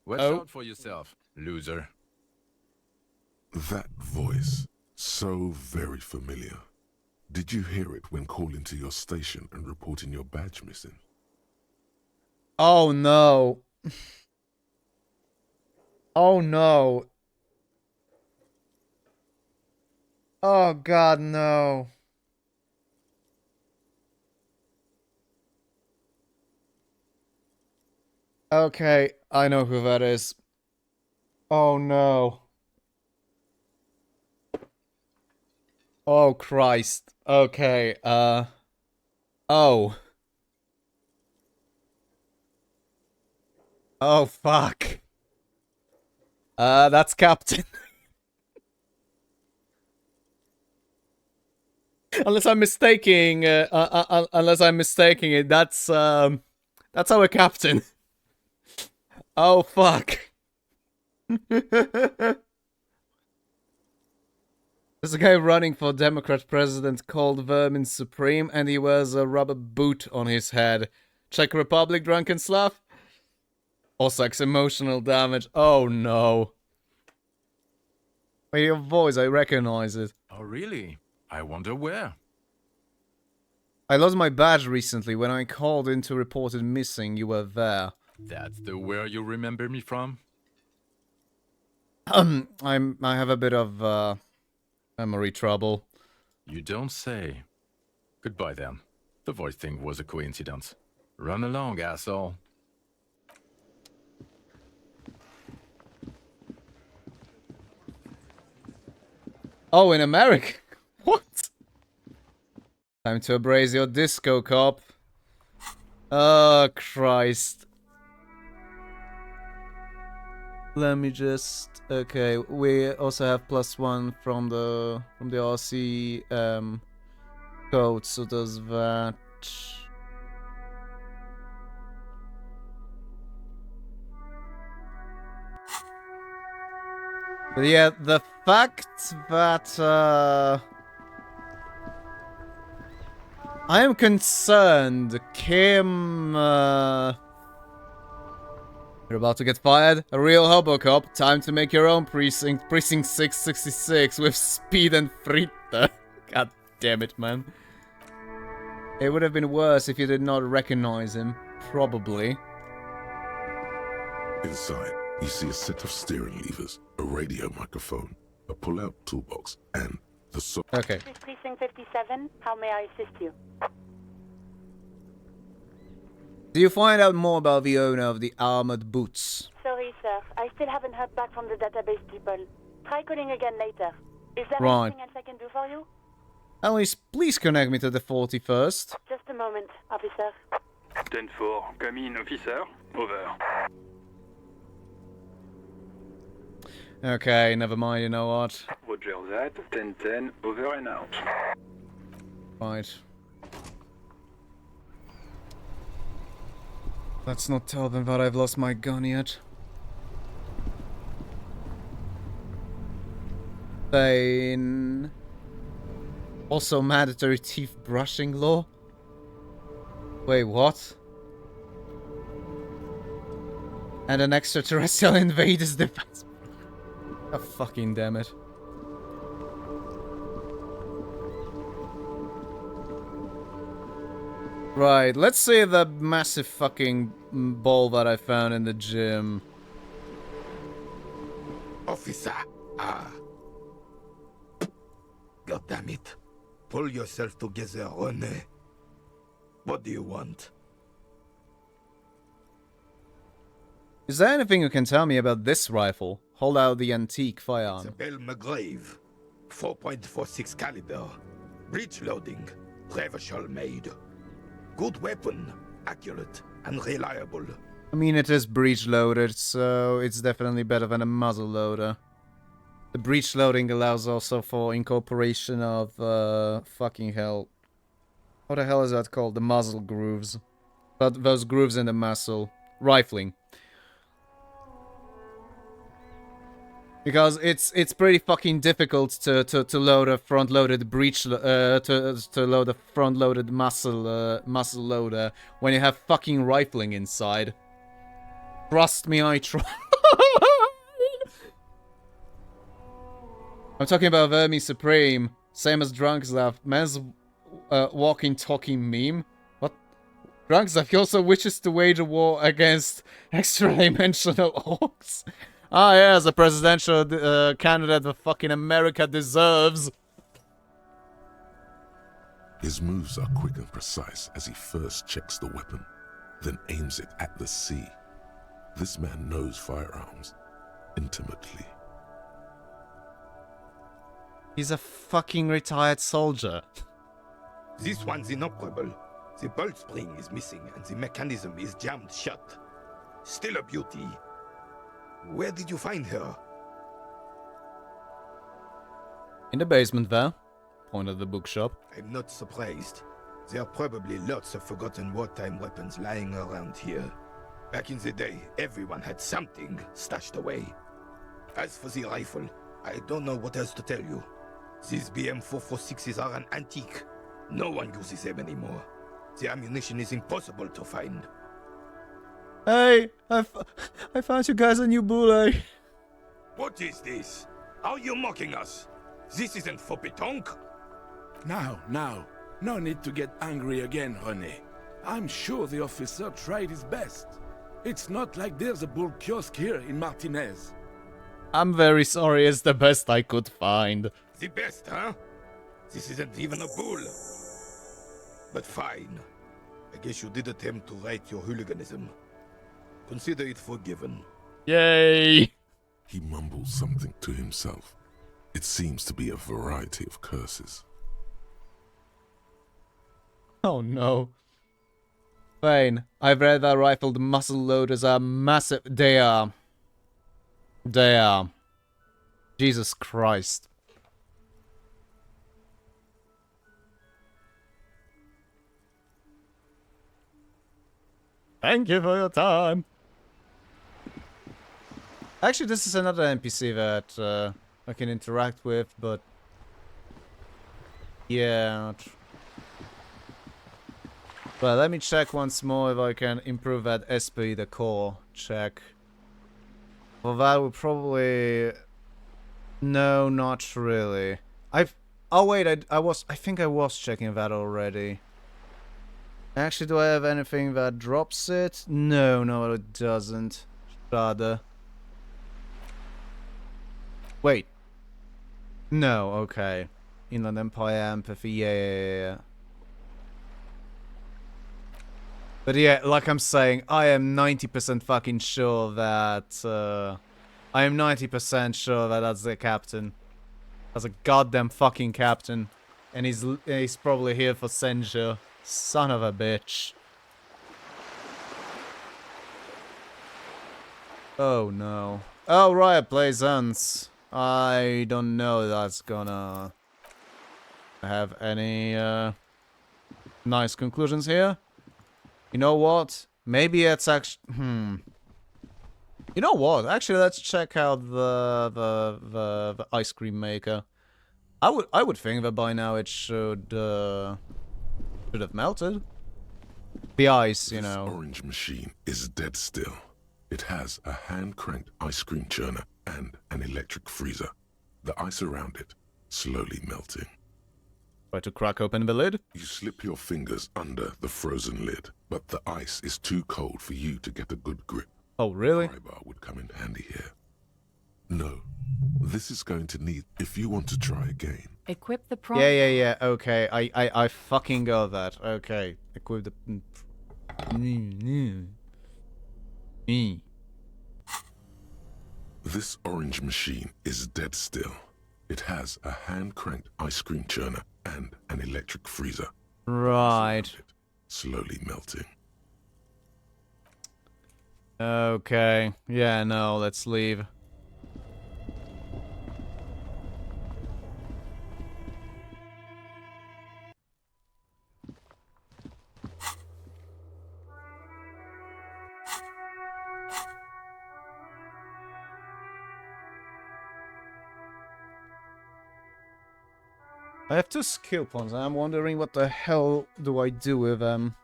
Watch out for yourself, loser. That voice, so very familiar. Did you hear it when calling to your station and reporting your badge missing? Oh no. Oh no. Oh god, no. Okay, I know who that is. Oh no. Oh Christ. Okay, oh. Oh fuck. That's Captain. Unless I'm mistaking, it, that's our captain. Oh fuck. There's a guy running for Democrat president called Vermin Supreme, and he wears a rubber boot on his head. Czech Republic, drunken Slav? Osak's emotional damage. Oh no. Wait, your voice, I recognize it. Oh, really? I wonder where. I lost my badge recently. When I called in to report it missing, you were there. That's the where you remember me from? I have a bit of memory trouble. You don't say. Goodbye then. The voice thing was a coincidence. Run along, asshole. Oh, in America? What? Time to embrace your disco, cop. Oh, Christ. Let me just... Okay, we also have +1 from the RC code, so does that... But yeah, the fact that I am concerned, Kim, you're about to get fired? A real Hobocop. Time to make your own precinct. Precinct 666 with speed and fritter. God damn it, man. It would have been worse if you did not recognize him. Probably. Inside, you see a set of steering levers, a radio microphone, a pull-out toolbox, and the Okay. This is Precinct 57. How may I assist you? Do you find out more about the owner of the armored boots? Sorry, sir. I still haven't heard back from the database people. Try calling again later. Is there Right. anything else I can do for you? At least, please connect me to the 41st. Just a moment, officer. 10-4, come in, officer. Over. Okay, never mind, you know what? Roger that. 10-10, over and out. Right. Let's not tell them that I've lost my gun yet. Thane. Also mandatory teeth brushing law? Wait, what? And an extraterrestrial invaders defense. Oh, fucking damn it. Right, let's see the massive fucking ball that I found in the gym. Officer, God damn it. Pull yourself together, René. What do you want? Is there anything you can tell me about this rifle? Hold out the antique firearm. Bell McGrave. 4.46 caliber. Breech loading. Revachol made. Good weapon. Accurate and reliable. I mean, it is breech loaded, so it's definitely better than a muzzle loader. The breech loading allows also for incorporation of, fucking hell. What the hell is that called? The muzzle grooves. But those grooves in the muzzle. Rifling. Because it's pretty fucking difficult to load a front-loaded breech to load a front-loaded muzzle loader when you have fucking rifling inside. Trust me, I try. I'm talking about Vermi Supreme, same as Drunkslav, man's walking talking meme. What? Drunkslav, he also wishes to wage a war against extra-dimensional orcs. Ah, yeah, as a presidential candidate that fucking America deserves. His moves are quick and precise as he first checks the weapon, then aims it at the sea. This man knows firearms intimately. He's a fucking retired soldier. This one's inoperable. The bolt spring is missing and the mechanism is jammed shut. Still a beauty. Where did you find her? In the basement there. Point at the bookshop. I'm not surprised. There are probably lots of forgotten wartime weapons lying around here. Back in the day, everyone had something stashed away. As for the rifle, I don't know what else to tell you. These BM-446s are an antique. No one uses them anymore. The ammunition is impossible to find. Hey, I found you guys a new bullet. What is this? Are you mocking us? This isn't for pétanque. Now. No need to get angry again, René. I'm sure the officer tried his best. It's not like there's a bull kiosk here in Martinez. I'm very sorry, it's the best I could find. The best, huh? This isn't even a bull. But fine. I guess you did attempt to right your hooliganism. Consider it forgiven. Yay! He mumbles something to himself. It seems to be a variety of curses. Oh no. Fine. I've read that rifled muzzle loaders are massive. They are. They are. Jesus Christ. Thank you for your time. Actually, this is another NPC that I can interact with, but yeah. Well, let me check once more if I can improve that SP, the core check. Well, that would probably... No, not really. Oh wait, I think I was checking that already. Actually, do I have anything that drops it? No, it doesn't. Rather. Wait. No, okay. Inland Empire, Empathy, yeah. But yeah, like I'm saying, I am 90% fucking sure that, I am 90% sure that that's the captain. That's a goddamn fucking captain. And he's probably here for Senju. Son of a bitch. Oh no. Oh right, Plaisance. I don't know that's gonna have any nice conclusions here. You know what? Maybe it's actually You know what? Actually, let's check out the ice cream maker. I would think that by now it should have melted. The ice, you know. This orange machine is dead still. It has a hand-cranked ice cream churner and an electric freezer. The ice around it slowly melting. Try to crack open the lid. You slip your fingers under the frozen lid, but the ice is too cold for you to get a good grip. Oh, really? Pry bar would come in handy here. No, this is going to need if you want to try again. Equip the pry. Yeah. Okay, I fucking got that. Okay, equip the. Me. This orange machine is dead still. It has a hand-cranked ice cream churner and an electric freezer. Right. Slowly melting. Okay. Yeah, no, let's leave. I have 2 skill points, and I'm wondering what the hell do I do with them.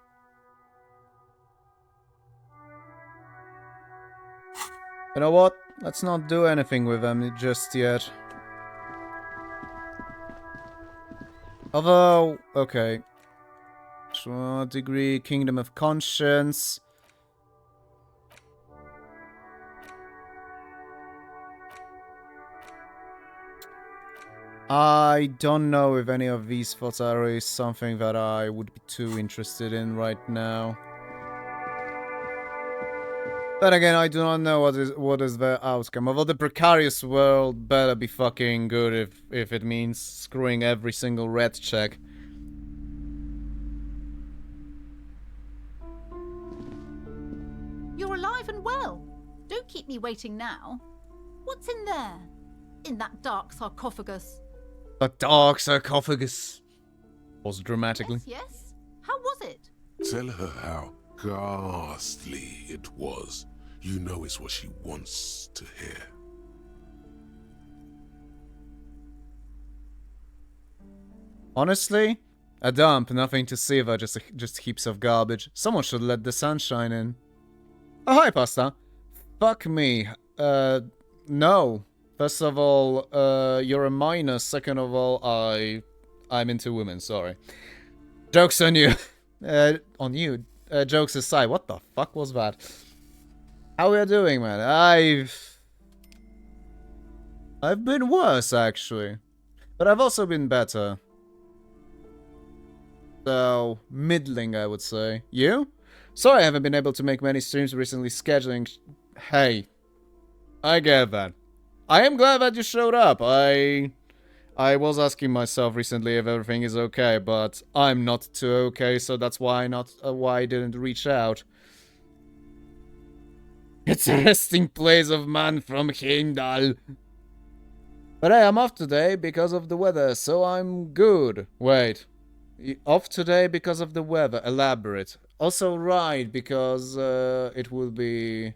You know what? Let's not do anything with them just yet. Although, okay. To a degree, Kingdom of Conscience. I don't know if any of these thoughts are something that I would be too interested in right now. But again, I do not know what is the outcome. Although the precarious world better be fucking good if it means screwing every single red check. You're alive and well. Don't keep me waiting now. What's in there? In that dark sarcophagus? The dark sarcophagus. Pause dramatically. Yes? How was it? Tell her how ghastly it was. You know it's what she wants to hear. Honestly, a dump, nothing to see there, just heaps of garbage. Someone should let the sunshine in. Oh, hi, Pasta. Fuck me. No. First of all, you're a minor. Second of all, I'm into women, sorry. Joke's on you. On you. Jokes aside, what the fuck was that? How we are doing, man? I've been worse, actually. But I've also been better. So, middling, I would say. You? Sorry I haven't been able to make many streams recently, scheduling... Hey. I get that. I am glad that you showed up. I was asking myself recently if everything is okay, but I'm not too okay, so that's why I didn't reach out. It's a resting place of man from Heimdall. But hey, I'm off today because of the weather, so I'm good. Wait. Off today because of the weather. Elaborate. Also right, because it will be...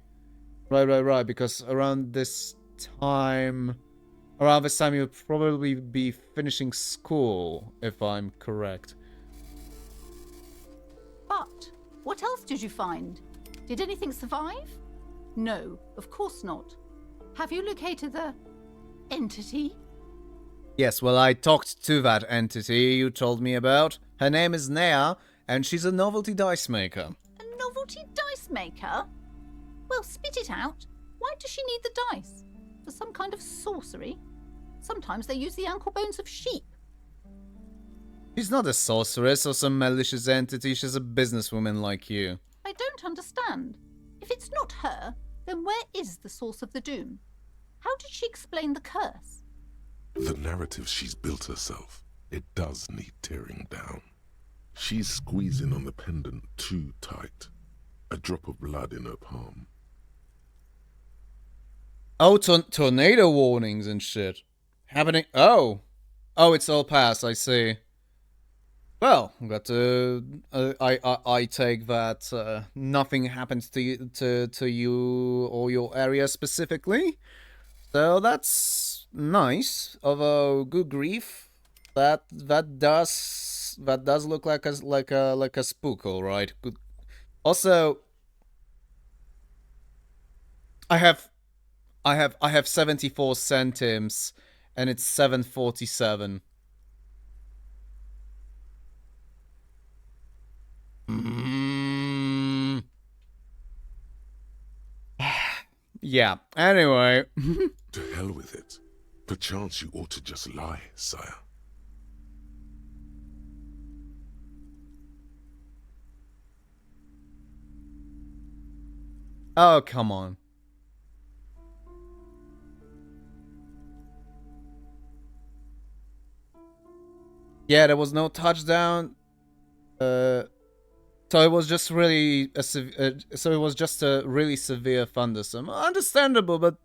Right, because around this time you'll probably be finishing school, if I'm correct. But what else did you find? Did anything survive? No, of course not. Have you located the entity? Yes, well, I talked to that entity you told me about. Her name is Nea, and she's a novelty dice maker. A novelty dice maker? Well, spit it out. Why does she need the dice? For some kind of sorcery? Sometimes they use the ankle bones of sheep. She's not a sorceress or some malicious entity, she's a businesswoman like you. I don't understand. If it's not her, then where is the source of the doom? How did she explain the curse? The narrative she's built herself, it does need tearing down. She's squeezing on the pendant too tight. A drop of blood in her palm. Oh, tornado warnings and shit. Happening. Oh, it's all past, I see. Well, got to. I take that nothing happens to you or your area specifically. So that's nice. Although, good grief, that does look like a spook, all right. Good. Also, I have 74 centimes, and it's 747. Yeah, anyway. To hell with it. Perchance you ought to just lie, sire. Oh, come on. Yeah, there was no touchdown. So it was just really a really severe thunderstorm. Understandable, but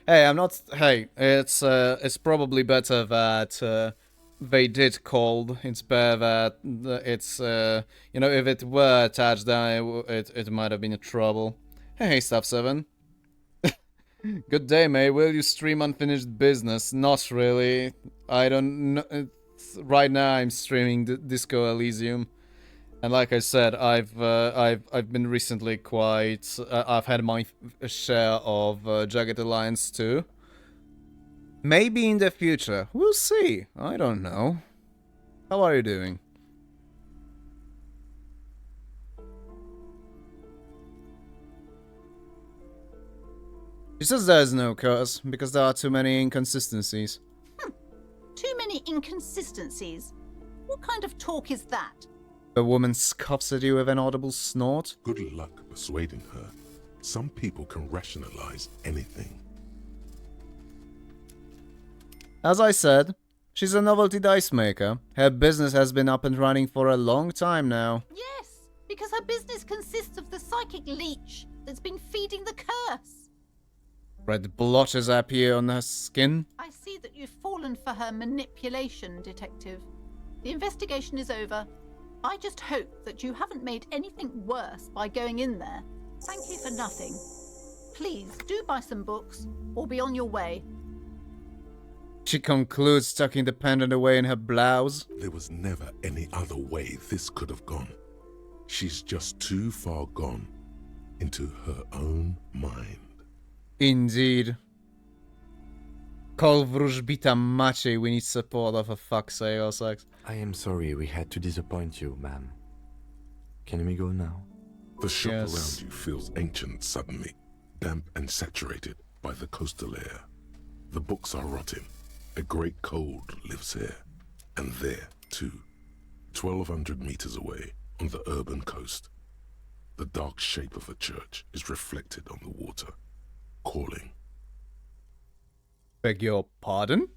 hey, it's probably better that they did called. It's better that it's if it were a touchdown, it might have been a trouble. Hey, Stuff 7. Good day, mate. Will you stream Unfinished Business? Not really. I don't know. Right now, I'm streaming Disco Elysium. And like I said, I've been recently quite. I've had my share of Jagged Alliance too. Maybe in the future, we'll see. I don't know. How are you doing? She says there's no curse because there are too many inconsistencies. Too many inconsistencies? What kind of talk is that? The woman scoffs at you with an audible snort. Good luck persuading her. Some people can rationalize anything. As I said, she's a novelty dice maker. Her business has been up and running for a long time now. Yes, because her business consists of the psychic leech that's been feeding the curse. Red blotches appear on her skin. I see that you've fallen for her manipulation, Detective. The investigation is over. I just hope that you haven't made anything worse by going in there. Thank you for nothing. Please do buy some books or be on your way. She concludes, tucking the pendant away in her blouse. There was never any other way this could have gone. She's just too far gone into her own mind. Indeed. Call Wróżbita Maciej, we need support for fuck's sake, Ossex. I am sorry we had to disappoint you, ma'am. Can we go now? The shop around you feels ancient suddenly, damp and saturated by the coastal air. The books are rotting. A great cold lives here, and there, too. 1,200 meters away, on the urban coast, the dark shape of a church is reflected on the water, calling. Beg your pardon?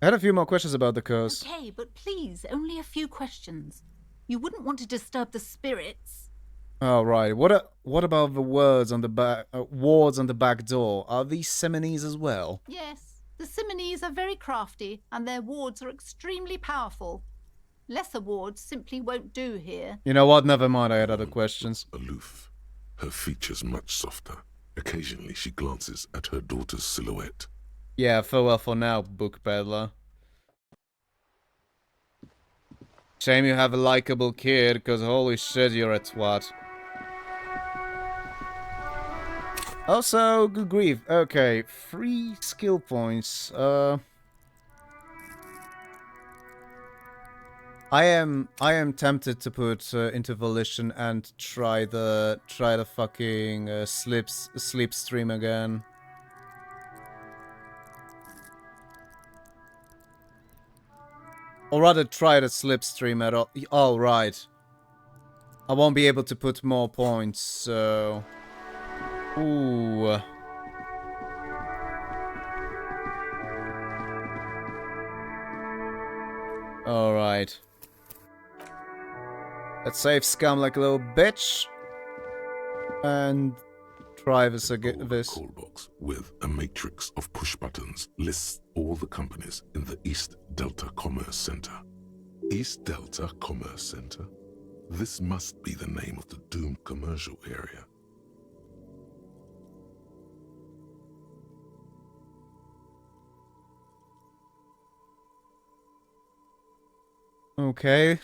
I had a few more questions about the curse. Okay, but please, only a few questions. You wouldn't want to disturb the spirits. Oh, right. What about the words on the back, wards on the back door? Are these Simonees as well? Yes, the Simonees are very crafty, and their wards are extremely powerful. Lesser wards simply won't do here. You know what? Never mind. I had other questions. Aloof, her features much softer. Occasionally she glances at her daughter's silhouette. Yeah, farewell for now, book peddler. Shame you have a likable kid, because holy shit, you're a twat. Also, good grief. Okay, 3 skill points. I am tempted to put into Volition and try the fucking sleep stream again. Or rather, try the slipstream at all. Oh, right. I won't be able to put more points, so... Ooh. Alright. Let's save scum like a little bitch. And try this again. Call box with a matrix of push buttons lists all the companies in the East Delta Commerce Center. East Delta Commerce Center? This must be the name of the doomed commercial area. Okay.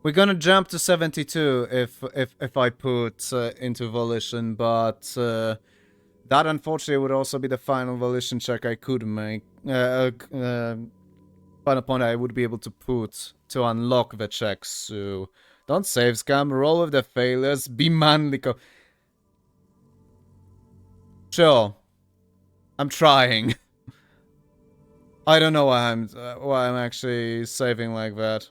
We're gonna jump to 72 if I put into Volition, but that unfortunately would also be the final Volition check I could make. Final point I would be able to put to unlock the checks. So don't save scam, roll with the failures, be manly. Sure, I'm trying. I don't know why I'm actually saving like that.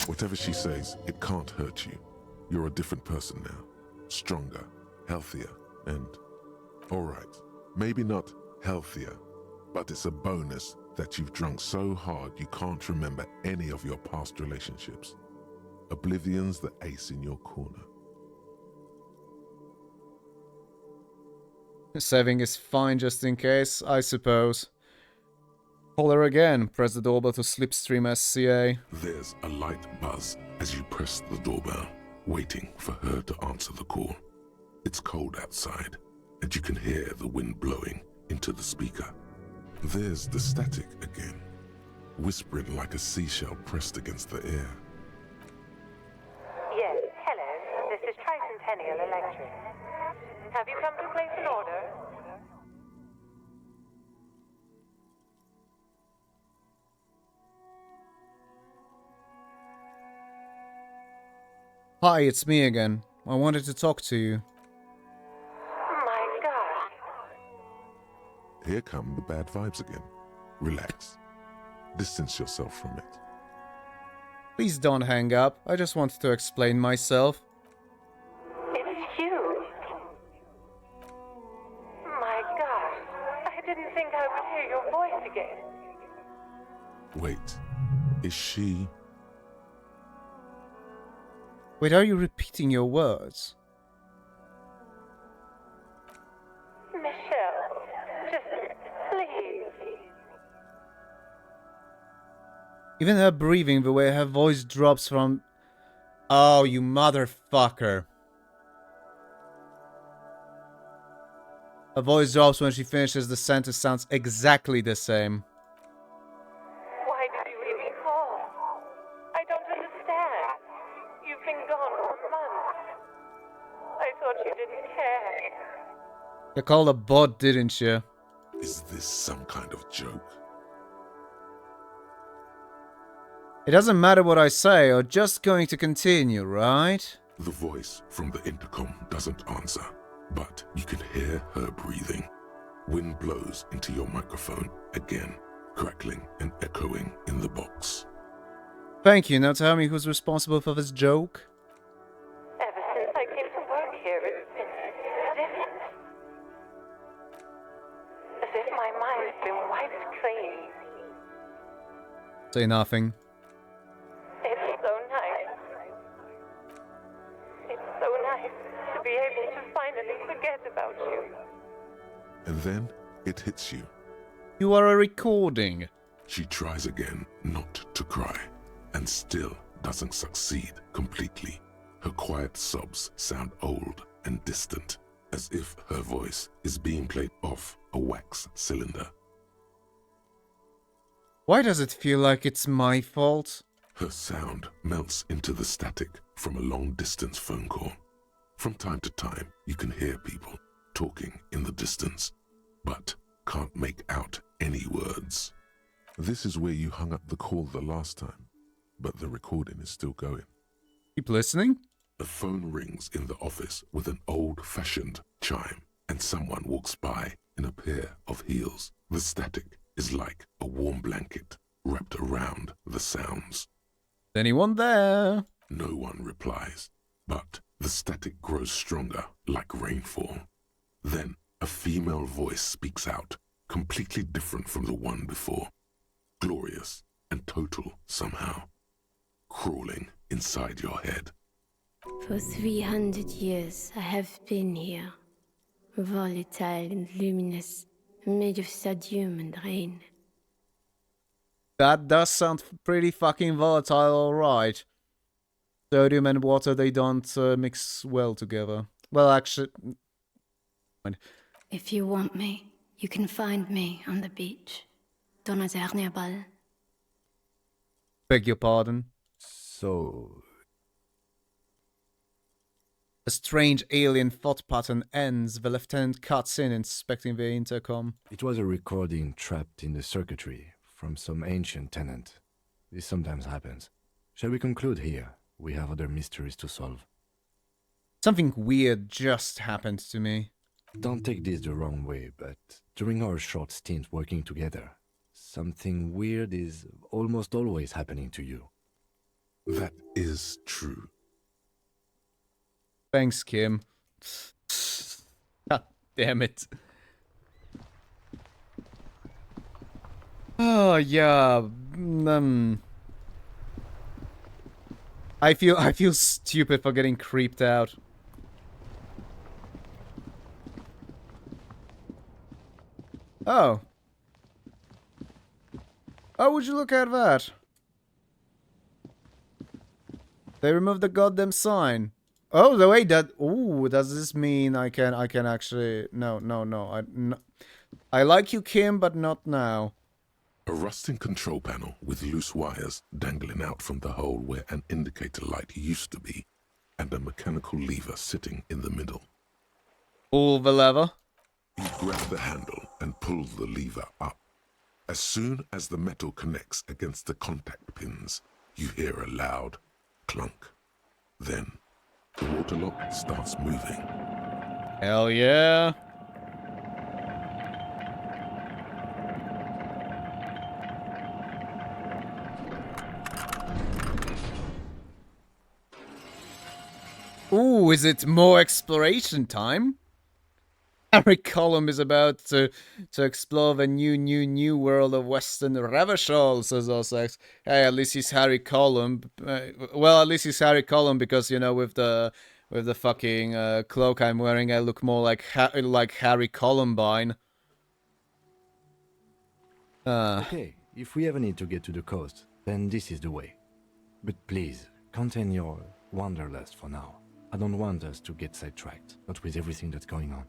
Whatever she says, it can't hurt you. You're a different person now. Stronger, healthier, and... Alright, maybe not healthier, but it's a bonus that you've drunk so hard you can't remember any of your past relationships. Oblivion's the ace in your corner. Saving is fine just in case, I suppose. Call her again. Press the doorbell to Slipstream SCA. There's a light buzz as you press the doorbell, waiting for her to answer the call. It's cold outside, and you can hear the wind blowing into the speaker. There's the static again, whispering like a seashell pressed against the air. Yes, hello. This is Tricentennial Electric. Have you come to place an order? Hi, it's me again. I wanted to talk to you. My God. Here come the bad vibes again. Relax. Distance yourself from it. Please don't hang up. I just wanted to explain myself. It's you. My God. I didn't think I would hear your voice again. Wait. Is she... Wait, are you repeating your words? Michelle, just please. Even her breathing, the way her voice drops from... Oh, you motherfucker. Her voice drops when she finishes the sentence, sounds exactly the same. Why did you even call? I don't understand. You've been gone for months. I thought you didn't care. You called a bot, didn't you? Is this some kind of joke? It doesn't matter what I say, you're just going to continue, right? The voice from the intercom doesn't answer, but you can hear her breathing. Wind blows into your microphone again, crackling and echoing in the box. Thank you, now tell me who's responsible for this joke? Ever since I came to work here, it's been different. As if my mind's been wiped clean. Say nothing. It's so nice. be able to finally forget about you. And then it hits you. You are a recording. She tries again not to cry, and still doesn't succeed completely. Her quiet sobs sound old and distant, as if her voice is being played off a wax cylinder. Why does it feel like it's my fault? Her sound melts into the static from a long-distance phone call. From time to time, you can hear people talking in the distance, but can't make out any words. This is where you hung up the call the last time, but the recording is still going. Keep listening? The phone rings in the office with an old-fashioned chime, and someone walks by in a pair of heels. The static is like a warm blanket wrapped around the sounds. Anyone there? No one replies, but the static grows stronger like rainfall. Then a female voice speaks out, completely different from the one before. Glorious and total somehow, crawling inside your head. For 300 years I have been here, volatile and luminous, made of sodium and rain. That does sound pretty fucking volatile, alright. Sodium and water, they don't mix well together. Well, actually... If you want me, you can find me on the beach. Donauersnebel. Beg your pardon? So... A strange alien thought pattern ends. The lieutenant cuts in, inspecting the intercom. It was a recording trapped in the circuitry from some ancient tenant. This sometimes happens. Shall we conclude here? We have other mysteries to solve. Something weird just happened to me. Don't take this the wrong way, but during our short stint working together, something weird is almost always happening to you. That is true. Thanks, Kim. God damn it. Oh, yeah. I feel stupid for getting creeped out. Oh. Oh, would you look at that? They removed the goddamn sign. Oh, the way that... Ooh, does this mean I can actually... No. I like you, Kim, but not now. A rusting control panel with loose wires dangling out from the hole where an indicator light used to be, and a mechanical lever sitting in the middle. Pull the lever. You grab the handle and pull the lever up. As soon as the metal connects against the contact pins, you hear a loud clunk. Then, the water lock starts moving. Hell yeah. Ooh, is it more exploration time? Harry Column is about to explore the new world of Western Revachol, says Ossex. Hey, at least he's Harry Column. Well, at least he's Harry Column because, you know, with the fucking cloak I'm wearing, I look more like Harry Columbine. Okay, if we ever need to get to the coast, then this is the way. But please, contain your wanderlust for now. I don't want us to get sidetracked, not with everything that's going on.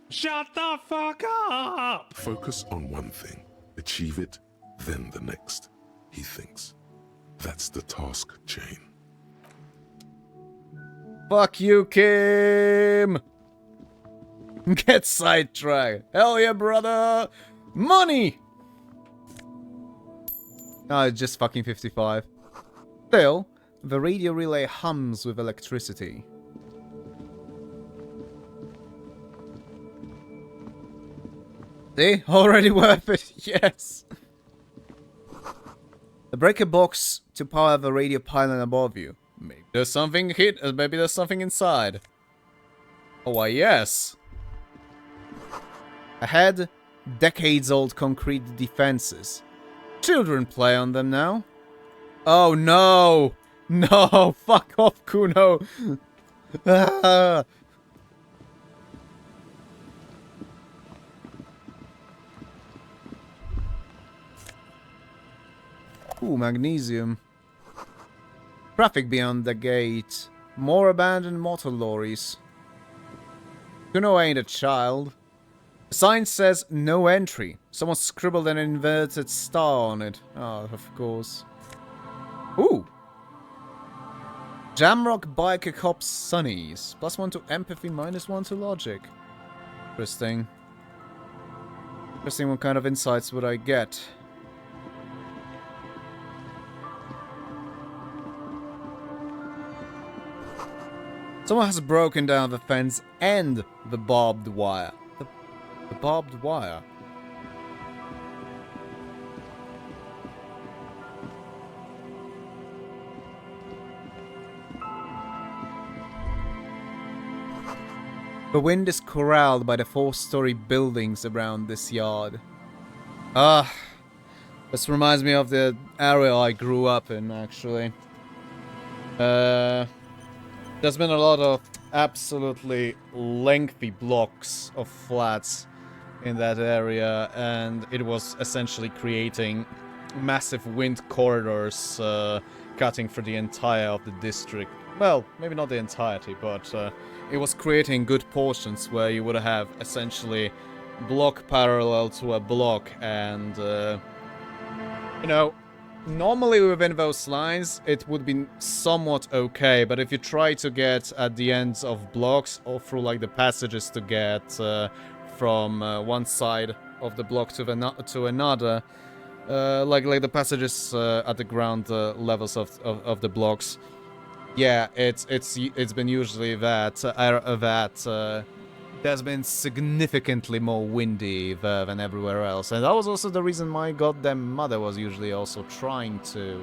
Shut the fuck up! Focus on one thing. Achieve it, then the next, he thinks. That's the task chain. Fuck you, Kim! Get sidetracked. Hell yeah, brother! Money! Oh, it's just fucking 55. Still, the radio relay hums with electricity. See? Already worth it, yes! The breaker box to power the radio pylon above you. Maybe there's something maybe there's something inside. Oh, why yes! Ahead, decades-old concrete defenses. Children play on them now. Oh no! No, fuck off, Kuno. Ah. Ooh, magnesium. Traffic beyond the gate. More abandoned motor lorries. Kuno ain't a child. The sign says no entry. Someone scribbled an inverted star on it. Oh, of course. Ooh. Jamrock Biker Cop Sunnies. +1 to empathy, -1 to logic. Interesting. Interesting, what kind of insights would I get? Someone has broken down the fence and the barbed wire. The barbed wire? The wind is corralled by the 4-story buildings around this yard. Ah, this reminds me of the area I grew up in, actually. There's been a lot of absolutely lengthy blocks of flats in that area, and it was essentially creating massive wind corridors cutting through the entire of the district. Well, maybe not the entirety, but it was creating good portions where you would have essentially block parallel to a block, and you know, normally within those lines it would be somewhat okay, but if you try to get at the ends of blocks or through like the passages to get from one side of the block to another, like the passages at the ground levels of the blocks, yeah, it's been usually that there's been significantly more windy there than everywhere else, and that was also the reason my goddamn mother was usually also trying to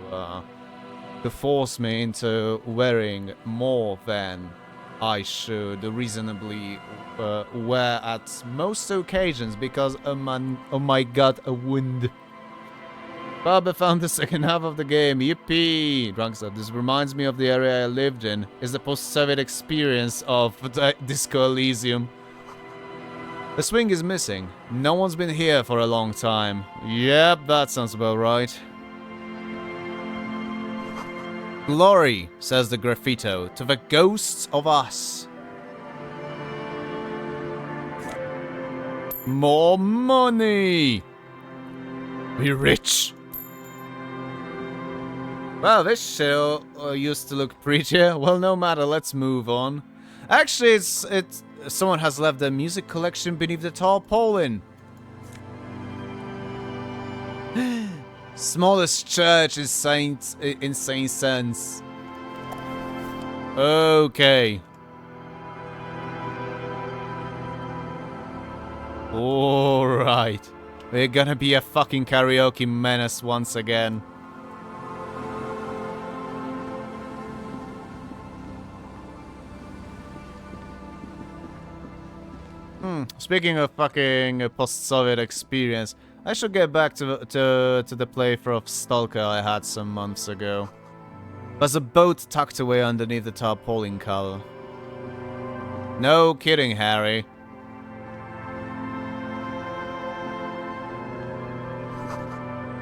force me into wearing more than I should reasonably wear at most occasions, because oh my god, a wind. Baba found the second half of the game. Yippee! Drunkster, this reminds me of the area I lived in. It's the post-Soviet experience of Disco Elysium. The swing is missing. No one's been here for a long time. Yep, that sounds about right. Glory, says the graffito, to the ghosts of us. More money! We rich! Well, this show used to look prettier. Well, no matter, let's move on. Actually, it's someone has left their music collection beneath the tarpaulin. Smallest church is in Saint Sense. Okay. Alright. We're gonna be a fucking karaoke menace once again. Speaking of fucking post-Soviet experience, I should get back to the playthrough of Stalker I had some months ago. There's a boat tucked away underneath the tarpaulin cover. No kidding, Harry.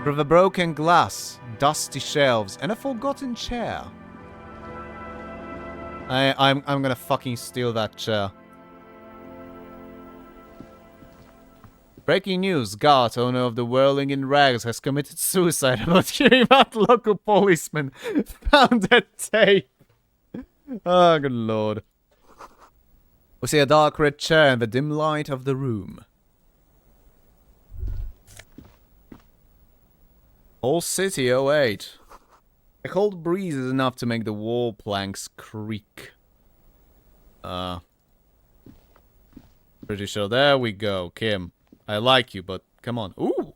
Through the broken glass, dusty shelves, and a forgotten chair. I'm gonna fucking steal that chair. Breaking news, Gart, owner of the Whirling in Rags, has committed suicide about hearing about local policeman found a tape. Oh, good lord. We see a dark red chair in the dim light of the room. Whole city 08. A cold breeze is enough to make the wall planks creak. Pretty sure. There we go, Kim. I like you, but come on. Ooh!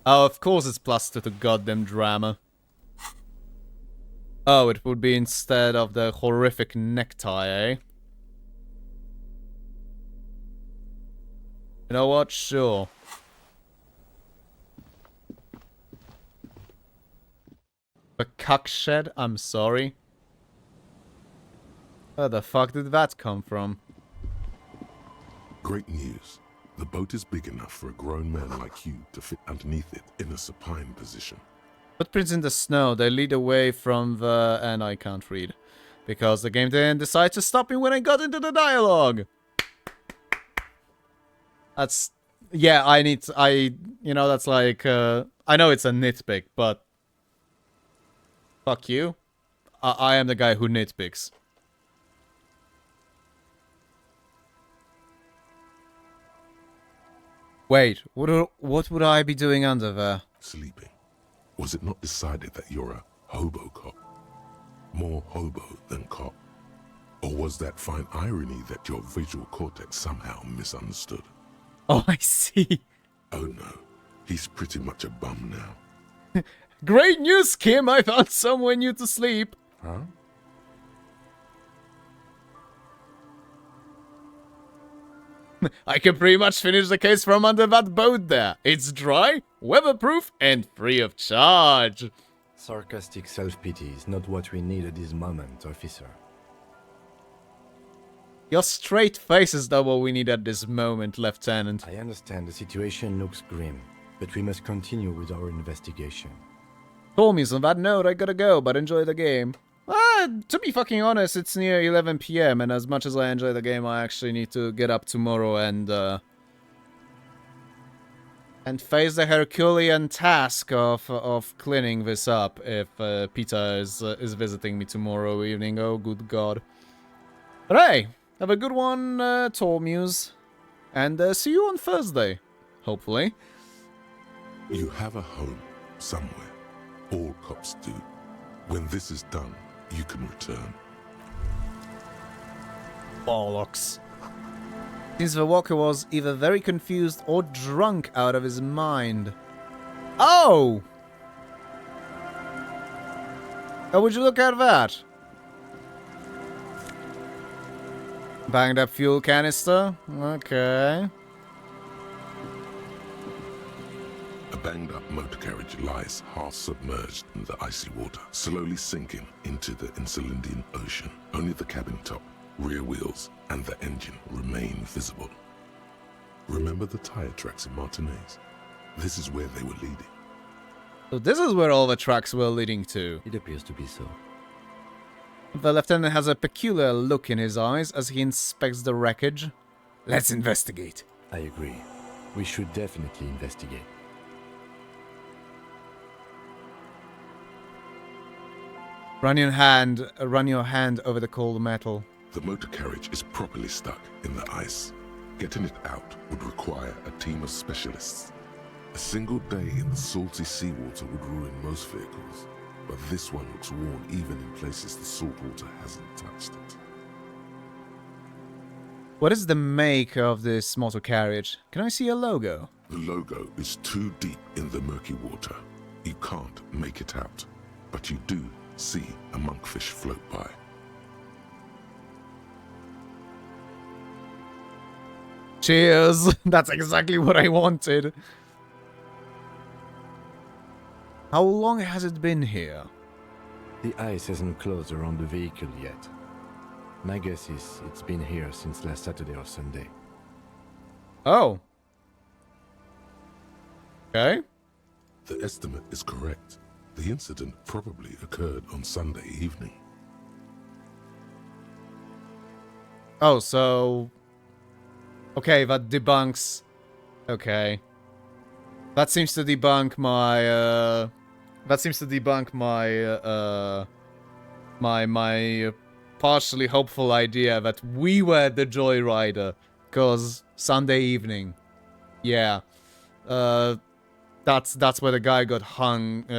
Oh, of course it's +2 to goddamn drama. Oh, it would be instead of the horrific necktie, eh? You know what? Sure. The cuckshed? I'm sorry. Where the fuck did that come from? Great news. The boat is big enough for a grown man like you to fit underneath it in a supine position. Footprints in the snow. They lead away from the... And I can't read. Because the game didn't decide to stop me when I got into the dialogue. That's... Yeah, you know, that's like... I know it's a nitpick, but... Fuck you. I am the guy who nitpicks. Wait, what would I be doing under there? Sleeping. Was it not decided that you're a hobo cop? More hobo than cop? Or was that fine irony that your visual cortex somehow misunderstood? Oh, I see. Oh no, he's pretty much a bum now. Great news, Kim! I found somewhere new to sleep. Huh? I can pretty much finish the case from under that boat there. It's dry, weatherproof, and free of charge. Sarcastic self-pity is not what we need at this moment, officer. Your straight face is not what we need at this moment, Lieutenant. I understand the situation looks grim, but we must continue with our investigation. Told me on that note, I gotta go, but enjoy the game. To be fucking honest, it's near 11 PM, and as much as I enjoy the game, I actually need to get up tomorrow and face the Herculean task of cleaning this up if Peter is visiting me tomorrow evening. Oh, good God. But hey, have a good one, Tormuse, and see you on Thursday, hopefully. You have a home somewhere. All cops do. When this is done, you can return. Bollocks. Seems the walker was either very confused or drunk out of his mind. Oh! Oh, would you look at that? Banged up fuel canister? Okay. A banged-up motor carriage lies half submerged in the icy water, slowly sinking into the Insulindian Ocean. Only the cabin top, rear wheels, and the engine remain visible. Remember the tire tracks in Martinez? This is where they were leading. So this is where all the tracks were leading to. It appears to be so. The lieutenant has a peculiar look in his eyes as he inspects the wreckage. Let's investigate. I agree. We should definitely investigate. Run your hand over the cold metal. The motor carriage is properly stuck in the ice. Getting it out would require a team of specialists. A single day in the salty seawater would ruin most vehicles, but this one looks worn even in places the salt water hasn't touched it. What is the make of this motor carriage? Can I see a logo? The logo is too deep in the murky water. You can't make it out, but you do see a monkfish float by. Cheers! That's exactly what I wanted. How long has it been here? The ice hasn't closed around the vehicle yet. My guess is it's been here since last Saturday or Sunday. Oh. Okay. The estimate is correct. The incident probably occurred on Sunday evening. Oh, so... Okay, that debunks... Okay. That seems to debunk my, my partially hopeful idea that we were the Joyrider. Cause Sunday evening. Yeah. That's where the guy got hanged,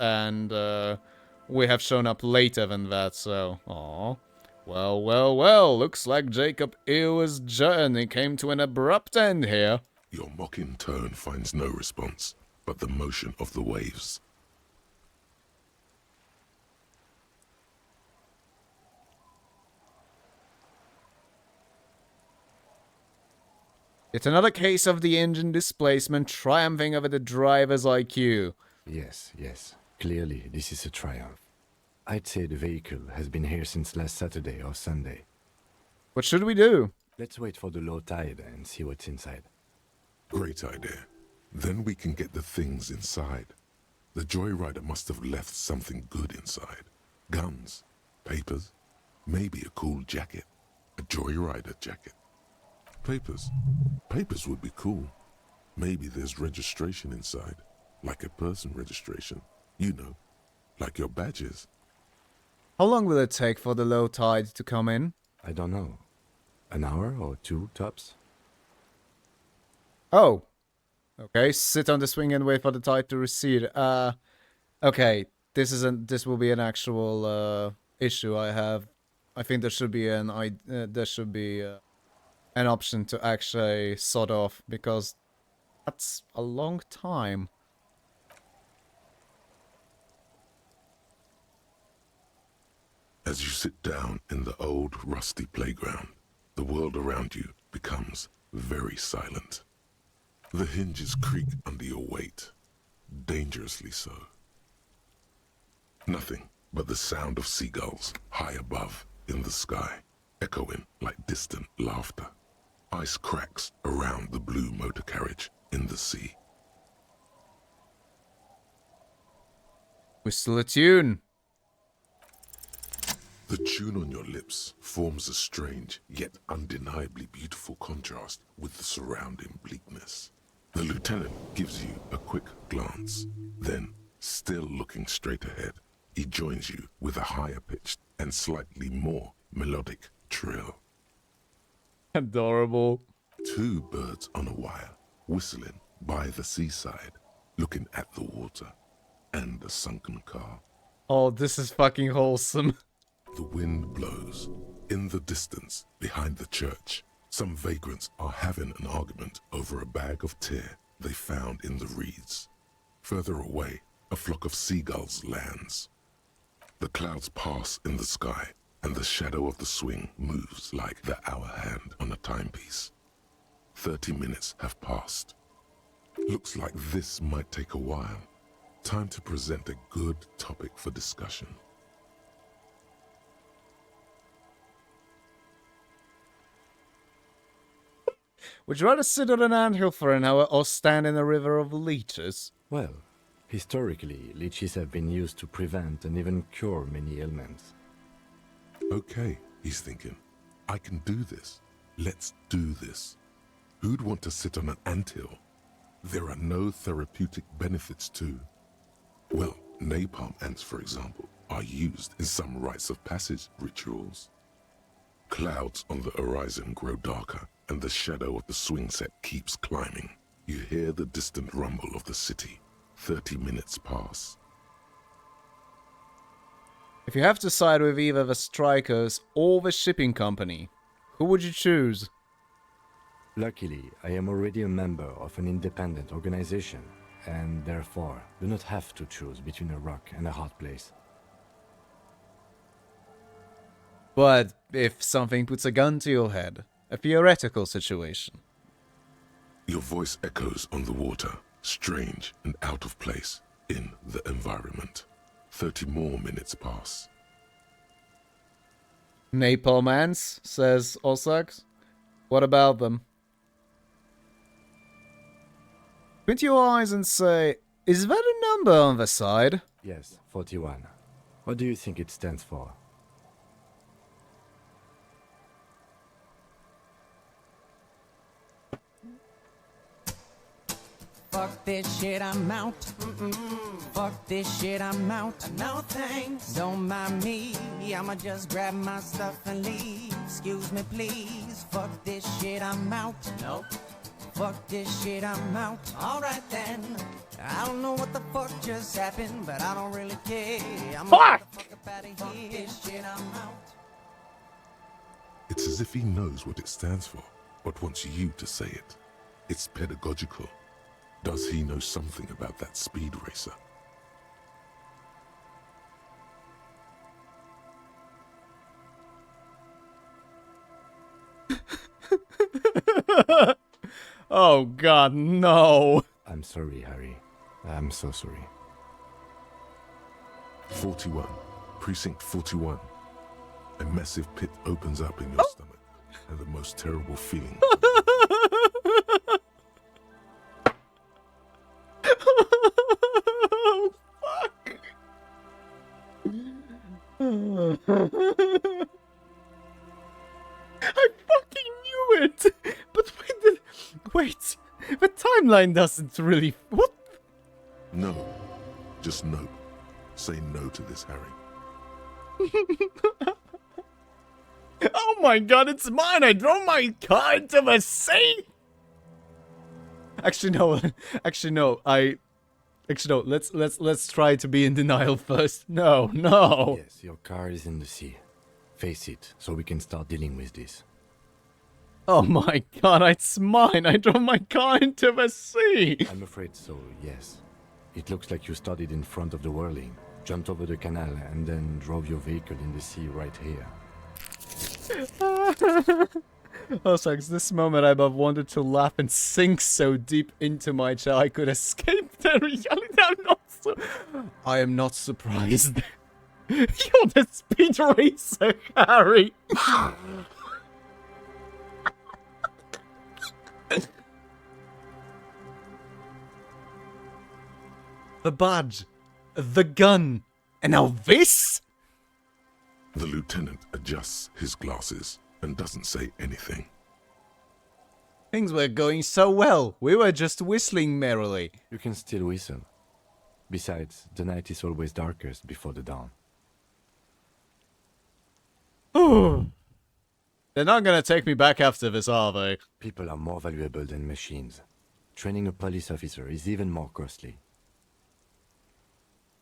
and we have shown up later than that, so... Aww. Well, looks like Jacob Ewer's journey came to an abrupt end here. Your mocking tone finds no response, but the motion of the waves. It's another case of the engine displacement triumphing over the driver's IQ. Yes. Clearly, this is a triumph. I'd say the vehicle has been here since last Saturday or Sunday. What should we do? Let's wait for the low tide and see what's inside. Great idea. Then we can get the things inside. The Joyrider must have left something good inside. Guns, papers, maybe a cool jacket. A Joyrider jacket. Papers. Papers would be cool. Maybe there's registration inside. Like a person registration. You know, like your badges. How long will it take for the low tide to come in? I don't know. An hour or two, tops? Oh. Okay, sit on the swing and wait for the tide to recede. Okay, this will be an actual issue I have. I think there should be an option to actually sod off, because that's a long time. As you sit down in the old rusty playground, the world around you becomes very silent. The hinges creak under your weight, dangerously so. Nothing but the sound of seagulls high above in the sky, echoing like distant laughter. Ice cracks around the blue motor carriage in the sea. Whistle a tune. The tune on your lips forms a strange yet undeniably beautiful contrast with the surrounding bleakness. The lieutenant gives you a quick glance. Then, still looking straight ahead, he joins you with a higher pitched and slightly more melodic trill. Adorable. Two birds on a wire, whistling by the seaside, looking at the water and the sunken car. Oh, this is fucking wholesome. The wind blows. In the distance, behind the church, some vagrants are having an argument over a bag of tear they found in the reeds. Further away, a flock of seagulls lands. The clouds pass in the sky, and the shadow of the swing moves like the hour hand on a timepiece. 30 minutes have passed. Looks like this might take a while. Time to present a good topic for discussion. Would you rather sit on an anthill for an hour or stand in a river of leeches? Well, historically, leeches have been used to prevent and even cure many ailments. Okay, he's thinking. I can do this. Let's do this. Who'd want to sit on an anthill? There are no therapeutic benefits to... Well, napalm ants, for example, are used in some rites of passage rituals. Clouds on the horizon grow darker, and the shadow of the swing set keeps climbing. You hear the distant rumble of the city. 30 minutes pass. If you have to side with either the strikers or the shipping company, who would you choose? Luckily, I am already a member of an independent organization, and therefore do not have to choose between a rock and a hard place. But if something puts a gun to your head, a theoretical situation. Your voice echoes on the water, strange and out of place in the environment. 30 more minutes pass. Napalm ants, says Osag. What about them? Squint your eyes and say, is that a number on the side? Yes, 41. What do you think it stands for? Fuck this shit, I'm out. Fuck this shit, I'm out. No thanks. Don't mind me. I'ma just grab my stuff and leave. Excuse me, please. Fuck this shit, I'm out. Nope. Fuck this shit, I'm out. Alright then. I don't know what the fuck just happened, but I don't really care. I'm fuck out of here. This shit, I'm out. It's as if he knows what it stands for, but wants you to say it. It's pedagogical. Does he know something about that speed racer? Oh god, no. I'm sorry, Harry. I'm so sorry. 41. Precinct 41. A massive pit opens up in your stomach, and the most terrible feeling. Oh, fuck. I fucking knew it! But wait, the timeline doesn't really... What? No. Just no. Say no to this, Harry. Oh my god, it's mine! I drove my car into the sea! Actually, no. Actually, no. Actually, no. Let's try to be in denial first. No. Yes, your car is in the sea. Face it, so we can start dealing with this. Oh my god, it's mine! I drove my car into the sea! I'm afraid so, yes. It looks like you started in front of the whirling, jumped over the canal, and then drove your vehicle in the sea right here. Oh, thanks. This moment I have wanted to laugh and sink so deep into my chair I could escape the reality. I am not surprised. You're the speed racer, Harry. The badge, the gun, and now this? The lieutenant adjusts his glasses and doesn't say anything. Things were going so well. We were just whistling merrily. You can still whistle. Besides, the night is always darkest before the dawn. They're not gonna take me back after this, are they? People are more valuable than machines. Training a police officer is even more costly.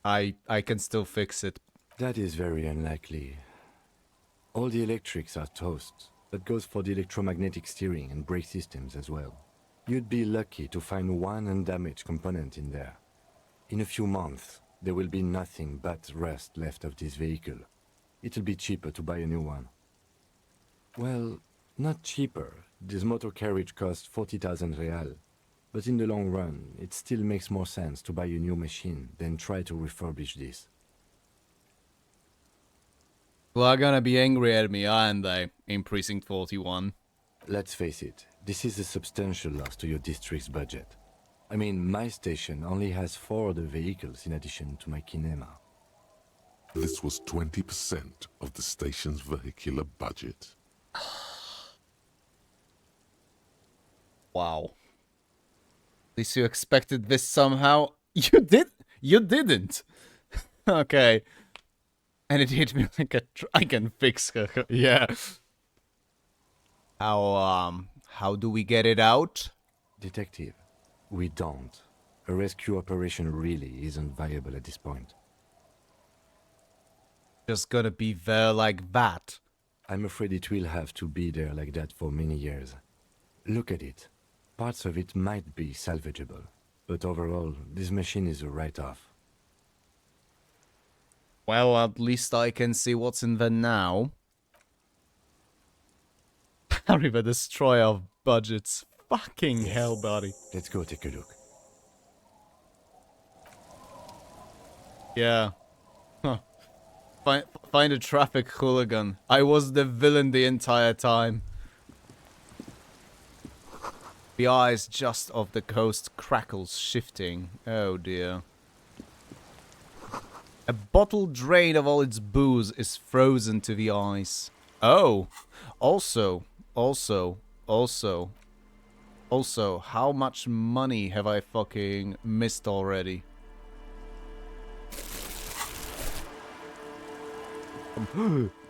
I can still fix it. That is very unlikely. All the electrics are toast. That goes for the electromagnetic steering and brake systems as well. You'd be lucky to find one undamaged component in there. In a few months, there will be nothing but rust left of this vehicle. It'll be cheaper to buy a new one. Well, not cheaper. This motor carriage costs 40,000 real. But in the long run, it still makes more sense to buy a new machine than try to refurbish this. Well, are gonna be angry at me, aren't they, in Precinct 41? Let's face it, this is a substantial loss to your district's budget. I mean, my station only has 4 other vehicles in addition to my kinema. This was 20% of the station's vehicular budget. Wow. At least you expected this somehow. You did? You didn't. Okay. And it hit me like a I can fix her. Yeah. How do we get it out? Detective, we don't. A rescue operation really isn't viable at this point. Just gonna be there like that. I'm afraid it will have to be there like that for many years. Look at it. Parts of it might be salvageable, but overall, this machine is a write-off. Well, at least I can see what's in there now. Harry the Destroyer of Budgets. Fucking hell, buddy. Let's go take a look. Yeah. Huh. Find a traffic hooligan. I was the villain the entire time. The eyes just off the coast crackles shifting. Oh dear. A bottle drained of all its booze is frozen to the ice. Oh, also, how much money have I fucking missed already?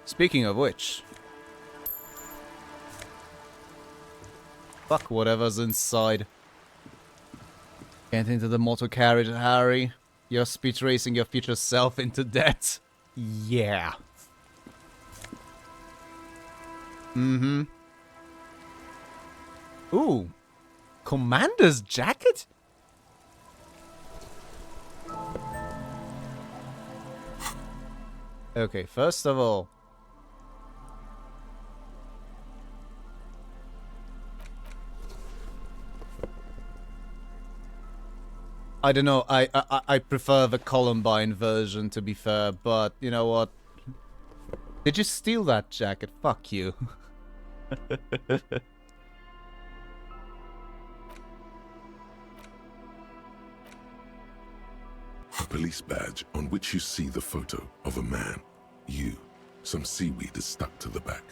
Speaking of which, fuck whatever's inside. Get into the motor carriage, Harry. You're speed racing your future self into debt. Yeah. Mm-hmm. Ooh. Commander's jacket? Okay, first of all, I don't know. I prefer the Columbine version, to be fair. But you know what? Did you steal that jacket? Fuck you. A police badge on which you see the photo of a man. You. Some seaweed is stuck to the back.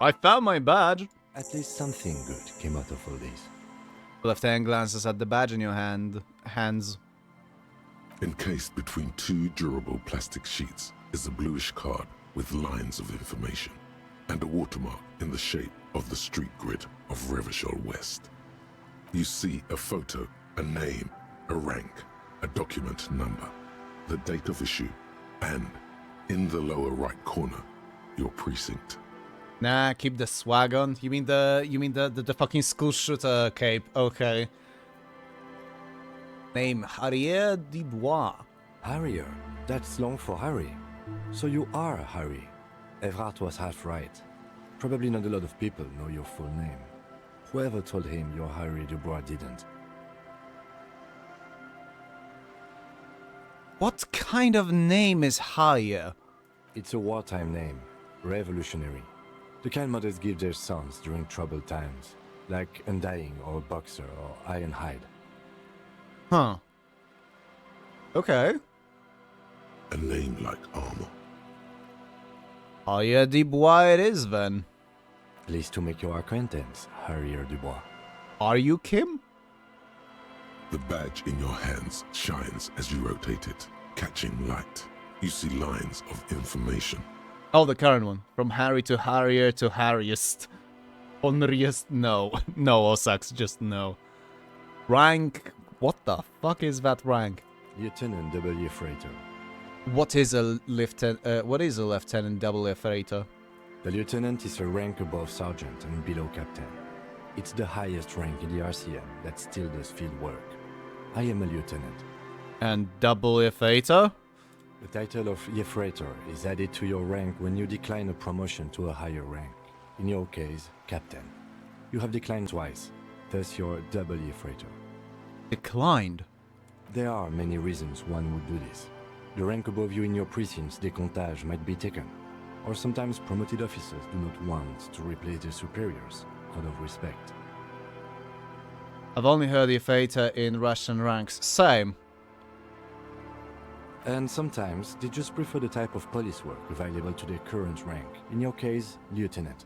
I found my badge. At least something good came out of all this. Left hand glances at the badge in your hands. Encased between two durable plastic sheets is a bluish card with lines of information and a watermark in the shape of the street grid of Revachol West. You see a photo, a name, a rank, a document number, the date of issue, and in the lower right corner, your precinct. Nah, keep the swag on. You mean the fucking school shooter cape? Okay. Name Harrier Dubois. Harrier? That's long for Harry. So you are Harry. Evrard was half right. Probably not a lot of people know your full name. Whoever told him you're Harry Dubois didn't. What kind of name is Harrier? It's a wartime name. Revolutionary. The kind mothers give their sons during troubled times. Like Undying or Boxer or Ironhide. Huh. Okay. A name like armor. Harrier Dubois it is then. Pleased to make your acquaintance, Harrier Dubois. Are you Kim? The badge in your hands shines as you rotate it, catching light. You see lines of information. Oh, the current one. From Harry to Harrier to Harriest. Honoriest? No. No, Osax, just no. Rank? What the fuck is that rank? Lieutenant W. Freighter. What is a lieutenant double freighter? The lieutenant is a rank above sergeant and below captain. It's the highest rank in the RCM that still does field work. I am a lieutenant. And double freighter? The title of Freighter is added to your rank when you decline a promotion to a higher rank. In your case, captain. You have declined twice, thus you're double Freighter. Declined? There are many reasons one would do this. The rank above you in your precinct's decomptage might be taken, or sometimes promoted officers do not want to replace their superiors out of respect. I've only heard the freighter in Russian ranks. Same. And sometimes they just prefer the type of police work available to their current rank. In your case, lieutenant.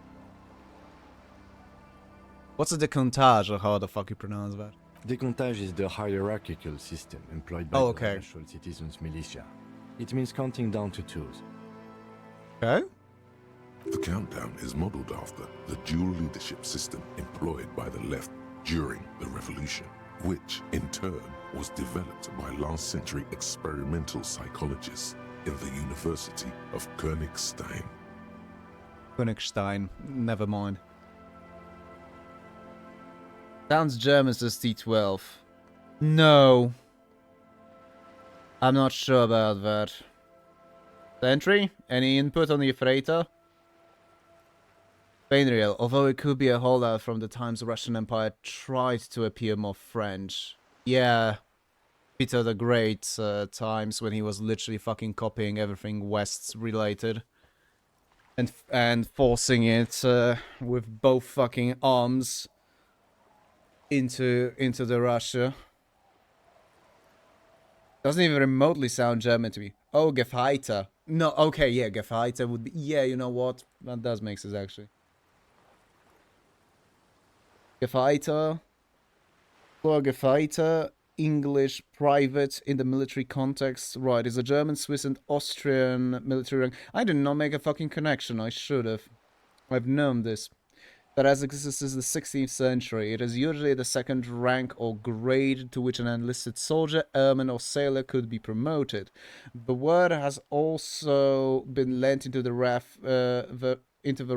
What's a decomptage, or how the fuck you pronounce that? Decomptage is the hierarchical system employed by the National Citizens Militia. It means counting down to twos. Okay. The countdown is modeled after the dual leadership system employed by the left during the revolution, which in turn was developed by last century experimental psychologists in the University of Königstein. Königstein, never mind. Sounds German, says T12. No. I'm not sure about that. Sentry, any input on the freighter? Bainriel, although it could be a holdout from the times the Russian Empire tried to appear more French. Yeah. Peter the Great times when he was literally fucking copying everything West's related. And forcing it with both fucking arms into the Russia. Doesn't even remotely sound German to me. Oh, Gefreiter. No, okay, yeah, Gefreiter would be... Yeah, you know what? That does make sense, actually. Gefreiter. For Gefreiter, English, private, in the military context. Right, is a German, Swiss, and Austrian military rank. I did not make a fucking connection. I should have. I've known this. That has existed since the 16th century. It is usually the second rank or grade to which an enlisted soldier, airman, or sailor could be promoted. The word has also been lent into the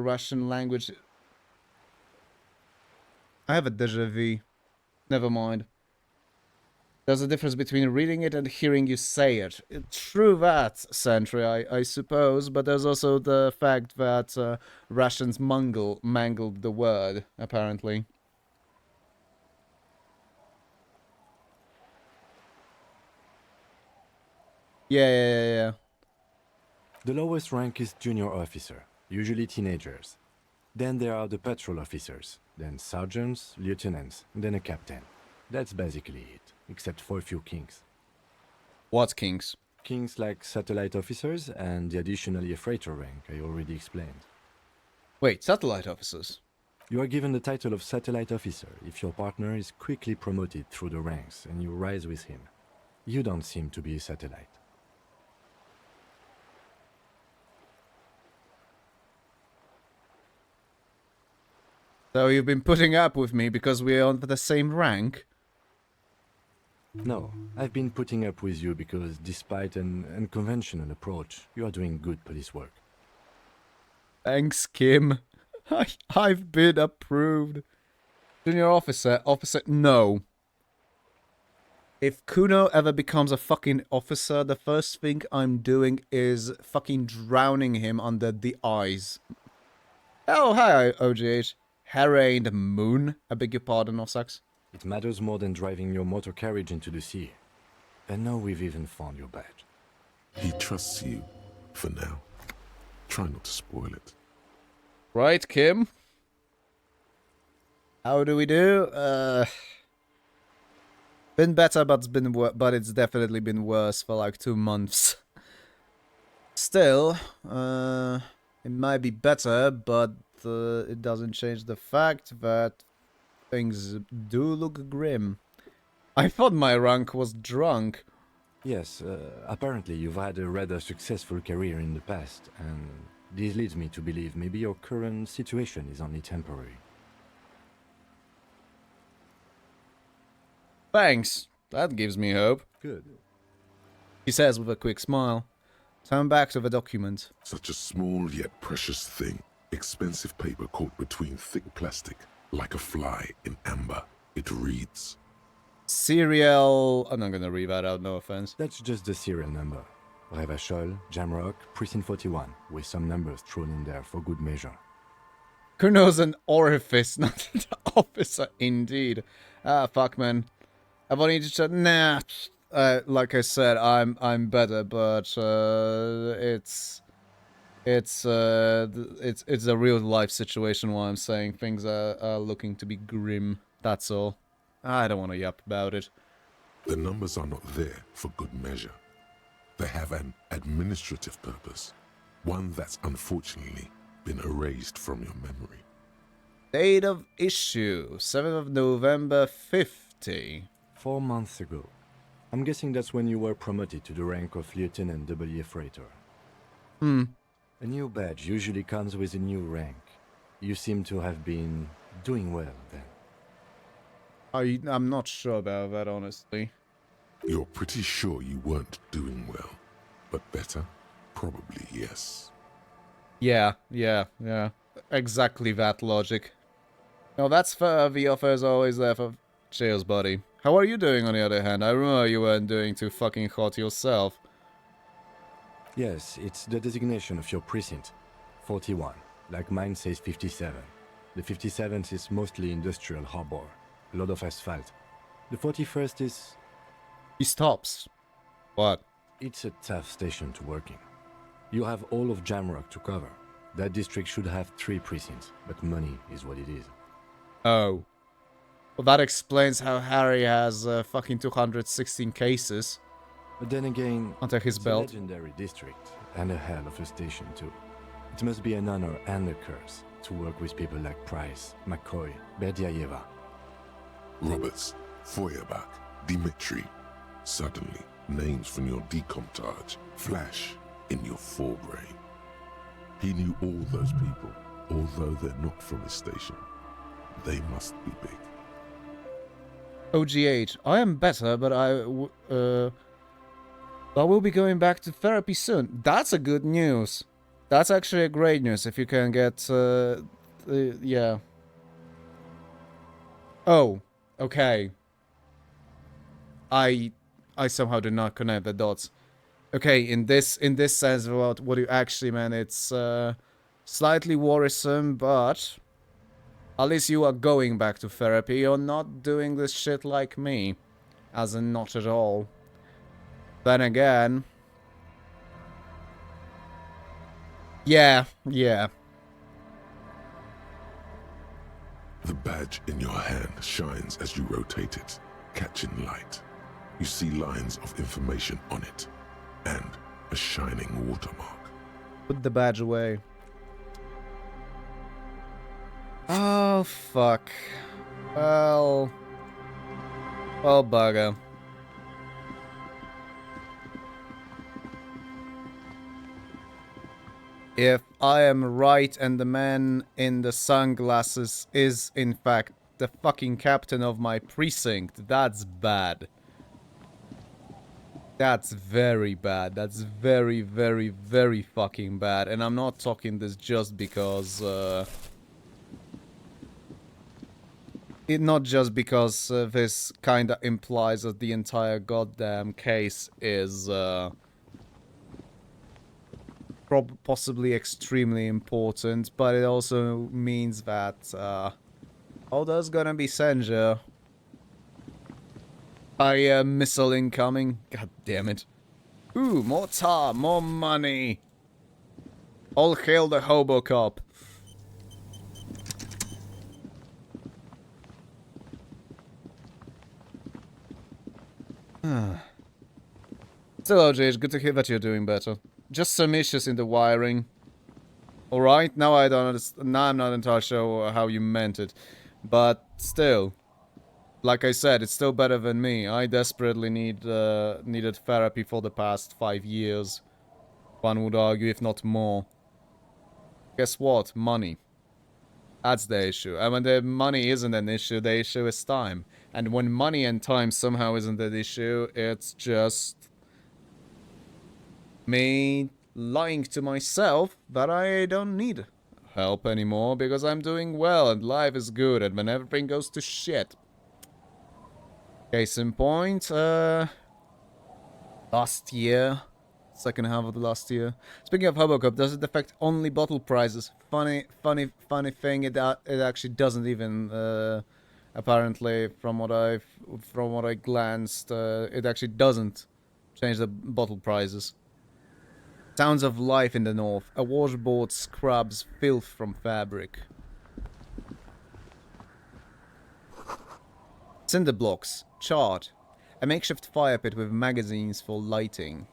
Russian language. I have a déjà vu. Never mind. There's a difference between reading it and hearing you say it. True that, Sentry, I suppose, but there's also the fact that Russians mangled the word, apparently. Yeah. The lowest rank is junior officer, usually teenagers. Then there are the patrol officers, then sergeants, lieutenants, then a captain. That's basically it, except for a few kings. What kings? Kings like satellite officers and the additionally a freighter rank I already explained. Wait, satellite officers? You are given the title of satellite officer if your partner is quickly promoted through the ranks and you rise with him. You don't seem to be a satellite. So you've been putting up with me because we're on the same rank? No, I've been putting up with you because despite an unconventional approach, you are doing good police work. Thanks, Kim. I've been approved. Junior officer, no. If Kuno ever becomes a fucking officer, the first thing I'm doing is fucking drowning him under the eyes. Oh, hi, OGH. Harry and Moon. I beg your pardon, Ossax. It matters more than driving your motor carriage into the sea. And now we've even found your badge. He trusts you, for now. Try not to spoil it. Right, Kim? How do we do? Been better, but it's definitely been worse for like 2 months. Still, it might be better, but it doesn't change the fact that things do look grim. I thought my rank was drunk. Yes, apparently you've had a rather successful career in the past, and this leads me to believe maybe your current situation is only temporary. Thanks. That gives me hope. Good. He says with a quick smile. Turn back to the document. Such a small yet precious thing. Expensive paper caught between thick plastic, like a fly in amber. It reads... Serial... I'm not gonna read that out, no offense. That's just the serial number. Revachol, Jamrock, Precinct 41, with some numbers thrown in there for good measure. Kuno's an orifice, not an officer, indeed. Ah, fuck, man. I've only just said, nah. Like I said, I'm better, but it's a real life situation. While I'm saying things are looking to be grim. That's all. I don't want to yap about it. The numbers are not there for good measure. They have an administrative purpose, one that's unfortunately been erased from your memory. Date of issue, 7th of November, 50. 4 months ago. I'm guessing that's when you were promoted to the rank of Lieutenant W. Freighter. Hmm. A new badge usually comes with a new rank. You seem to have been doing well then. I'm not sure about that, honestly. You're pretty sure you weren't doing well, but better? Probably yes. Yeah. Exactly that logic. No, that's fair. The offer is always there for... Cheers, buddy. How are you doing, on the other hand? I remember you weren't doing too fucking hot yourself. Yes, it's the designation of your precinct. 41. Like mine says 57. The 57th is mostly industrial harbor. A lot of asphalt. The 41st is... He stops. What? It's a tough station to work in. You have all of Jamrock to cover. That district should have 3 precincts, but money is what it is. Oh. Well, that explains how Harry has fucking 216 cases. But then again, under his it's belt. A legendary district, and a hell of a station too. It must be an honor and a curse to work with people like Price, McCoy, Berdiaeva. Roberts, Feuerbach, Dimitri. Suddenly, names from your decomptage flash in your forebrain. He knew all those people, although they're not from his station. They must be big. OGH, I am better, but I will be going back to therapy soon. That's a good news. That's actually a great news if you can get, yeah. Oh, okay. I somehow did not connect the dots. Okay, in this sense, what you actually meant, it's slightly worrisome, but at least you are going back to therapy. You're not doing this shit like me, as in not at all. Then again, Yeah, yeah. The badge in your hand shines as you rotate it, catching light. You see lines of information on it, and a shining watermark. Put the badge away. Oh, fuck. Well, bugger. If I am right and the man in the sunglasses is in fact the fucking captain of my precinct, that's bad. That's very bad. That's very, very, very fucking bad. And I'm not talking this just because, not just because this kinda implies that the entire goddamn case is, possibly extremely important, but it also means that, oh, there's gonna be Senja. Missile incoming. God damn it. Ooh, more tar, more money. All hail the hobo cop. Still, OJ, good to hear that you're doing better. Just some issues in the wiring. Alright, now I don't understand. Now I'm not entirely sure how you meant it. But still. Like I said, it's still better than me. I desperately needed therapy for the past 5 years. One would argue, if not more. Guess what? Money. That's the issue. And when the money isn't an issue, the issue is time. And when money and time somehow isn't an issue, it's just me lying to myself that I don't need help anymore because I'm doing well and life is good, and when everything goes to shit. Case in point, last year, second half of the last year. Speaking of Hobocop, does it affect only bottle prices? Funny thing, it actually doesn't even, apparently, from what I glanced, it actually doesn't change the bottle prices. Sounds of life in the north. A washboard scrubs filth from fabric. Cinder blocks. Charred. A makeshift fire pit with magazines for lighting.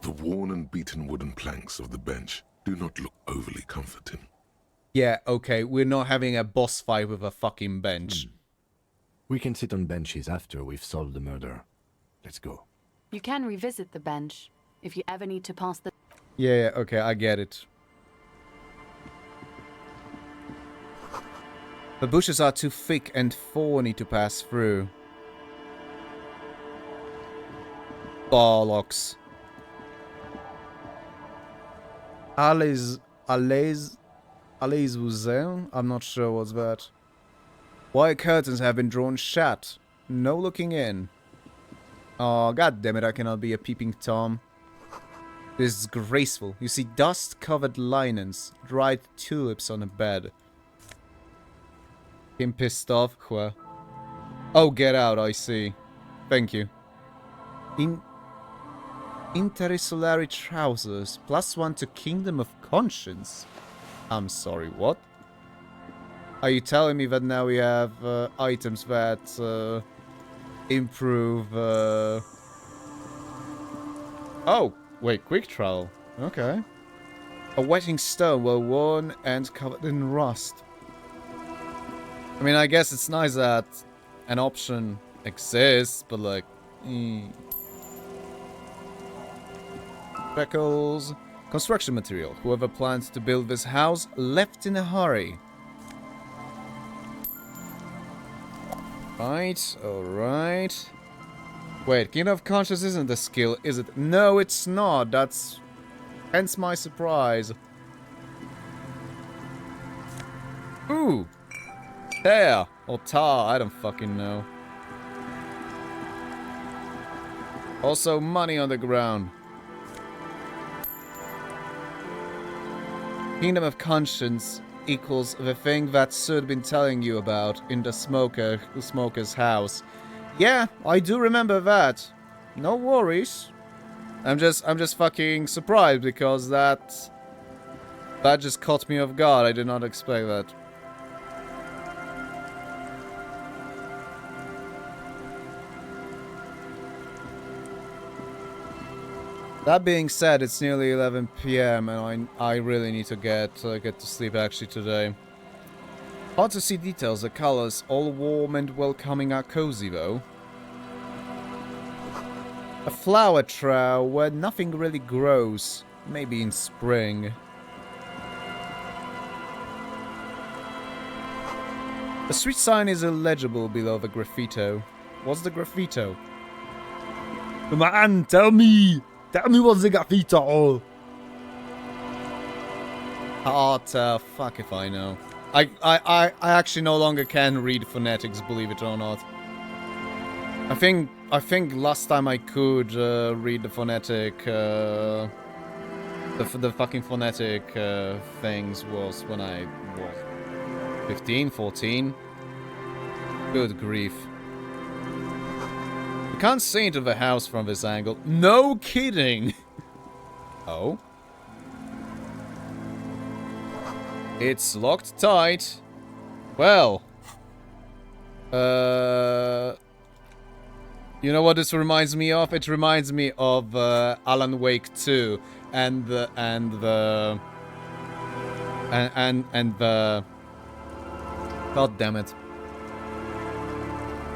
The worn and beaten wooden planks of the bench do not look overly comforting. Yeah, okay, we're not having a boss fight with a fucking bench. We can sit on benches after we've solved the murder. Let's go. You can revisit the bench if you ever need to pass the... Yeah, okay, I get it. The bushes are too thick and thorny to pass through. Bollocks. Allez Museum? I'm not sure what's that. Wire curtains have been drawn shut. No looking in. Oh, god damn it, I cannot be a peeping Tom. This is graceful. You see dust-covered linens, dried tulips on a bed. Him pissed off? Where? Oh, get out, I see. Thank you. Intersolary trousers. +1 to Kingdom of Conscience. I'm sorry, what? Are you telling me that now we have items that improve... Oh, wait, quick travel. Okay. A wetting stone, well worn and covered in rust. I mean, I guess it's nice that an option exists, but like... Speckles. Construction material. Whoever plans to build this house left in a hurry. Right, alright. Wait, Kingdom of Conscience isn't a skill, is it? No, it's not. That's... hence my surprise. Ooh! Tear! Or tar, I don't fucking know. Also, money on the ground. Kingdom of Conscience equals the thing that Sud been telling you about in the smoker's house. Yeah, I do remember that. No worries. I'm just fucking surprised because that just caught me off guard. I did not expect that. That being said, it's nearly 11 PM and I really need to get to sleep actually today. Hard to see details, the colors, all warm and welcoming are cozy though. A flower trough where nothing really grows, maybe in spring. The street sign is illegible below the graffito. What's the graffito? Man, tell me! Tell me what's the graffito! Fuck if I know. I actually no longer can read phonetics, believe it or not. I think last time I could read the phonetic, the fucking phonetic things was when I was 15, 14. Good grief. You can't see into the house from this angle. No kidding! Oh? It's locked tight. Well. You know what this reminds me of? It reminds me of Alan Wake 2 and the God damn it.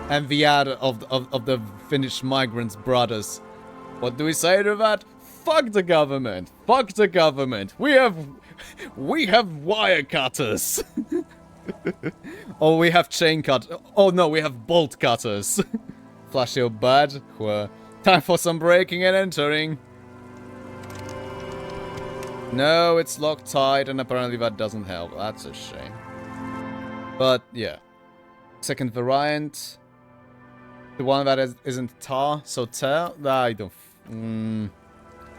And the ad of the Finnish migrants brothers. What do we say to that? Fuck the government. Fuck the government. We have wire cutters. Oh, we have chain cut. Oh no, we have bolt cutters. Flash your badge. Time for some breaking and entering. No, it's locked tight, and apparently that doesn't help. That's a shame. But yeah, second variant, the one that isn't tar. So tar. I don't.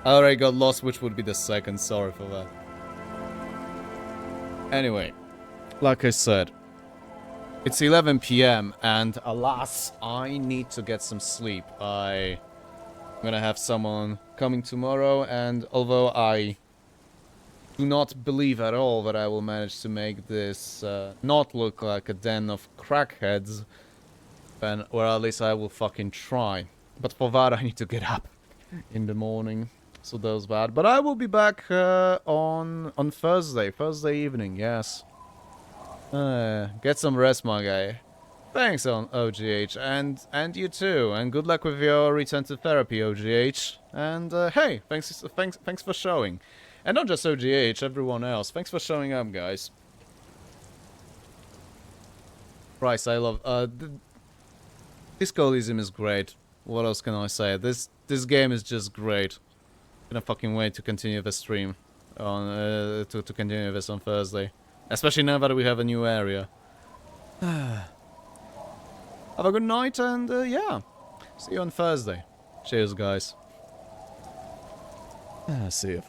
I already got lost. Which would be the second? Sorry for that. Anyway, like I said, it's 11 PM and alas, I need to get some sleep. I'm gonna have someone coming tomorrow, and although I do not believe at all that I will manage to make this not look like a den of crackheads, then, or at least I will fucking try. But for that I need to get up in the morning. So that's bad. But I will be back on Thursday evening, yes. Get some rest, my guy. Thanks, on OGH, and you too. And good luck with your return to therapy, OGH. And hey, thanks for showing. And not just OGH, everyone else. Thanks for showing up, guys. Christ, I love Disco Elysium is great. What else can I say? This game is just great. Gonna fucking wait to continue the stream on to continue this on Thursday, especially now that we have a new area. Have a good night, and yeah, see you on Thursday. Cheers, guys. See you.